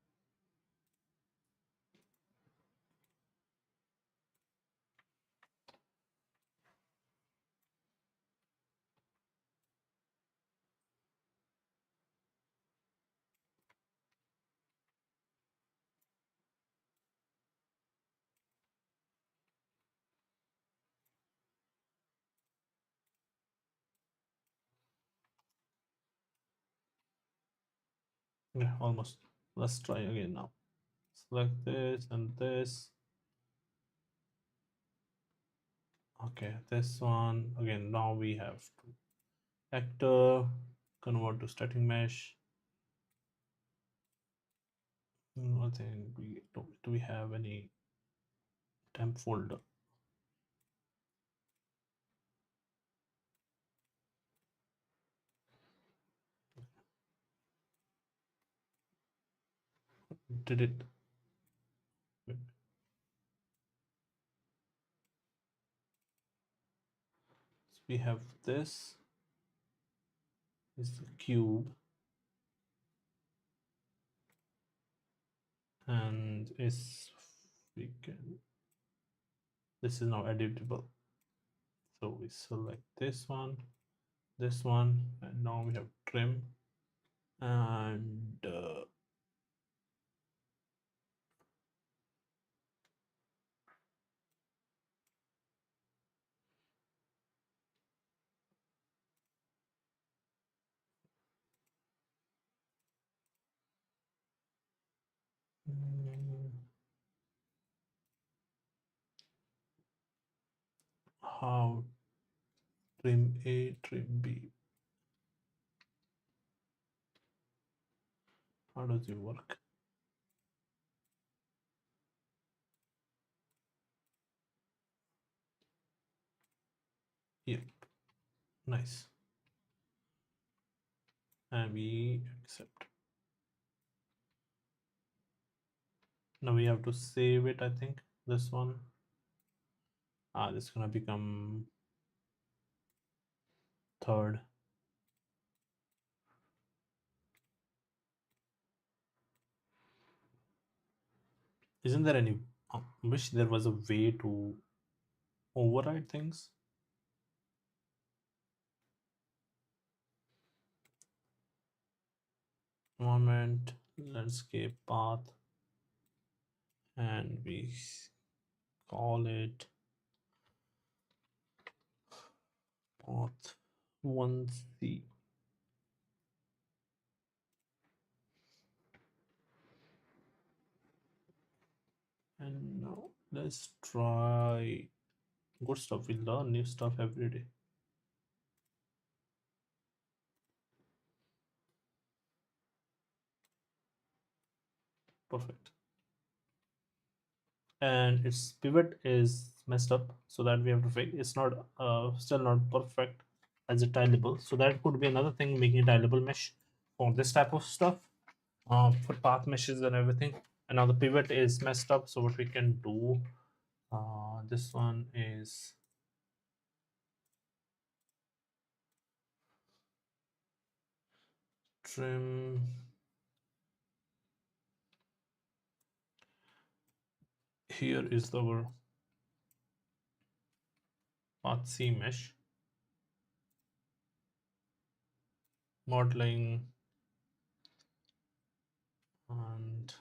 Yeah, almost. Let's try again now. Select this and this. Okay, this one again. Now we have to actor, convert to static mesh. I think we do we have any temp folder? Did it? Wait. So we have this is the cube and is we can this is now editable. So we select this one, and now we have trim and mm, how trim A, trim B. How does it work? Yep, nice. And we accept. Now we have to save it, I think. This one. This is gonna become third. Isn't there any? Wish there was a way to override things. Environment, landscape, path, and we call it path 1C. And now let's try good stuff. We learn new stuff every day. Perfect. And its pivot is messed up, so that we have to fix. It's not still not perfect as a tileable, so that could be another thing, making a tileable mesh for this type of stuff, for path meshes and everything. And now the pivot is messed up, so what we can do, this one is trim. Here is our path C mesh, modeling, and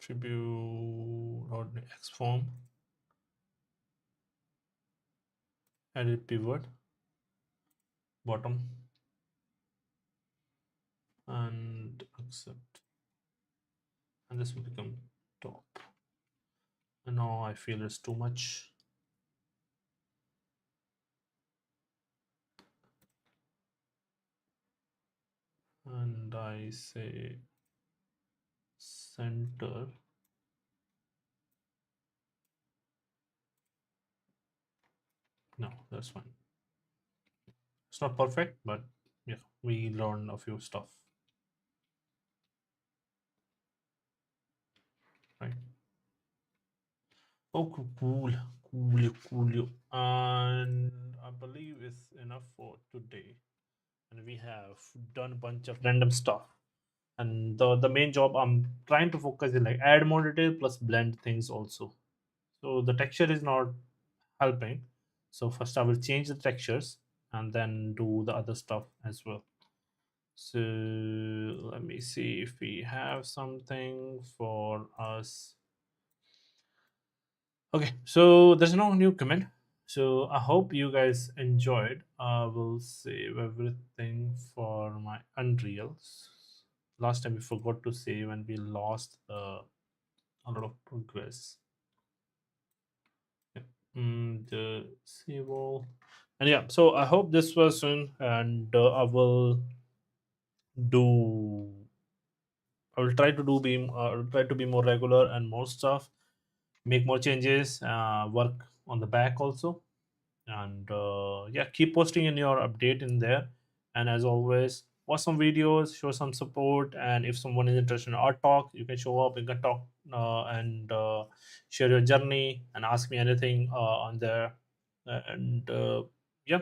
attribute.x form, edit pivot bottom, and accept, and this will become top. And now I feel it's too much, and I say center. No, that's fine. It's not perfect, but yeah, we learned a few stuff, right? Oh, cool, cool. And I believe it's enough for today. And we have done a bunch of random stuff. And the main job I'm trying to focus is like add more detail plus blend things also. So the texture is not helping. So first I will change the textures and then do the other stuff as well. So let me see if we have something for us. Okay, so there's no new comment. So I hope you guys enjoyed. I will save everything for my Unreals. Last time we forgot to save and we lost a lot of progress. Yeah. The save all. And yeah, so I hope this was soon, and do I will try to try to be more regular and more stuff, make more changes, work on the back also, and yeah, keep posting in your update in there. And as always, watch some videos, show some support, and if someone is interested in art talk, you can show up, you can talk, and share your journey and ask me anything on there. And yeah,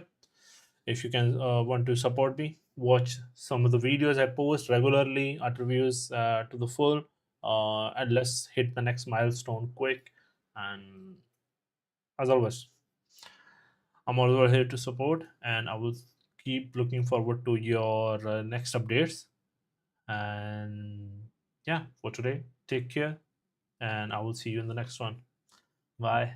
if you can want to support me, watch some of the videos I post regularly, art reviews to the full, and let's hit the next milestone quick. And as always, I'm also here to support, and I will keep looking forward to your next updates. And yeah, for today, take care, and I will see you in the next one. Bye.